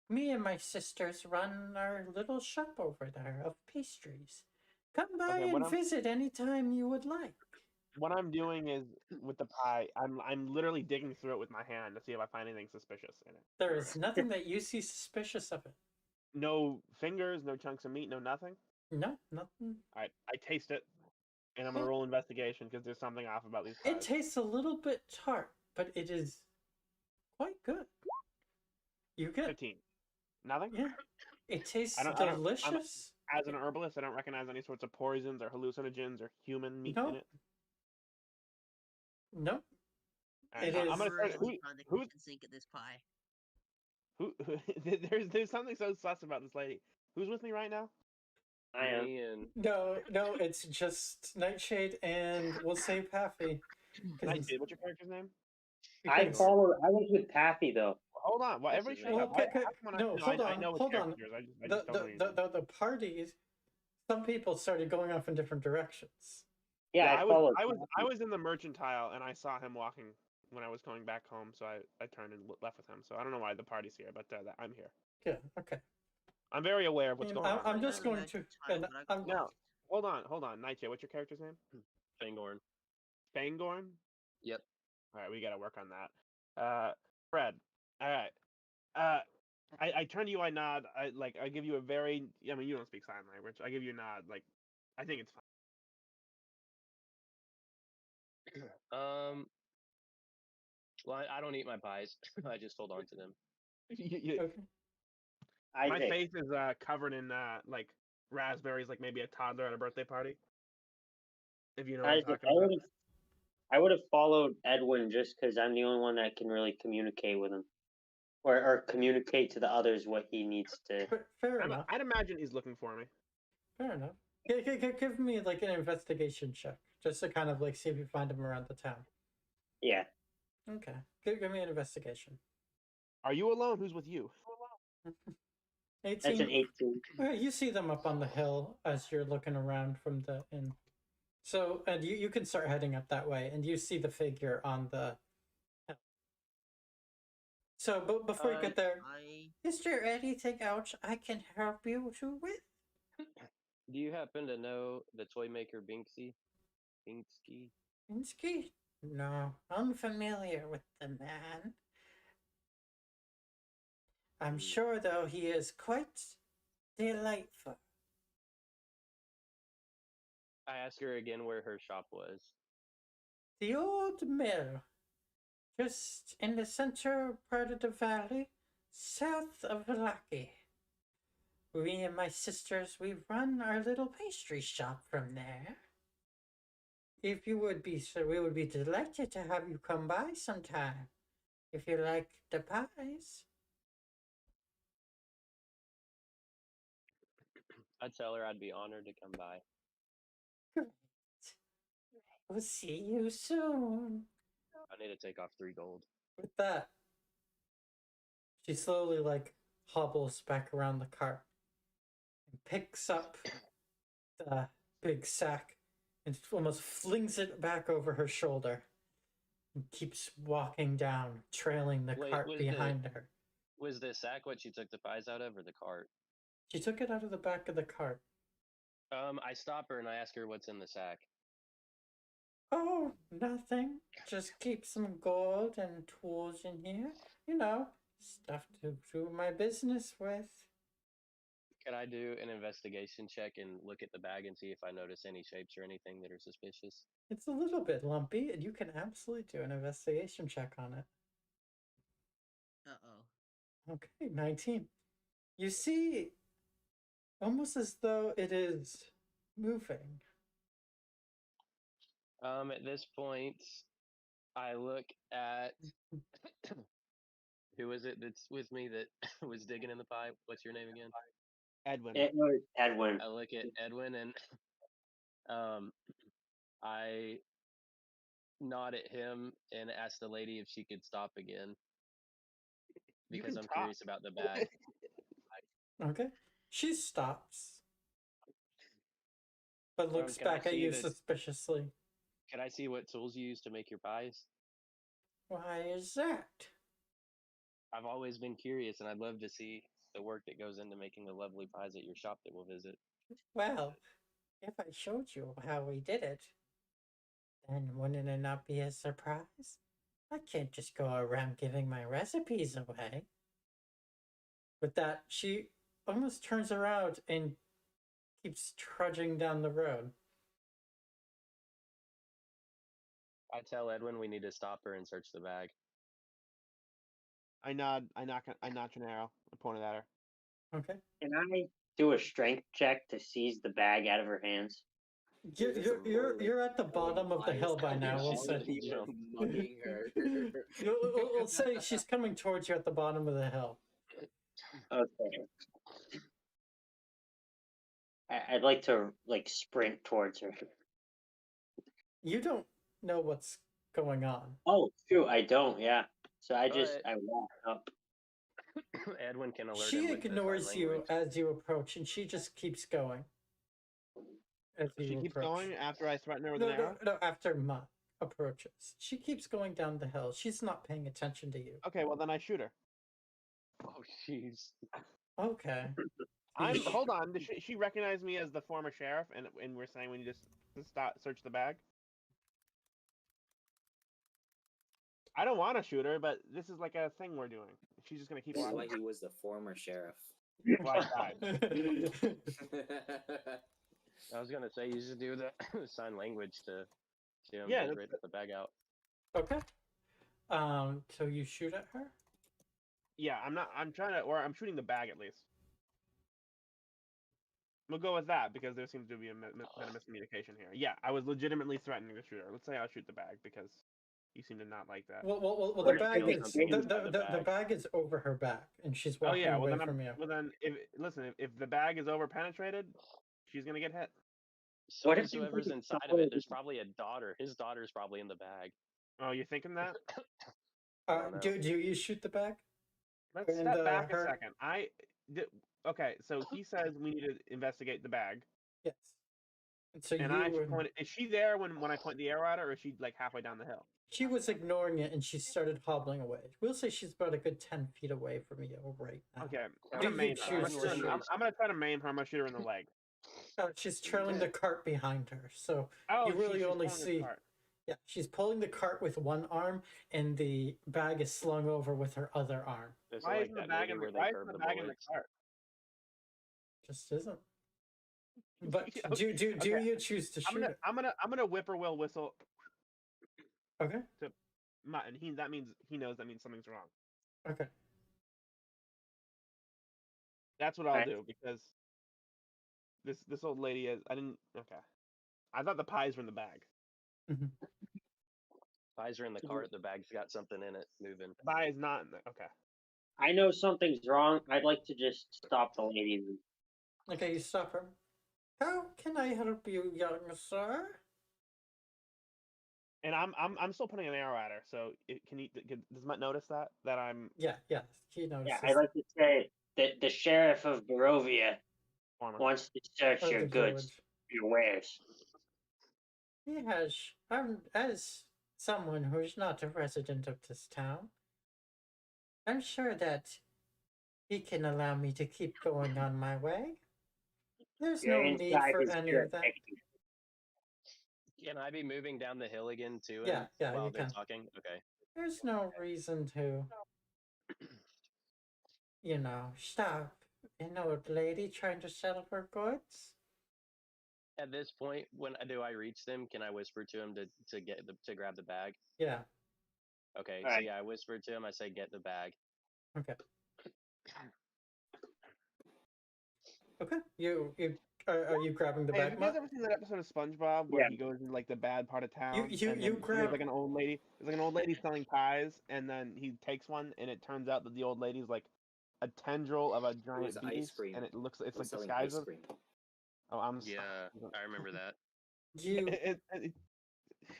Me and my sisters run our little shop over there of pastries. Come by
Okay,
and visit anytime you would like."
what I'm doing is with the pie, I'm literally digging through it with my hand to see if I find anything suspicious in it.
There is nothing that you see suspicious of it.
No fingers, no chunks of meat, no nothing.
No, nothing.
Alright, I taste it, and I'm gonna
Okay.
roll investigation because there's something off about these
It
pies.
tastes a little bit tart, but it is quite good. You get
15. Nothing?
yeah. It tastes
I don't,
delicious.
as an herbalist, I don't recognize any sorts of poisons or hallucinogens or human meat in
No,
it.
no.
Alright,
It is.
I'm gonna start.
Really trying to
Who's
kitchen sink at this pie.
who? There's something so sus about this lady. Who's with me right now?
I am.
Me and
No, it's just Nightshade and we'll say Paffy.
Nightshade, what's your character's name?
I
Because-
was with Pappy though.
Hold on. Well,
What's
everybody
his
shut
name?
up.
okay,
How come when
no, hold
I
on,
know his
hold on.
characters. I
The
just don't know your name.
the parties. Some people started going off in different directions.
Yeah, I followed.
I was in the mercantile and I saw him walking when I was going back home, so I turned and left with him. So I don't know why the party's here, but I'm here.
Yeah, okay.
I'm very aware of what's
And
going on.
I'm
right
just
now.
going to. And I'm,
No, hold on, Nightshade. What's your character's name?
Fangorn.
Fangorn.
Yep.
All right, we gotta work on that. Fred. All right. I turn to you. I nod. I give you a very. I mean, you don't speak sign language. I give you a nod. Like, I think it's fine.
Well, I don't eat my pies. I just hold on to them.
okay.
My
Isaac,
face is covered in like raspberries, like maybe a toddler at a birthday party. If you know what I'm
Isaac,
talking about.
I would have followed Edwin just because I'm the only one that can really communicate with him, or communicate to the others what he needs to.
Fair enough.
I'd imagine he's looking for me.
Fair enough. Give me like an investigation check, just to kind of like see if you find him around the town.
Yeah,
Okay. Give me an investigation.
Are you alone? Who's with you?
18.
that's an 18.
You see them up on the hill as you're looking around from the inn. So, and you can start heading up that way, and you see the figure on the hill. So, but before you get there, is there anything else I can help you with?
Do you happen to know the toy maker Binksy? Binksky?
Minsky? No, unfamiliar with the man. I'm sure, though, he is quite delightful.
I asked her again where her shop was.
The old mill, just in the center part of the valley, south of Lucky. Me and my sisters, we run our little pastry shop from there. If you would be so, we would be delighted to have you come by sometime. If you like the pies.
I'd tell her I'd be honored to come by.
Great. We'll see you soon.
I need to take off 3 gold.
With that, she slowly like hobbles back around the cart and picks up the big sack and almost flings it back over her shoulder and keeps walking down, trailing the
Wait,
cart
was
behind her.
Was the sack what she took the pies out of, or the cart?
She took it out of the back of the cart.
I stop her and I ask her what's in the sack.
Oh, nothing. Just keep some gold and tools in here. You know, stuff to do my business with.
Could I do an investigation check and look at the bag and see if I notice any shapes or anything that are suspicious?
It's a little bit lumpy, and you can absolutely do an investigation check on it.
Uh-oh.
Okay, 19. You see, almost as though it is moving.
At this point, I look at who is it that's with me that was digging in the pipe? What's your name again?
Edwin.
Edwin.
I look at Edwin and I nod at him and ask the lady if she could stop again
You
because
can
I'm
talk.
curious about the bag.
Okay. She stops, but looks
can I
back at
see
you
this-
suspiciously.
Can I see what tools you use to make your pies?
Why is that?
I've always been curious and I'd love to see the work that goes into making the lovely pies at your shop that we'll visit.
Well, if I showed you how we did it, then wouldn't it not be a surprise? I can't just go around giving my recipes away. With that, she almost turns around and keeps trudging down the road.
I tell Edwin we need to stop her and search the bag.
I nod. I notch an arrow. I pointed at her.
Okay.
Can I do a strength check to seize the bag out of her hands?
You're at the bottom of the hill by now, we'll say.
Mugging her.
We'll say she's coming towards you at the bottom of the hill.
Okay. I'd like to sprint towards her.
You don't know what's going on.
Oh, true. I don't. Yeah. So I
But-
walk up.
Edwin can alert
She
him with the sign
ignores you
language.
as you approach, and she just keeps going. As
She
you
keeps
approach.
going after I threaten her with
No,
an arrow.
no, after Mutt approaches. She keeps going down the hill. She's not paying attention to you.
Okay, well then I shoot her.
Oh, jeez.
Okay.
Hold on. Does she recognize me as the former sheriff, and we're saying we need to stop search the bag? I don't want to shoot her, but this is like a thing we're doing. She's just gonna keep
This is why
walking.
he was the former sheriff.
Well, I died.
I was gonna say you should do the sign language to him
Yeah,
to
that's
get the bag out.
Okay. So you shoot at her?
Yeah, I'm trying to, or I'm shooting the bag at least. We'll go with that because there seems to be a miscommunication here. Yeah, I was legitimately threatening to shoot her. Let's say I'll shoot the bag because you seem to not like that.
Well,
What
the
if
bag
there was
is
something
the
inside
the bag is over her back, and she's
Oh
walking
yeah, well
away
then
from you.
well then if the bag is over penetrated, she's gonna get hit.
So
What if
whoever's
there's
inside of it, there's probably a daughter. His daughter's probably in the bag.
Oh, you're thinking that?
I don't know.
Do you shoot the bag?
Let's
And,
step back a
her-
second. Okay, so he says we need to investigate the bag,
Yes. And so
and
you
I
would-
point. Is she there when I point the arrow at her, or is she like halfway down the hill?
She was ignoring it, and she started hobbling away. We'll say she's about a good 10 feet away from you right now.
Okay, I'm
Do
gonna
you
maim her.
choose to shoot?
I'm gonna try to maim her. I'm gonna shoot her in the leg.
She's trailing the cart behind her, so
Oh,
you really
she's
only
pulling the
see.
cart.
Yeah, she's pulling the cart with one arm, and the bag is slung over with her other arm.
It's
Why
like
isn't the
that
bag
movie
in the
where they
why
curb
isn't the
the
bag in the
bullets.
cart?
Just isn't. But
Okay,
do
okay.
you choose to shoot it?
I'm gonna whippoorwill whistle.
Okay.
And that means something's wrong.
Okay.
That's what I'll
Right.
do because this old lady is. I didn't. Okay. I thought the pies were in the bag.
Pies are in the cart. The bag's got something in it moving.
The pie is not in the. Okay.
I know something's wrong. I'd like to just stop the lady.
Okay, you stop her. How can I help you, young sir?
And I'm still putting an arrow at her. So does Mutt notice that I'm
Yeah, he notices.
Yeah, I'd like to say that the sheriff of Barovia
former?
wants to search
Oh,
your
the
goods,
village.
your wares.
He has, as someone who's not a resident of this town, I'm sure that he can allow me to keep going on my way. There's
Your
no need
inside
for
is
any
good.
of that.
Thank you.
Can I be moving down the hill again too?
Yeah,
while
you
they're
can.
talking. Okay.
There's no reason to, stop. An old lady trying to sell her goods?
At this point, when do I reach them? Can I whisper to him to grab the bag?
Yeah.
Okay,
All
so
right.
yeah, I whisper to him. I say, "Get the bag."
Okay. Okay. Are you grabbing the
Hey, have
bag,
you guys
Mark?
ever seen that episode of SpongeBob where
Yeah.
he goes into like the bad part of
You
town,
you
and
you
then there's
grab
like an old lady. There's like an old lady selling pies, and then he takes one, and it turns out that the old lady's like a tendril of a
It was
giant
ice
beast,
cream.
and it's
I was
like
selling
disguised
ice
as.
cream.
Oh, I'm.
Yeah, I remember that.
you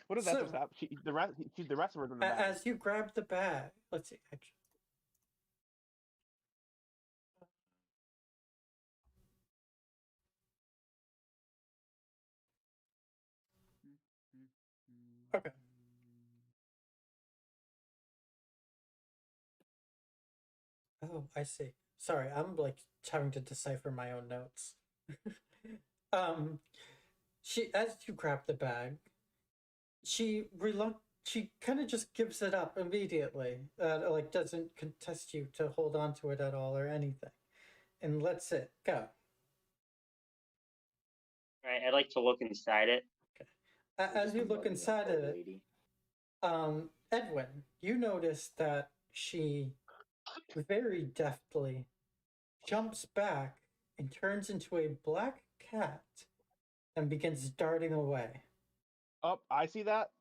What does that
so
just happen? The rest of her in the bag.
as you grab the bag. Let's see. Actually, okay. Oh, I see. Sorry, I'm like having to decipher my own notes. um, as you grab the bag, she kind of just gives it up immediately. Like doesn't contest you to hold on to it at all or anything, and lets it go.
All right. I'd like to look inside it.
As
Just
you look
bugging that
inside
old
of it,
lady.
Edwin, you notice that she very deftly jumps back and turns into a black cat and begins darting away.
Oh, I see that.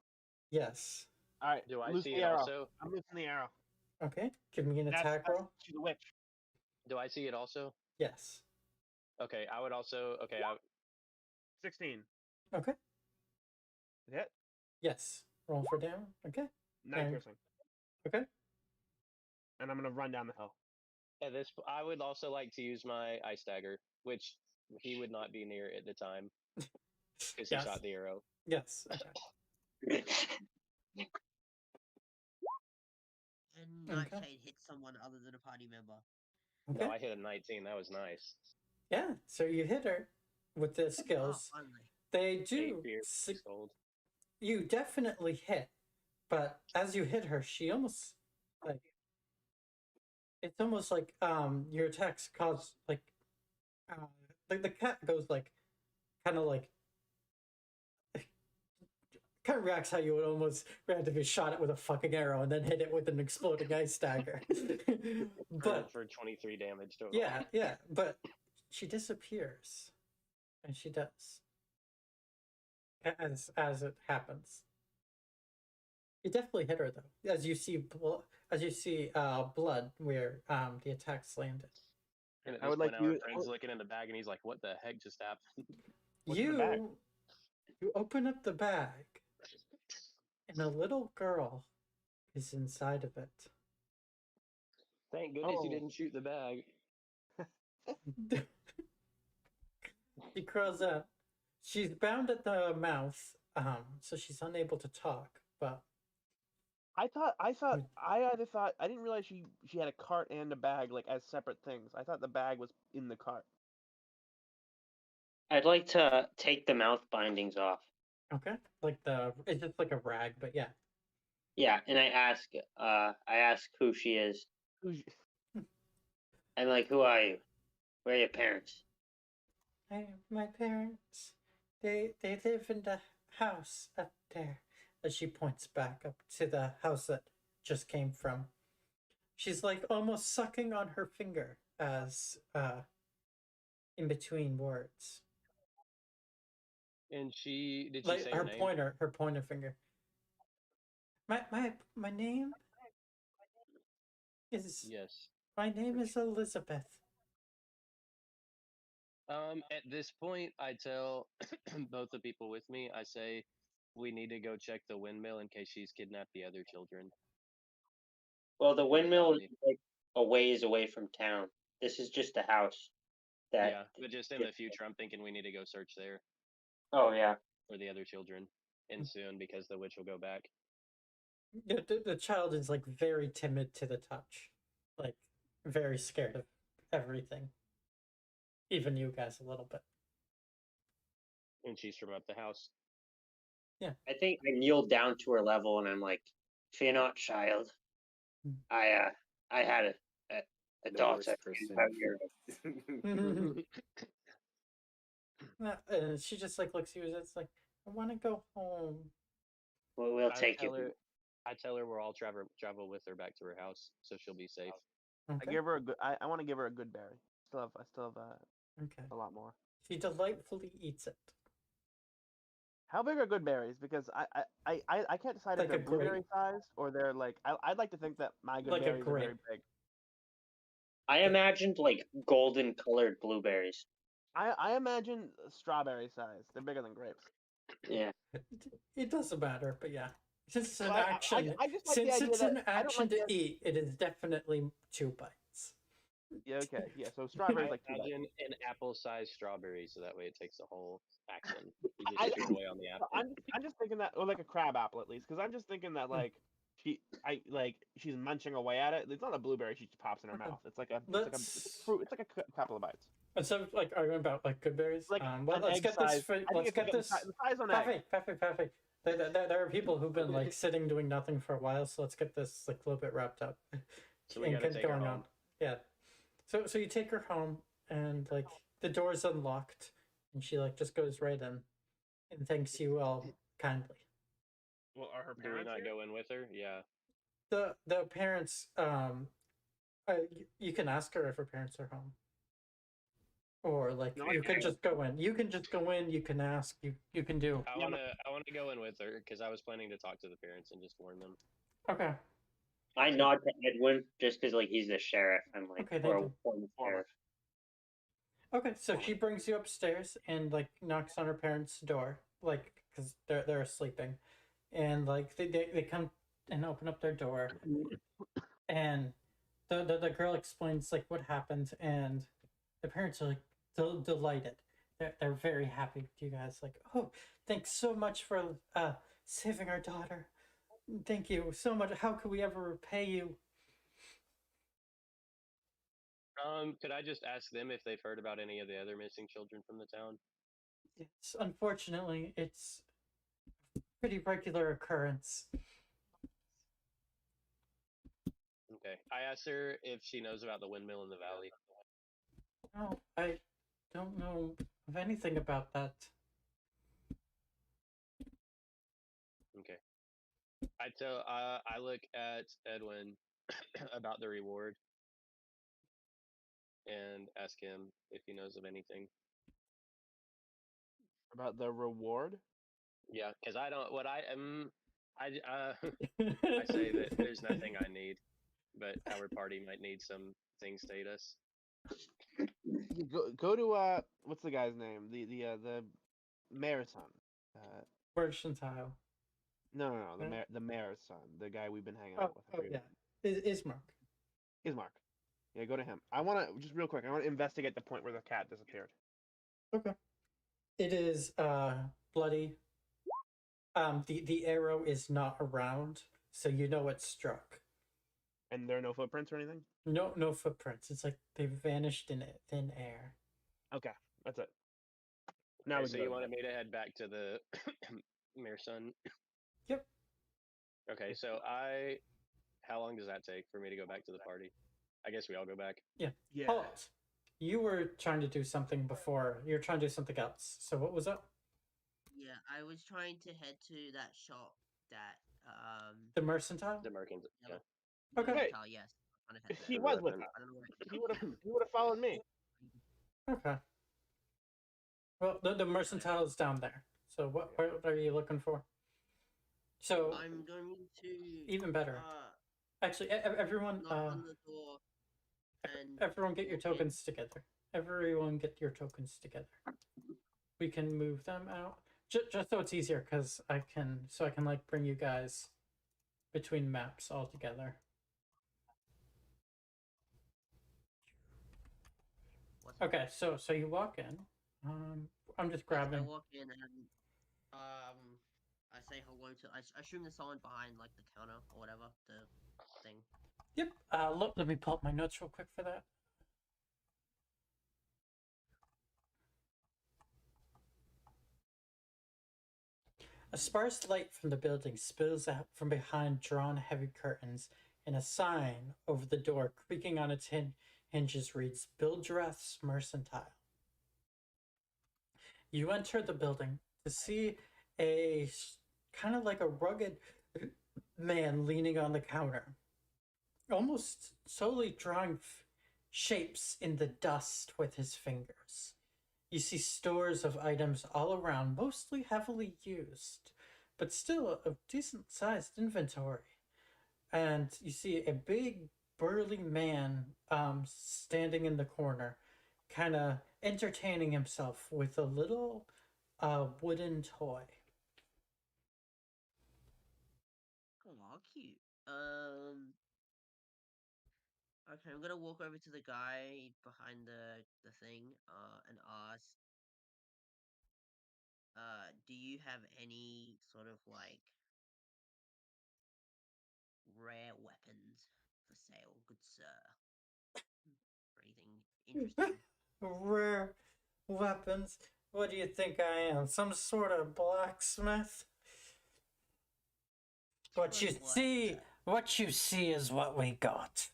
Yes.
All right,
Do I
loose
see
the
it
arrow.
also?
I'm loosing the arrow.
Okay. Give me an attack
That's
roll.
she's a witch.
Do I see it also?
Yes.
Okay, I would also. Okay,
16.
Okay.
It hit.
Yes. Roll for damage. Okay.
9
And-
piercing.
Okay.
And I'm gonna run down the hill.
at this. I would also like to use my ice dagger, which he would not be near at the time because he
Yes.
shot the arrow.
Yes. Okay.
And
Okay.
Nightshade hits someone other than a party member.
Okay.
No, I hit a 19. That was nice.
Yeah. So you hit her with the skills.
Oh, finally.
They
8
do.
pierce gold.
You definitely hit, but as you hit her, she almost like it's almost like your attacks cause like the cat goes like kind of like kind of reacts how you would almost react if you shot it with a fucking arrow and then hit it with an exploding ice dagger. But
for 23 damage total.
yeah, but she disappears, and she does as it happens. You definitely hit her though, as you see blood where the attacks landed.
And at
I
this
would
point,
like
our
you-
friend's looking in the bag, and he's like, "What the heck just happened?"
What's in the bag?
You open up the bag, and a little girl is inside of it.
Thank goodness
Oh.
you didn't shoot the bag.
She crawls out. She's bound at the mouth, so she's unable to talk. But
I either thought I didn't realize she had a cart and a bag like as separate things. I thought the bag was in the cart.
I'd like to take the mouth bindings off.
okay, like it's just like a rag, but yeah.
Yeah, and I ask who she is.
Who's-
I'm like, who are you? Where are your parents?
My parents, they live in the house up there. As she points back up to the house that just came from. She's like almost sucking on her finger as in between words.
And did she
Like
say
her
her name?
pointer finger. My name is
Yes.
my name is Elizabeth.
At this point, I tell both the people with me, I say, we need to go check the windmill in case she's kidnapped the other children.
Well, the windmill is
family.
like a ways away from town. This is just a house.
Yeah, but just in the future, I'm thinking we need to go search there
Oh yeah.
for the other children, and soon because the witch will go back.
The child is like very timid to the touch, like very scared of everything. Even you guys a little bit.
And she's from up the house.
I think I kneel down to her level and I'm like, "Fear not, child.
Hmm.
I had The
The
daughter
worst
is
person.
my hero.
And she just like looks at you. It's like, I want to go home.
We'll
I
take
tell
you.
her. I tell her we'll all travel with her back to her house, so she'll be safe.
I
Okay.
give her a good. I want to give her a good berry. I still have
Okay.
a lot more.
She delightfully eats it.
How big are good berries? Because I can't decide
Like
if they're
a grape?
blueberry sized or they're like. I'd like to think that my good
Like a
berries are very
grape.
big.
I imagined like golden colored blueberries.
I imagine strawberry size. They're bigger than grapes.
Yeah.
It doesn't matter, but yeah. Since it's an
I
action,
just like the
since
idea
it's
that
an
I don't
action
like
to
the.
eat, it is definitely 2 bites.
Yeah. Okay. Yeah. So
I
strawberries like 2 bites.
imagine an apple-sized strawberry, so that way it takes the whole action. You
I,
just chew away on the apple.
I'm just thinking that, or like a crab apple at least, because I'm just thinking that like she's munching away at it. It's not a blueberry; she just pops in her
Okay.
mouth. It's like a
Let's.
fruit. It's like a couple of bites.
Instead of like arguing about like good berries,
Like
well,
an
let's
egg
get
size.
this.
I think
Let's
it's
get
like
this.
the size of an egg.
Paffy. There are people who've been like sitting doing nothing for a while, so let's get this like a little bit wrapped up.
So we
and
gotta
get
take her
going
home.
on. Yeah. So you take her home, and like the door's unlocked, and she like just goes right in, and thanks you all kindly.
Well, are her
Do we
parents
not
here?
go in with her? Yeah.
The parents you can ask her if her parents are home, or like
No, I
you can
can't.
just go in. You can just go in. You can ask. You can do.
I
Yeah,
wanna go in with her because I was planning to talk to the parents and just warn them.
Okay.
I nod to Edwin just because like he's the sheriff. I'm like,
Okay,
or
thank
a
you.
former sheriff.
Okay, so she brings you upstairs and like knocks on her parents' door, like because they're sleeping, and like they come and open up their door, and the girl explains like what happened, and the parents are like delighted. They're very happy with you guys. Like, oh, thanks so much for saving our daughter. Thank you so much. How could we ever repay you?
Could I just ask them if they've heard about any of the other missing children from the town?
Yes, unfortunately, it's a pretty regular occurrence.
Okay. I asked her if she knows about the windmill in the valley.
No, I don't know of anything about that.
Okay. I look at Edwin about the reward and ask him if he knows of anything.
About the reward?
Yeah, because I don't. What I am, I say that there's nothing I need, but our party might need some things to aid us.
You go to what's the guy's name? The mayor's son.
Mercantile.
No,
Right.
the mayor's son, the guy we've been hanging out with. I forget
yeah.
his name.
Ismark.
Ismark. Yeah, go to him. I want to just real quick. I want to investigate the point where the cat disappeared.
Okay. It is bloody. The arrow is not around, so you know it struck.
And there are no footprints or anything.
No footprints. It's like they vanished in thin air.
Okay, that's it. Now
Okay,
we
so
can go
you
to
wanted
bed.
me to head back to the mayor's son?
Yep.
Okay, so how long does that take for me to go back to the party? I guess we all go back.
Yeah.
Yeah.
Halt. You were trying to do something before. You're trying to do something else. So what was up?
Yeah, I was trying to head to that shop that
The mercantile?
The merchant.
yeah,
Yeah.
Okay.
Hey,
Mercantile, yes. I'm trying to head
He
there.
was with us.
I don't know where.
He would have followed me.
Okay. Well, the mercantile is down there. So what are you looking for? So
I'm going to
even better. Actually, everyone,
knock on the door and
everyone, get your
walk in.
tokens together. Everyone, get your tokens together. We can move them out just so it's easier, because I can like bring you guys between maps all together.
What's
Okay, so you walk in. I'm just grabbing.
I walk in and I say hello to. I assume there's someone behind like the counter or whatever the thing.
Yep. Look, let me pull up my notes real quick for that. A sparse light from the building spills out from behind drawn heavy curtains, and a sign over the door creaking on its hinges reads Bildreth's Mercantile. You enter the building to see a kind of like a rugged man leaning on the counter, almost solely drawing shapes in the dust with his fingers. You see stores of items all around, mostly heavily used, but still a decent sized inventory. And you see a big burly man standing in the corner, kind of entertaining himself with a little wooden toy.
Oh, cute. Okay, I'm gonna walk over to the guy behind the thing, and ask, do you have any sort of like rare weapons for sale, good sir? Or anything interesting?
Rare weapons? What do you think I am? Some sort of blacksmith? What you
What,
see,
sir?
what you see is what we got.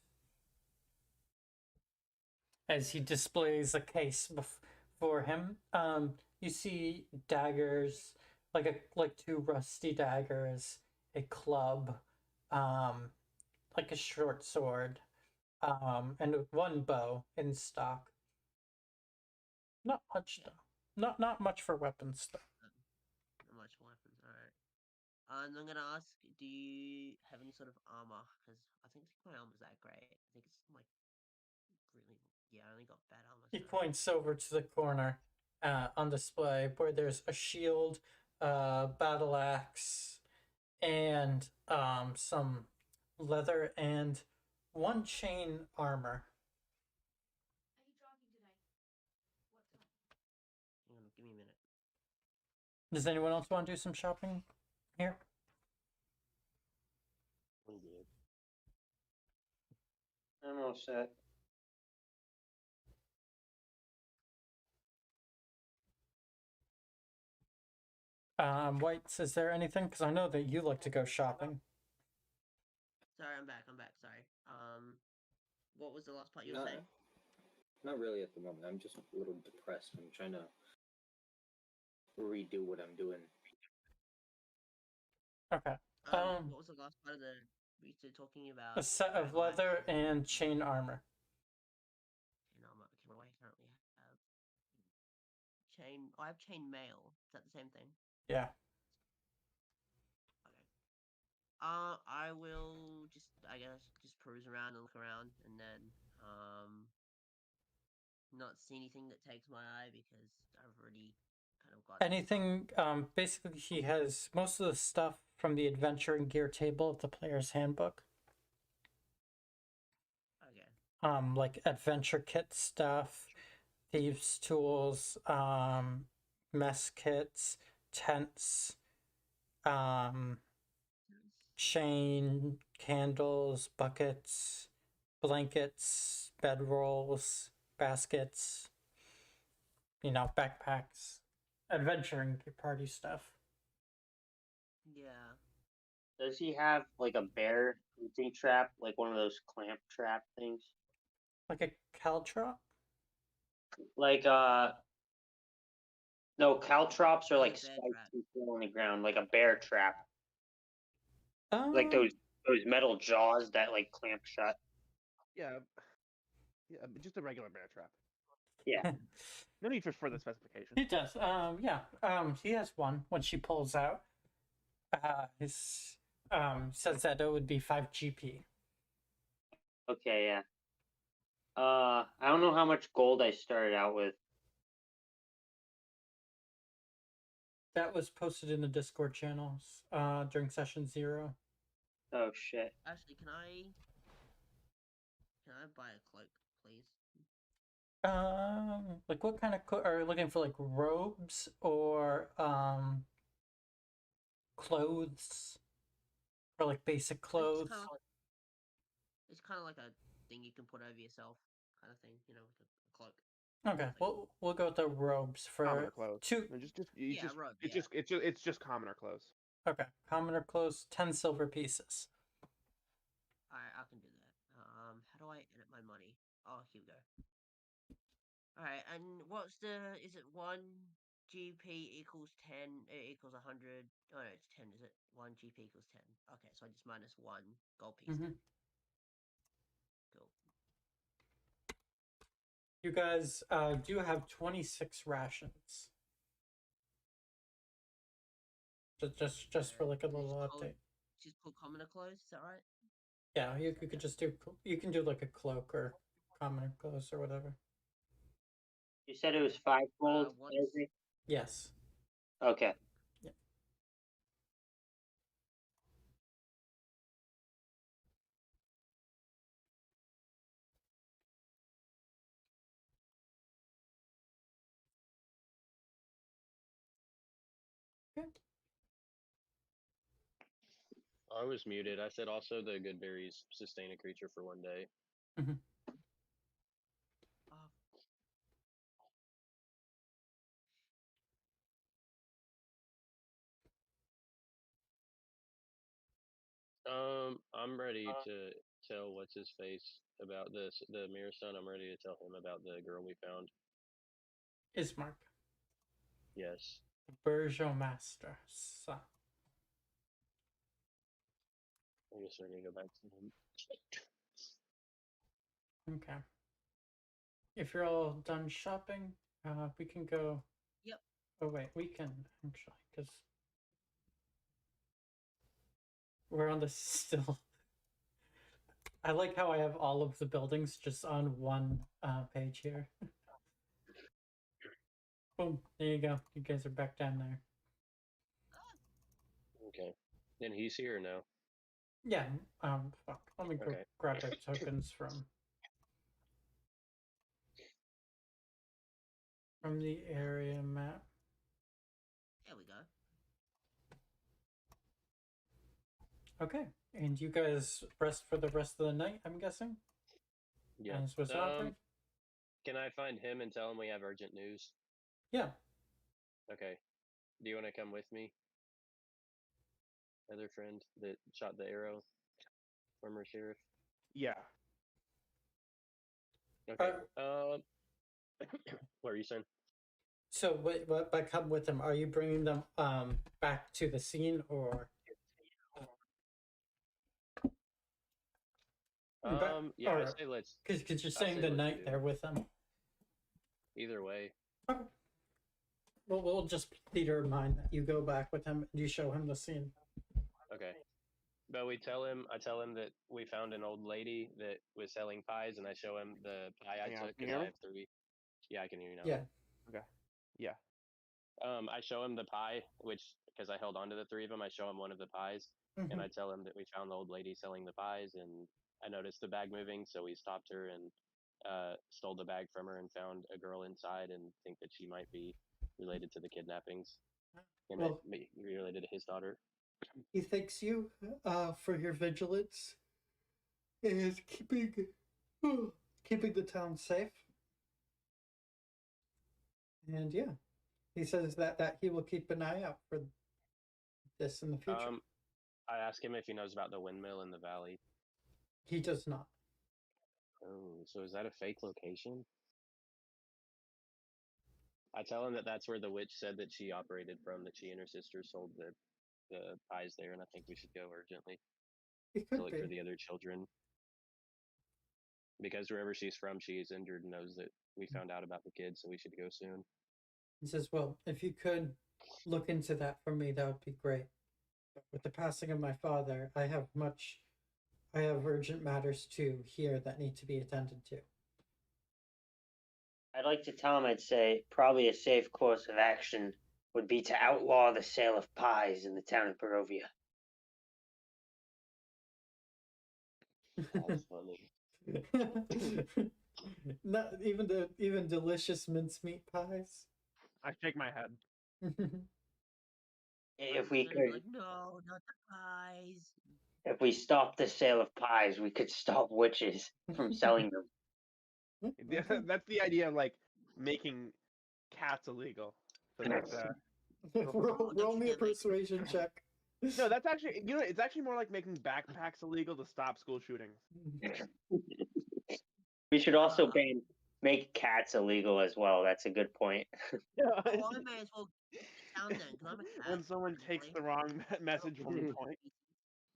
As he displays a case before him, you see daggers, like two rusty daggers, a club, like a short sword, and one bow in stock. Not much though. Not much for weapons though.
Not much weapons, alright. And I'm gonna ask, do you have any sort of armor? Because I think my armor's that great. I think it's like really, yeah, I only got bad armor.
He
So.
points over to the corner on display where there's a shield, battle axe, and some leather and one chain armor.
Hang on, give me a minute.
Does anyone else want to do some shopping here?
We did.
I'm all set.
Whites, is there anything? Because I know that you like to go shopping.
Sorry, I'm back. Sorry. What was the last part you were saying?
Not really at the moment. I'm just a little depressed. I'm trying to redo what I'm doing.
Okay.
What was the last part of the we were talking about?
A set of
battle axe
leather and chain armor.
chain armor. Okay, what do I currently have? Chain. I have chain mail. Is that the same thing?
Yeah.
Okay. I will just, I guess, just peruse around and look around, and then not see anything that takes my eye because I've already kind of got
Anything, basically he has most of the stuff from the adventure and gear table of the player's handbook.
Okay.
Like adventure kit stuff, thieves tools, mess kits, tents, chain, candles, buckets, blankets, bedrolls, baskets, backpacks, adventuring party stuff.
Yeah.
Does he have like a bear hunting trap, like one of those clamp trap things?
Like a caltrop?
Like no, caltrops are
Oh,
like
bear
spikes
trap.
you throw on the ground, like a bear trap, like
Um,
those metal jaws that like clamp shut.
Yeah, just a regular bear trap.
Yeah.
No need for further specification.
he does. Yeah. He has one when she pulls out. His says that it would be 5 GP.
Okay, yeah. I don't know how much gold I started out with.
That was posted in the Discord channels during session 0.
Oh shit.
Actually, can I buy a cloak, please?
Like what kind of are you looking for? Like robes or clothes, or like basic clothes?
It's kind of like a thing you can put over yourself, kind of thing. You know, like a cloak.
Okay, we'll go with the robes
Commoner
for
clothes.
two.
It's just commoner clothes.
Okay, commoner clothes, 10 silver pieces.
I can do that. How do I edit my money? Oh, here we go. Alright, and what's the... Is it 1 GP equals 10? It equals 100. Oh, no, it's 10, is it? 1 GP equals 10. Okay, so I just minus 1 gold piece.
Mhm.
Cool.
You guys do have 26 rations. Just for like a little update.
Just called commoner clothes, is that right?
Yeah, you could just do. You can do like a cloak or common clothes or whatever.
You said it was 5 gold.
Once.
Isaac?
Yes.
Okay.
Yeah. Okay.
I was muted. I said also the good berries sustain a creature for 1 day.
Mhm.
Oh,
I'm ready to tell what's his face about this. The mirror son. I'm ready to tell him about the girl we found.
Ismark,
Yes.
the Burjo Master. Son.
I guess we're gonna go back to him.
Okay. If you're all done shopping, we can go.
Yep.
Oh wait, we can actually, because we're on the still. I like how I have all of the buildings just on one page here. Boom, there you go. You guys are back down there.
Okay. And he's here now.
Yeah, fuck. Let me go
Okay.
grab the tokens from the area map.
there we go.
Okay, and you guys rest for the rest of the night, I'm guessing?
Yeah.
As was offered?
Can I find him and tell him we have urgent news?
Yeah.
Okay. Do you want to come with me? Other friend that shot the arrow, former sheriff.
Yeah.
Okay. What are you saying?
So, by come with them, are you bringing them back to the scene, or?
Yeah,
or,
I say let's.
Because you're
I
saying
say
the
let's
night
do
there
it.
with them.
Either way.
Okay. Well, we'll just Peter in mind that you go back with him and you show him the scene.
Okay. But I tell him that we found an old lady that was selling pies, and I show him the pie I
Hang on,
took
can you
because
hear
I
me?
have 3. Yeah, I can hear you now.
Yeah.
Okay. Yeah.
I show him the pie, which because I held on to the 3 of them, I show him one of the pies, and I tell him that we found the old lady selling the pies, and I noticed the bag moving, so we stopped her and stole the bag from her and found a girl inside, and think that she might be related to the kidnappings, and
Well,
be related to his daughter.
he thanks you for your vigilance and keeping the town safe. And yeah, he says that he will keep an eye out for this in the future.
I ask him if he knows about the windmill in the valley.
He does not.
Oh, so is that a fake location? I tell him that that's where the witch said that she operated from, that she and her sister sold the pies there, and I think we should go urgently
It
to
could
look for
be.
the other children. Because wherever she's from, she is injured and knows that we found out about the kids, so we should go soon.
He says, well, if you could look into that for me, that would be great. With the passing of my father, I have urgent matters too here that need to be attended to.
I'd like to tell him I'd say probably a safe course of action would be to outlaw the sale of pies in the town of Barovia.
That's funny.
Not even delicious mincemeat pies.
I shake my head.
If we
Son's like,
could,
no, not the pies.
if we stop the sale of pies, we could stop witches from selling them.
Okay.
That's the idea of like making cats illegal. So that
roll me a persuasion check.
no, that's actually it's actually more like making backpacks illegal to stop school shootings.
We should also make cats illegal as well. That's a good point.
Oh, I may as well get down then, because I'm a cat.
When someone takes the wrong message from the point.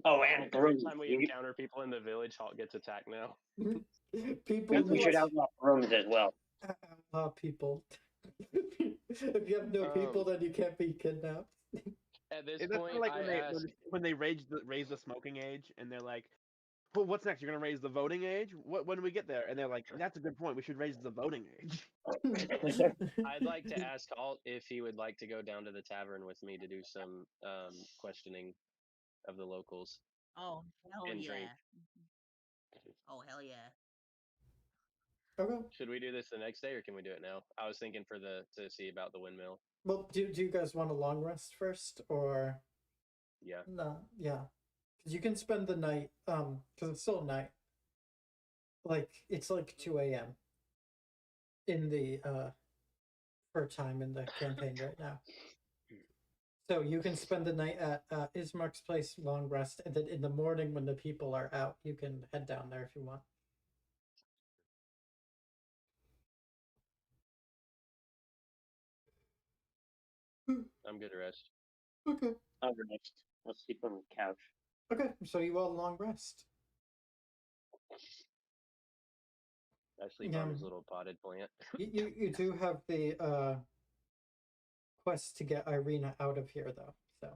Oh, and
Every
brooms.
time we encounter people in the village, Halt gets attacked now.
People
We should outlaw brooms as well.
outlaw people. If you have no people, then you can't be kidnapped.
At this
That's
point,
like
I
when
ask,
they raise the smoking age, and they're like, "Well, what's next? You're gonna raise the voting age? When do we get there?" And they're like, "That's a good point. We should raise the voting age."
I'd like to ask Halt if he would like to go down to the tavern with me to do some questioning of the locals
Oh, hell
and
yeah.
drink.
Oh, hell yeah.
Okay.
Should we do this the next day, or can we do it now? I was thinking to see about the windmill.
Well, do you guys want a long rest first, or
Yeah.
no? Yeah, because you can spend the night. Because it's still night. Like it's like 2 a.m. in the per time in the campaign right now. So you can spend the night at Ismark's place, long rest, and then in the morning when the people are out, you can head down there if you want.
I'm good to rest.
Okay.
I'll rest. I'll sleep on the couch.
Okay. So you all long rest.
I sleep on his little potted plant.
You do have the quest to get Irina out of here though. So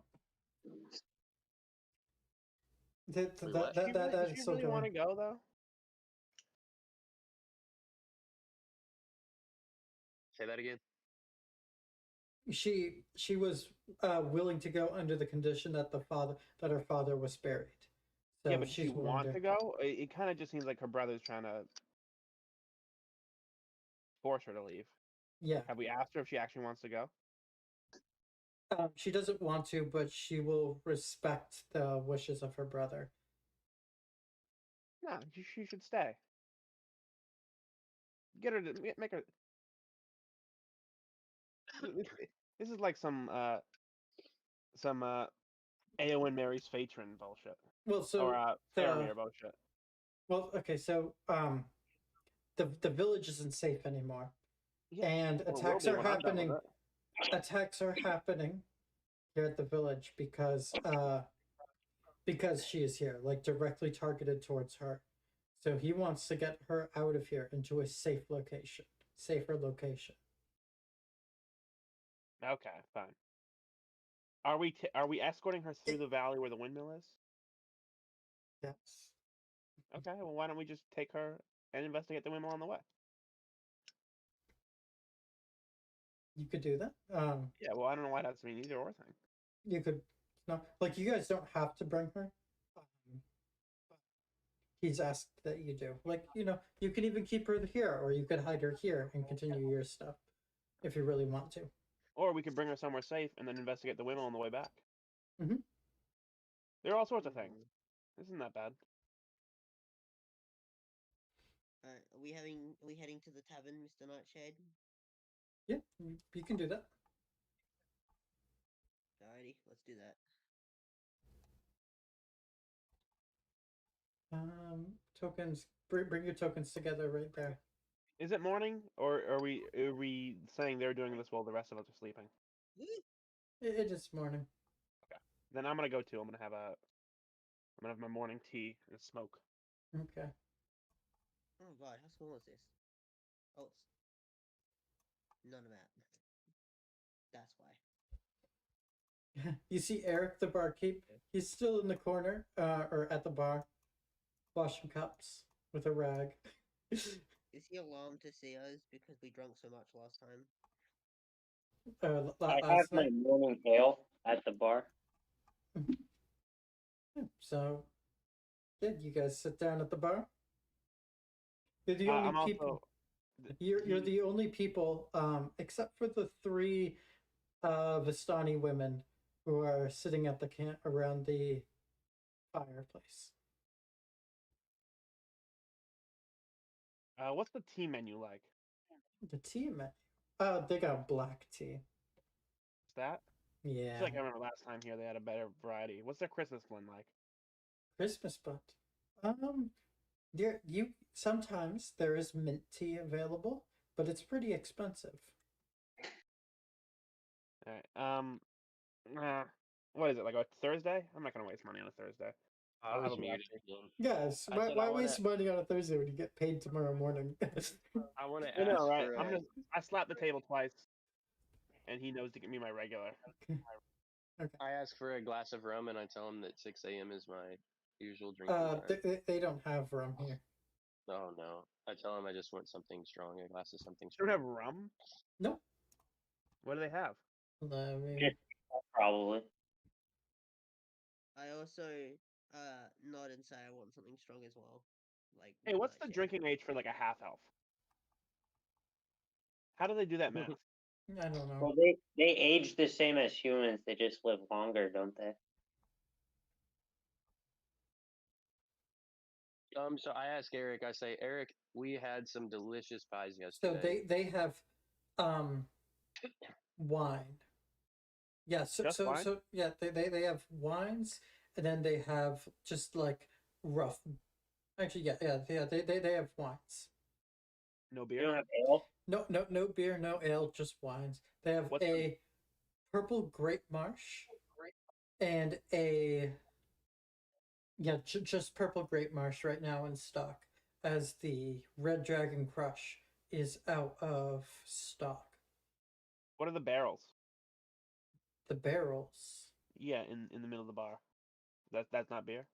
what?
that
Does
is
she
still
really want to
going.
go though?
Say that again.
She was willing to go under the condition that her father was buried. So
Yeah, but
she's
she
willing
want to go. It kind of just seems like her brother's trying to force her to leave.
Yeah.
Have we asked her if she actually wants to go?
She doesn't want to, but she will respect the wishes of her brother.
No, she should stay. Get her to make her. This is like some Eowyn marries Phaetron bullshit,
Well, so
or Faramir bullshit.
well, okay, so the village isn't safe anymore,
Yeah,
and
well,
attacks
will be
are
when I'm done with
happening.
it.
Attacks are happening here at the village because she is here, like directly targeted towards her. So he wants to get her out of here into a safer location.
Okay, fine. Are we escorting her through the valley where the windmill is?
Yes.
Okay, well, why don't we just take her and investigate the windmill on the way?
You could do that.
Yeah, well, I don't know why that's mean either or thing.
You could, no, like you guys don't have to bring her. He's asked that you do. Like, you could even keep her here, or you could hide her here and continue your stuff if you really want to.
Or we could bring her somewhere safe and then investigate the windmill on the way back.
Mm-hmm.
There are all sorts of things. This isn't that bad.
Alright, are we heading to the tavern, Mr. Nightshade?
Yeah, you can do that.
Alrighty, let's do that.
Tokens. Bring your tokens together right there.
Is it morning, or are we saying they're doing this while the rest of us are sleeping?
It is morning.
Okay, then I'm gonna go too. I'm gonna have my morning tea and smoke.
Okay.
Oh god, how small is this? Oh, it's none of that. That's why.
You see Eric, the barkeep. He's still in the corner, or at the bar, washing cups with a rag.
Is he alarmed to see us because we drank so much last time?
I have
Last
my
night.
morning ale at the bar.
So, yeah, you guys sit down at the bar. You're the only
I'm
people.
also.
You're the only people, except for the three Vistani women who are sitting at the camp around the fireplace.
What's the tea menu like?
The tea menu. They got black tea.
Is that? I
Yeah.
feel like I remember last time here they had a better variety. What's their Christmas blend like?
Christmas blend. You sometimes there is mint tea available, but it's pretty expensive.
All right. What is it, like a Thursday? I'm not gonna waste money on a Thursday.
I
I'll have
was
a black
muted
tea.
again.
Yes,
I said
why
I want
waste
to.
money on a Thursday when you get paid tomorrow morning?
I want to
I know,
ask
right?
for.
I slapped the table twice, and he knows to give me my regular.
Okay.
I ask for a glass of rum, and I tell him that 6 a.m. is my usual drinking time.
They don't have rum here.
Oh no! I tell him I just want something strong, a glass of something
You don't
strong.
have rum?
Nope.
What do they have?
I mean,
Just probably.
I also nod and say I want something strong as well. Like
Hey, what's the
Nightshade.
drinking age for like a half elf? How do they do that math?
I don't know.
Well, they age the same as humans. They just live longer, don't they?
So I ask Eric. I say, Eric, we had some delicious pies
So
yesterday.
they have um wine. Yeah,
Just wine?
yeah, they have wines, and then they have just like rough. Actually, they have wines.
No
You
beer?
don't have ale.
No beer, no ale, just wines. They have
What's
a purple grape marsh and a just purple grape marsh right now in stock, as the red dragon crush is out of stock.
what are the barrels?
The barrels.
Yeah, in the middle of the bar. That's not beer.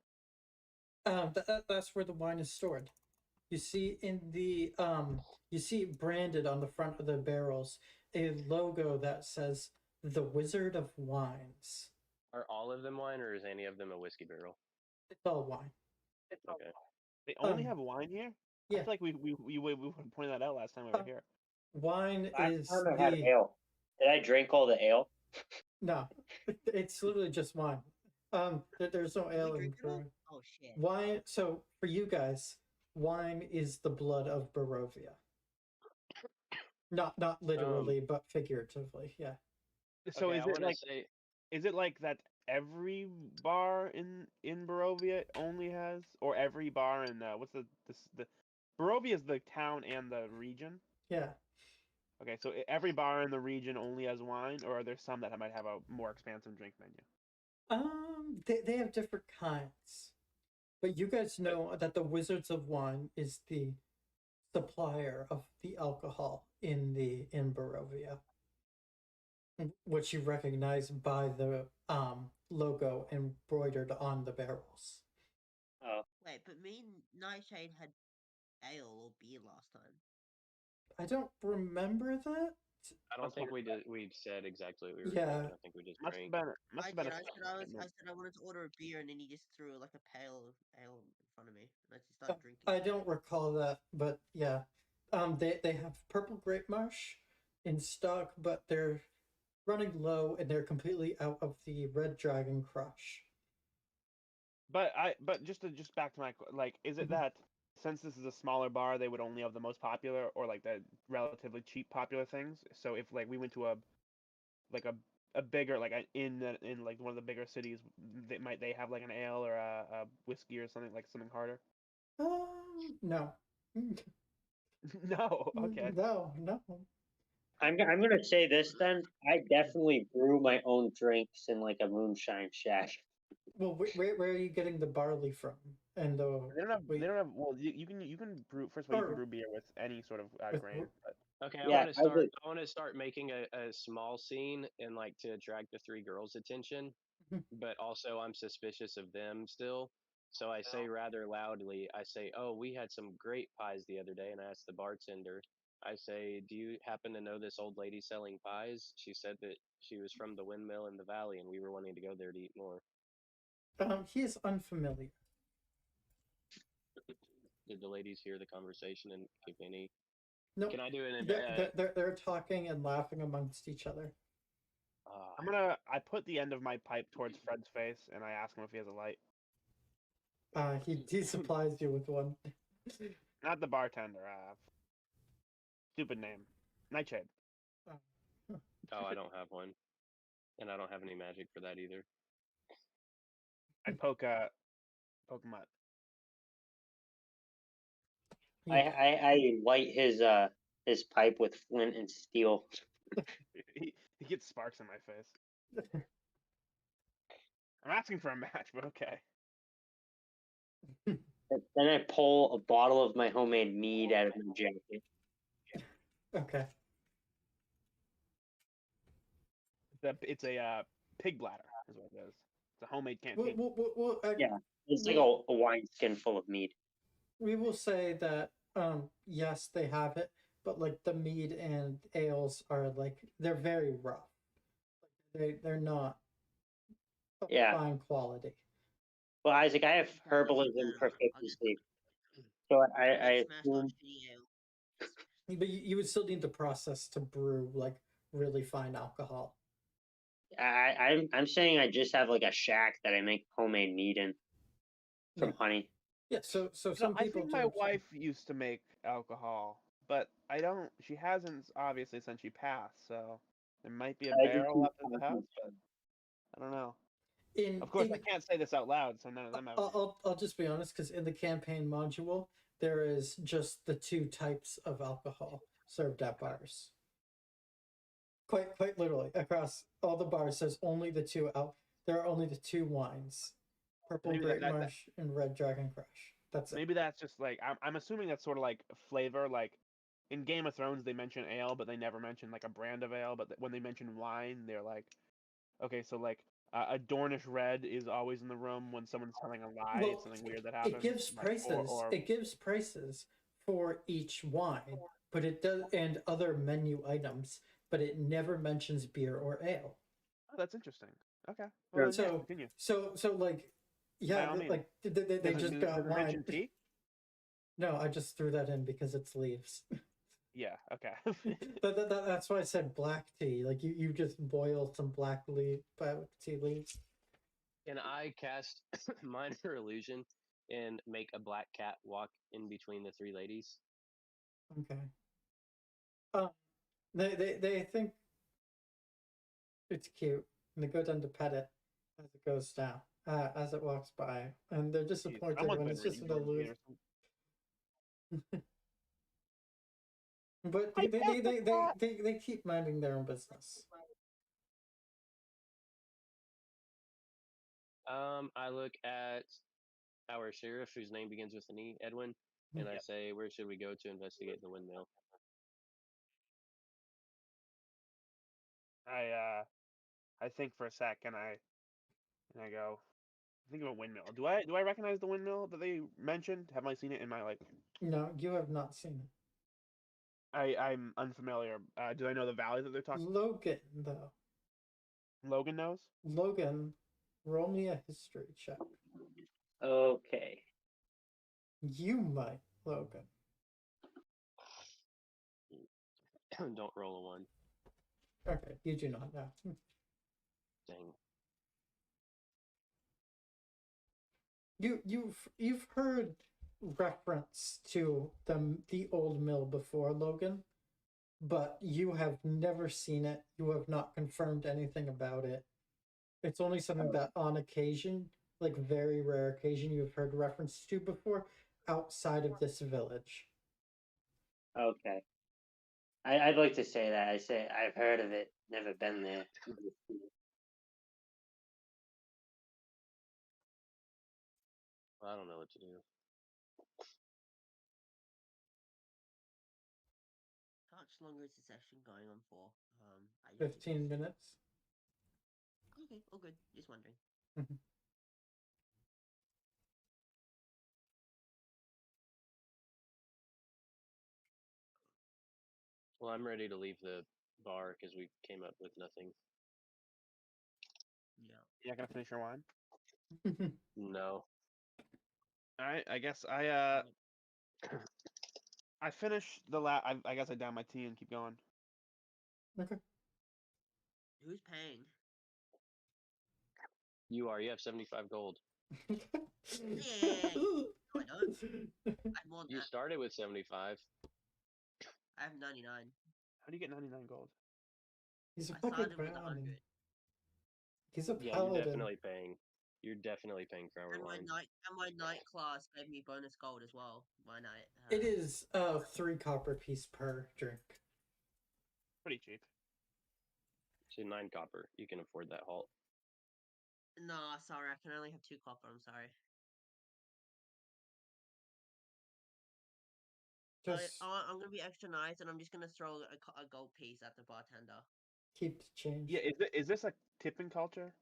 That's where the wine is stored. You see in the you see branded on the front of the barrels a logo that says the Wizard of Wines.
Are all of them wine, or is any of them a whiskey barrel?
It's all wine.
Okay.
They only
Um,
have wine here. I
yeah.
feel like we would have pointed that out last time we were here.
Wine
Last
is
time I had
the
ale. Did I drink all the ale?
no. It's literally just wine. There's no
Did we
ale in
drink it all?
brewing.
Oh shit.
Wine. So for you guys, wine is the blood of Barovia. Not literally, but figuratively. Yeah.
So
Okay, I want to say.
is it like that every bar in Barovia only has, or every bar in what's the Barovia is the town and the region?
Yeah.
Okay, so every bar in the region only has wine, or are there some that might have a more expansive drink menu?
They have different kinds, but you guys know that the Wizards of Wine is the supplier of the alcohol in Barovia, which you recognize by the logo embroidered on the barrels.
Oh,
Wait, but me and Nightshade had ale or beer last time.
I don't remember that.
I don't
That's
think
fine.
we said exactly what we were
Yeah.
drinking. I think we just
Must
drank.
have been must
I
have been
did.
a
I said I wanted to order a beer, and then he just threw like a pail of ale in front of me, and I just
Uh,
started drinking.
I don't recall that, but yeah. They have purple grape marsh in stock, but they're running low and they're completely out of the red dragon crush.
but just back to like, is it
Mhm.
that since this is a smaller bar, they would only have the most popular or like the relatively cheap popular things? So if like we went to like a bigger like in like one of the bigger cities, they have like an ale or a whiskey or something, like something harder?
No.
No, okay.
No.
I'm gonna say this then. I definitely brew my own drinks in like a moonshine shack.
Well, where are you getting the barley from? And the
They
wait,
don't have. Well, you can brew. First of all, you can
or
brew beer with any sort of
with
grain. But
Okay,
Yeah, I would.
I want to start making a small scene and like to attract the three girls' attention, but also I'm suspicious of them still. So I say rather loudly, I say, "Oh, we had some great pies the other day," and I ask the bartender, I say, "Do you happen to know this old lady selling pies? She said that she was from the windmill in the valley, and we were wanting to go there to eat more."
he is unfamiliar.
Did the ladies hear the conversation and give any?
No,
Can I do an?
they're talking and laughing amongst each other.
I put the end of my pipe towards Fred's face, and I ask him if he has a light.
He supplies you with one.
Not the bartender. Stupid name. Nightshade.
Oh, I don't have one, and I don't have any magic for that either.
I poke him up.
I light his pipe with flint and steel.
he gets sparks in my face. I'm asking for a match, but okay.
Then I pull a bottle of my homemade mead out of my jacket.
Okay.
It's a pig bladder, is what it is. It's a homemade canteen.
Yeah, it's like a wineskin full of mead.
We will say that yes, they have it, but like the mead and ales are like they're very rough. They're not of
Yeah.
fine quality.
Well, Isaac, I have herbalism proficiency, so I
Smashed on
assume
shitty ale.
But you would still need the process to brew like really fine alcohol.
I'm saying I just have like a shack that I make homemade mead in from honey.
Yeah, so
No,
some
I
people
think
do.
my wife used to make alcohol, but I don't. She hasn't obviously since she passed. So there might be a
I just
barrel
use
left at the house, but I don't know. Of course, I can't say this out loud, so none of them have.
I'll just be honest, because in the campaign module there is just the two types of alcohol served at bars. Quite literally across all the bars, there's only the two out. There are only the two wines, Purple
Maybe
Great Marsh and Red Dragon Crush. That's it.
Maybe that's just like I'm assuming that's sort of like flavor. Like in Game of Thrones, they mention ale, but they never mention like a brand of ale. But when they mention wine, they're like, okay, so like a Dornish Red is always in the room when someone's telling a lie.
Well,
it's something weird that happens.
It gives
like,
prices. It gives prices for each wine, but it does, and other menu items, but it never mentions beer or ale.
Oh, that's interesting. Okay. Well, then, yeah, continue.
So like, yeah, like they just got wine.
Mention tea?
No, I just threw that in because it's leaves.
Yeah. Okay.
That's why I said black tea. Like you just boil some black tea leaves.
Can I cast minor illusion and make a black cat walk in between the three ladies?
Okay. They think it's cute, and they go down to pet it as it goes down, as it walks by, and they're disappointed when it's just an illusion. But they keep minding their own business.
I look at our sheriff, whose name begins with an E, Edwin, and I say, where should we go to investigate the windmill?
I think for a sec, and I go, think of a windmill. Do I recognize the windmill that they mentioned? Have I seen it in my like?
No, you have not seen it.
I'm unfamiliar. Do I know the valley that they're talking?
Logan, though.
Logan knows.
Logan, roll me a history check.
Okay.
You might, Logan.
Don't roll a 1.
Okay, you do not know.
Dang.
You've heard reference to the old mill before, Logan, but you have never seen it. You have not confirmed anything about it. It's only something that on occasion, like very rare occasion, you've heard reference to before outside of this village.
Okay. I'd like to say that. I say I've heard of it, never been there.
I don't know what to do.
How much longer is the session going on for?
15 minutes.
Okay, all good. Just wondering.
Well, I'm ready to leave the bar because we came up with nothing.
Yeah.
You're not gonna finish your wine?
No.
All right. I guess I finish the I guess I down my tea and keep going.
Okay.
Who's paying?
You are. You have 75 gold.
Yeah. No, I don't. I have more than
You
that.
started with 75.
I have 99.
How do you get 99 gold?
He's a
I
fucking
started with 100.
paladin. He's a
Yeah,
paladin.
you're definitely paying. You're definitely paying for our
And
wine.
my night class gave me bonus gold as well. My night.
It is 3 copper piece per drink.
Pretty cheap.
So 9 copper. You can afford that halt.
No, sorry, I can only have 2 copper. I'm sorry.
Just
I'm gonna be extra nice, and I'm just gonna throw a gold piece at the bartender.
keep the change.
Yeah, is this a tipping culture?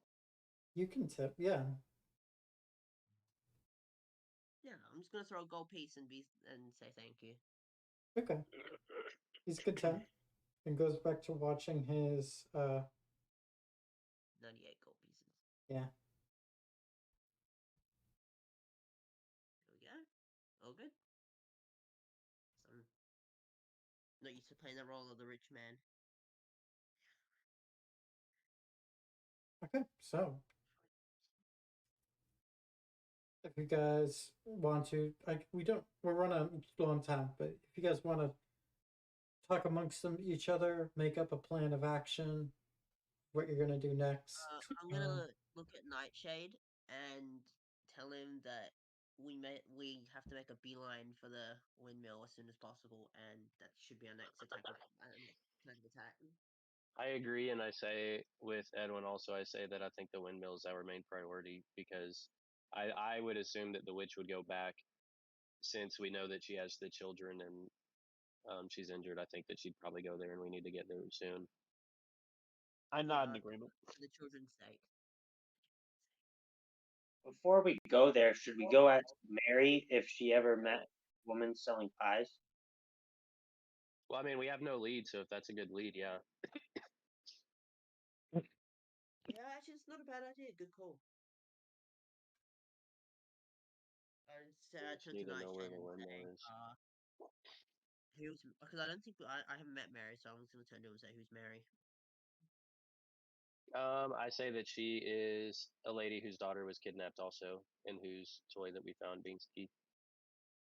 You can tip, yeah.
Yeah, I'm just gonna throw a gold piece and say thank you.
Okay. He's content and goes back to watching his
98 gold pieces.
yeah.
There we go. All good. So I'm not used to playing the role of the rich man.
Okay, so if you guys want to, like, we're running low on time, but if you guys want to talk amongst each other, make up a plan of action, what you're gonna do next.
I'm gonna look at Nightshade and tell him that we have to make a beeline for the windmill as soon as possible, and that should be our next attack. Attack.
I agree, and I say with Edwin also, I say that I think the windmill is our main priority because I would assume that the witch would go back since we know that she has the children and she's injured. I think that she'd probably go there, and we need to get there soon.
I'm not in agreement.
For the children's sake.
Before we go there, should we go ask Mary if she ever met a woman selling pies?
Well, I mean, we have no lead, so if that's a good lead, yeah.
Yeah, actually, it's not a bad idea. Good call. I
Just
turn
need
to
to know where
Nightshade
the
and
windmill
say,
is.
who's because I don't think I haven't met Mary, so I'm just gonna turn to him and say, who's Mary?
I say that she is a lady whose daughter was kidnapped also, and whose toy that we found Beansky.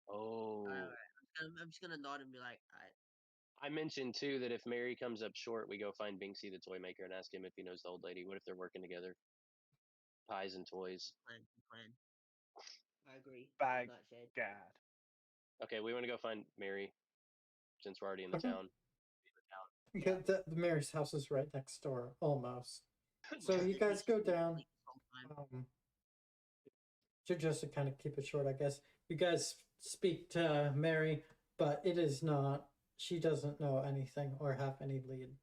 Oh.
I'm just gonna nod and be like, alright.
I mentioned too that if Mary comes up short, we go find Binksy the toy maker and ask him if he knows the old lady. What if they're working together? Pies and toys.
Plan. I agree.
By
Nightshade.
God.
Okay, we want to go find Mary since we're already in the
Okay.
town.
Yeah, the mayor's house is right next door, almost. So
Yeah,
you
the
guys
beach
go
is
down.
this whole time.
Just to kind of keep it short, I guess. You guys speak to Mary, but it is not. She doesn't know anything or have any lead.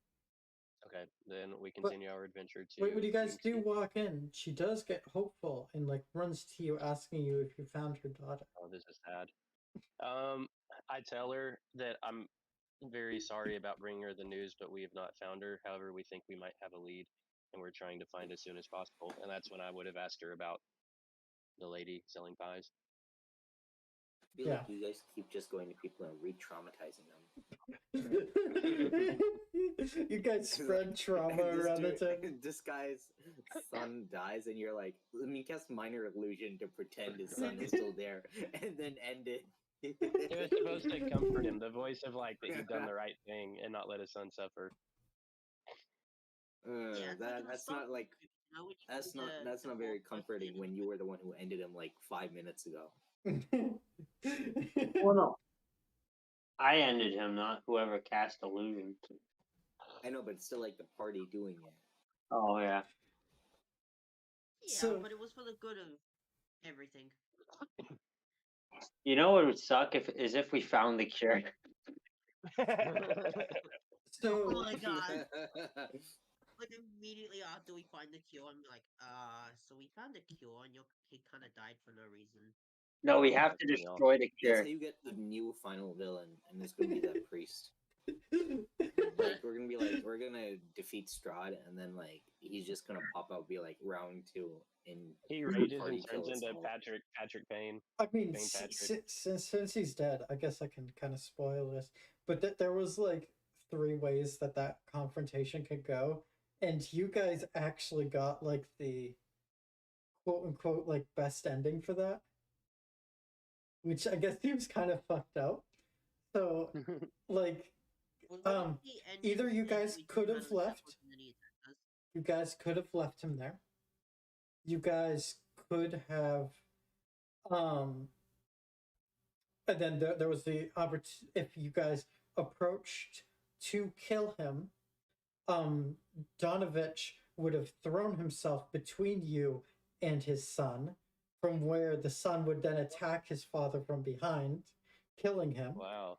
Okay, then we continue our adventure to.
Wait, when you guys do
Binksy.
walk in, she does get hopeful and like runs to you, asking you if you found her daughter.
Oh, this is sad. I tell her that I'm very sorry about bringing her the news, but we have not found her. However, we think we might have a lead, and we're trying to find as soon as possible. And that's when I would have asked her about the lady selling pies.
I feel like you guys keep just going to people and re-traumatizing them.
You guys spread trauma around the town.
This guy's son dies, and you're like, let me cast minor illusion to pretend his son is still there, and then end it.
It was supposed to comfort him, the voice of like that he'd done the right thing and not let his son suffer.
That's not like that's not very comforting when you were the one who ended him like 5 minutes ago.
Well, no. I ended him, not whoever cast illusion.
I know, but it's still like the party doing it.
Oh, yeah.
Yeah, but it was for the good of everything.
You know what would suck if we found the cure?
So,
oh my god. Like immediately after we find the cure, I'm like, so we found a cure and your kid kind of died for no reason.
No, we have to destroy the cure.
That's how you get the new final villain, and it's gonna be that priest. Like we're gonna defeat Strahd, and then like he's just gonna pop out, and be like round 2, and
he rages and turns
kills
into
all.
Patrick Payne.
I mean,
Payne Patrick.
since he's dead, I guess I can kind of spoil this. But there was like 3 ways that confrontation could go, and you guys actually got like the quote unquote like best ending for that, which I guess seems kind of fucked up. So like either you guys could have left. You guys could have left him there. You guys could have, um, and then there was the opportunity if you guys approached to kill him, Donovich would have thrown himself between you and his son, from where the son would then attack his father from behind, killing him.
Wow.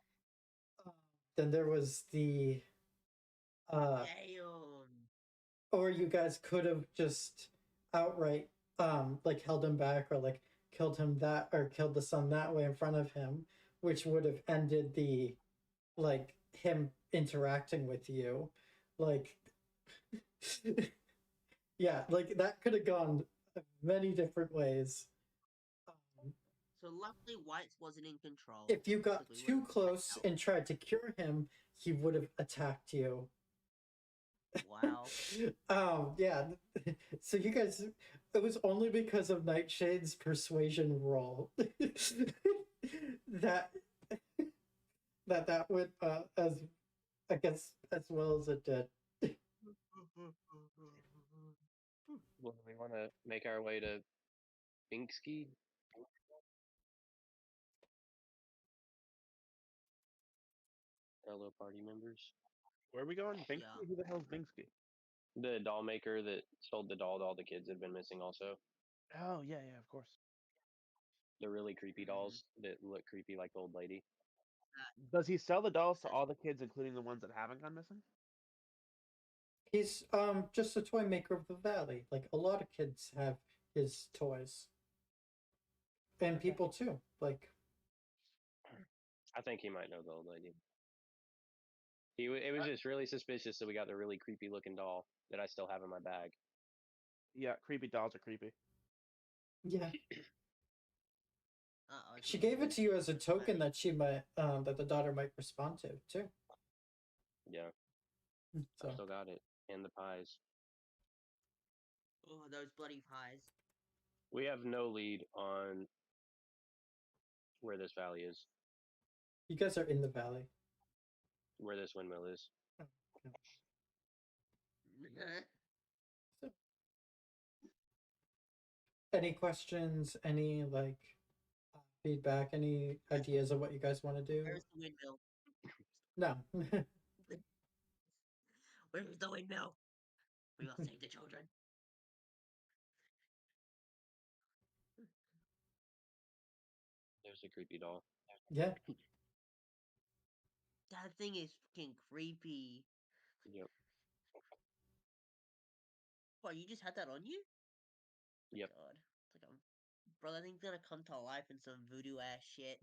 Then there was the
Damn.
or you guys could have just outright like held him back or like killed him that or killed the son that way in front of him, which would have ended the like him interacting with you. Like yeah, like that could have gone many different ways.
So luckily, Whites wasn't in control.
If you got
'cause we
too
would've
close
out.
and tried to cure him, he would have attacked you.
Wow.
Yeah. So you guys, it was only because of Nightshade's persuasion roll that that went as I guess as well as it did.
Well, we want to make our way to Binkski. Fellow party members.
Where are we going? Bingsky?
Yeah.
Who the hell's Bingsky?
The doll maker that sold the doll to all the kids that have been missing also.
Oh yeah, yeah, of course.
The really creepy dolls that look creepy like the old lady.
Does he sell the dolls to all the kids, including the ones that haven't gone missing?
He's just a toy maker of the valley. Like a lot of kids have his toys. And people too. Like
I think he might know the old lady. It was just really suspicious that we got the really creepy looking doll that I still have in my bag.
Yeah, creepy dolls are creepy.
yeah.
Uh-oh,
She gave it to you as a token that she might that the daughter might respond to too.
Yeah, I
So
still got it. And the pies.
Oh, those bloody pies.
We have no lead on where this valley is,
you guys are in the valley.
where this windmill is.
So, any questions? Any like feedback? Any ideas of what you guys want to do?
Where's the windmill?
No.
Where's the windmill? We will save the children.
There's a creepy doll.
yeah.
That thing is fucking creepy.
Yep.
What, you just had that on you?
Yep.
God. It's like bro, that thing's gonna come to life in some voodoo ass shit.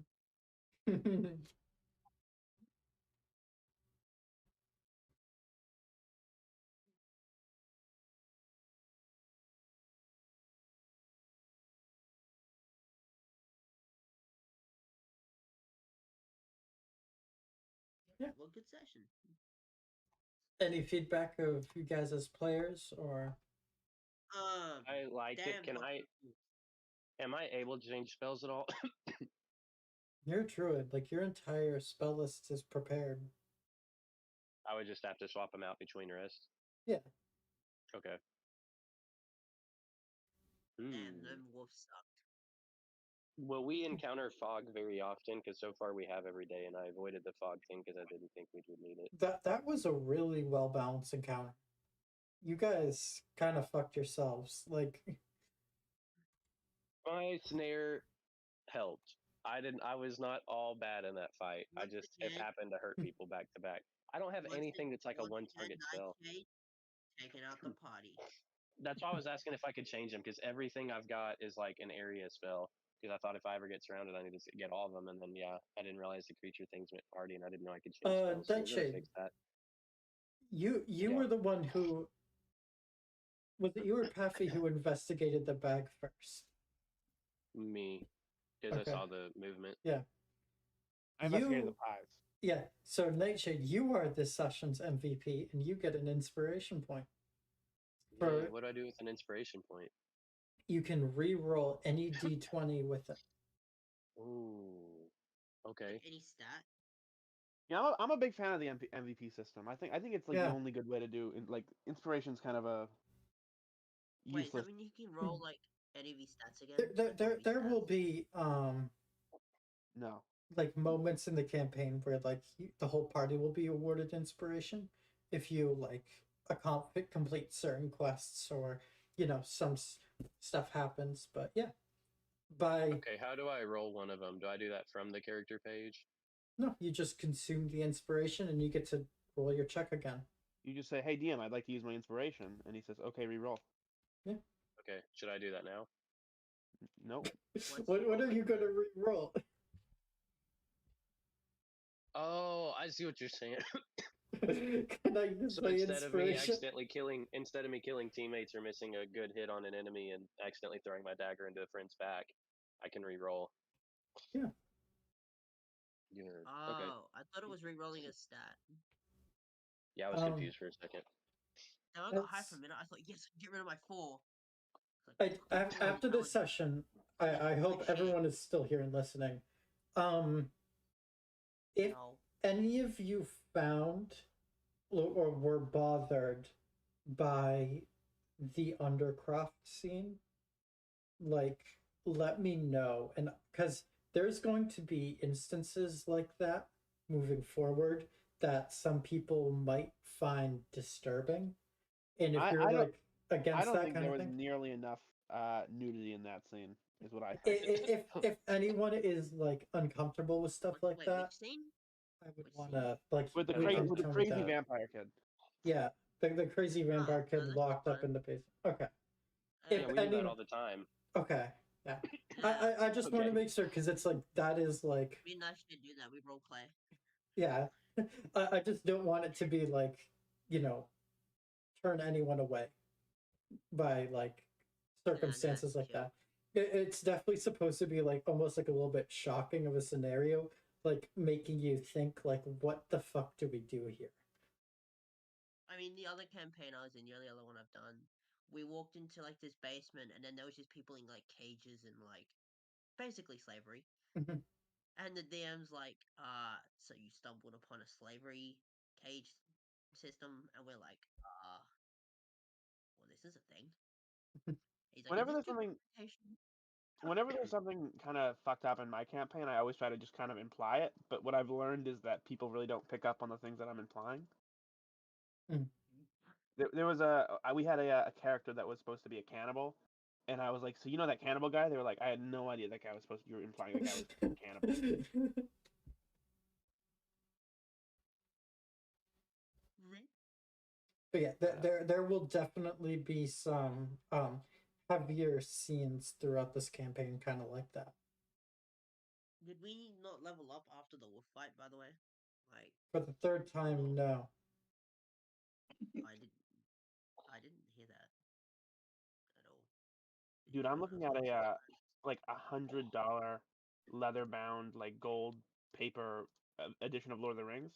Yeah.
Well, good session.
Any feedback of you guys as players or
I liked it.
Damn,
Am I able to change spells at all?
you're a druid, like your entire spell list is prepared.
I would just have to swap them out between rests.
Yeah.
Okay.
Damn,
Hmm.
them wolves sucked.
Will we encounter fog very often? Because so far we have every day, and I avoided the fog thing because I didn't think we would need it.
That was a really well balanced encounter. You guys kind of fucked yourselves. Like
My snare helped. I was not all bad in that fight. I
Once
just
again-
have happened to hurt people back to back. I don't have
Once
anything that's like a
once
one
again,
target spell.
Nightshade taking out the party.
That's why I was asking if I could change them because everything I've got is like an area spell. Because I thought if I ever get surrounded, I need to get all of them, and then yeah, I didn't realize the creature things went party, and I didn't know I could change spells. So we're gonna
Nightshade.
fix that.
you
Yeah.
were the one who was it you or Paffy who investigated the bag first?
Me, because
Okay.
I saw the movement.
Yeah.
I investigated
You-
the pies.
Yeah. So Nightshade, you are this session's MVP and you get an inspiration point. For-
Yay, what do I do with an inspiration point?
You can re-roll any D20 with it.
Ooh, okay.
Any stat?
Yeah, I'm a big fan of the MVP system. I think it's like
Yeah.
the only good way to do. Like inspiration's kind of a
Wait, does
useless.
that mean you can roll like any of these stats again?
There will be
No.
like moments in the campaign where like the whole party will be awarded inspiration if you like complete certain quests or some stuff happens. But yeah, by
Okay, how do I roll one of them? Do I do that from the character page?
no, you just consume the inspiration and you get to roll your check again.
You just say, "Hey DM, I'd like to use my inspiration," and he says, "Okay, re-roll."
Okay, should I do that now?
Nope.
What are you gonna re-roll?
Oh, I see what you're saying.
Can I use
So
my
instead of me
inspiration?
instead of me killing teammates or missing a good hit on an enemy and accidentally throwing my dagger into a friend's back, I can re-roll.
Yeah.
Okay.
Oh, I thought it was re-rolling a stat.
Yeah, I was confused for a second.
And I got high for a minute. I thought, yes, get rid of my 4.
After this session, I hope everyone is still here and listening. If any of you found or were bothered by the Undercroft scene, like, let me know. And because there's going to be instances like that moving forward that some people might find disturbing. And if you're like against
I don't
that
think
kind
there
of
was
thing,
nearly enough nudity in that scene. Is what I
if anyone is like uncomfortable with stuff like
Wait,
that,
which scene?
I would want to like
with the
we can
with the
tone it
crazy
down.
vampire kid.
Yeah, the crazy vampire kid
that's
locked up
fine.
in the basement. Okay.
Yeah, we do that all the time.
Okay. Yeah.
Yeah.
I just want to
Okay.
make sure because it's like that is like
Me and Nash did do that. We role play.
yeah. I just don't want it to be like turn anyone away by like circumstances like that. It's definitely supposed to be like almost like a little bit shocking of a scenario, like making you think like what the fuck do we do here?
I mean, the other campaign I was in, the only other one I've done, we walked into like this basement, and then there was just people in like cages and like basically slavery. And the DM's like, so you stumbled upon a slavery cage system, and we're like, well, this is a thing. He's like,
Whenever there's something kind of fucked up in my campaign, I always try to just kind of imply it. But what I've learned is that people really don't pick up on the things that I'm implying. There was we had a character that was supposed to be a cannibal, and I was like, so you know that cannibal guy? They were like, I had no idea that guy was supposed to. You were implying that guy was a cannibal.
But yeah, there will definitely be some heavier scenes throughout this campaign, kind of like that.
Did we not level up after the wolf fight? By the way, like
for the third time, no.
I didn't hear that at all.
Dude, I'm looking at a like $100 leather bound like gold paper edition of Lord of the Rings.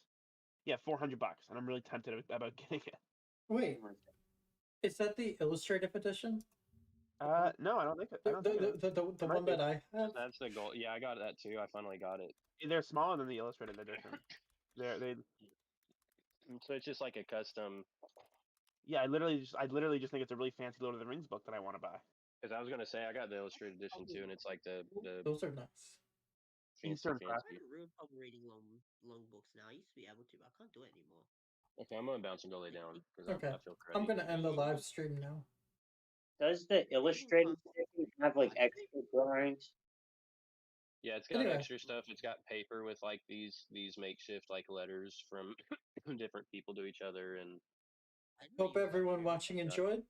Yeah, $400, and I'm really tempted about getting it.
Wait, is that the illustrative edition?
No, I don't think it. I don't think it is.
The one that I have.
That's the goal. Yeah, I got that too. I finally got it.
They're smaller than the illustrated edition. They.
So it's just like a custom.
Yeah, I literally just think it's a really fancy Lord of the Rings book that I want to buy.
Because I was gonna say I got the illustrated edition too, and it's like the
those are nice.
Eastern Press.
I real trouble reading long books now. I used to be able to, but I can't do it anymore.
Okay, I'm gonna bounce and go lay down because
Okay.
I feel cruddy.
I'm gonna end the live stream now.
Does the illustrated edition have like extra drawings?
Yeah, it's got extra stuff. It's got paper with like these makeshift like letters from different people to each other, and
hope everyone watching enjoyed.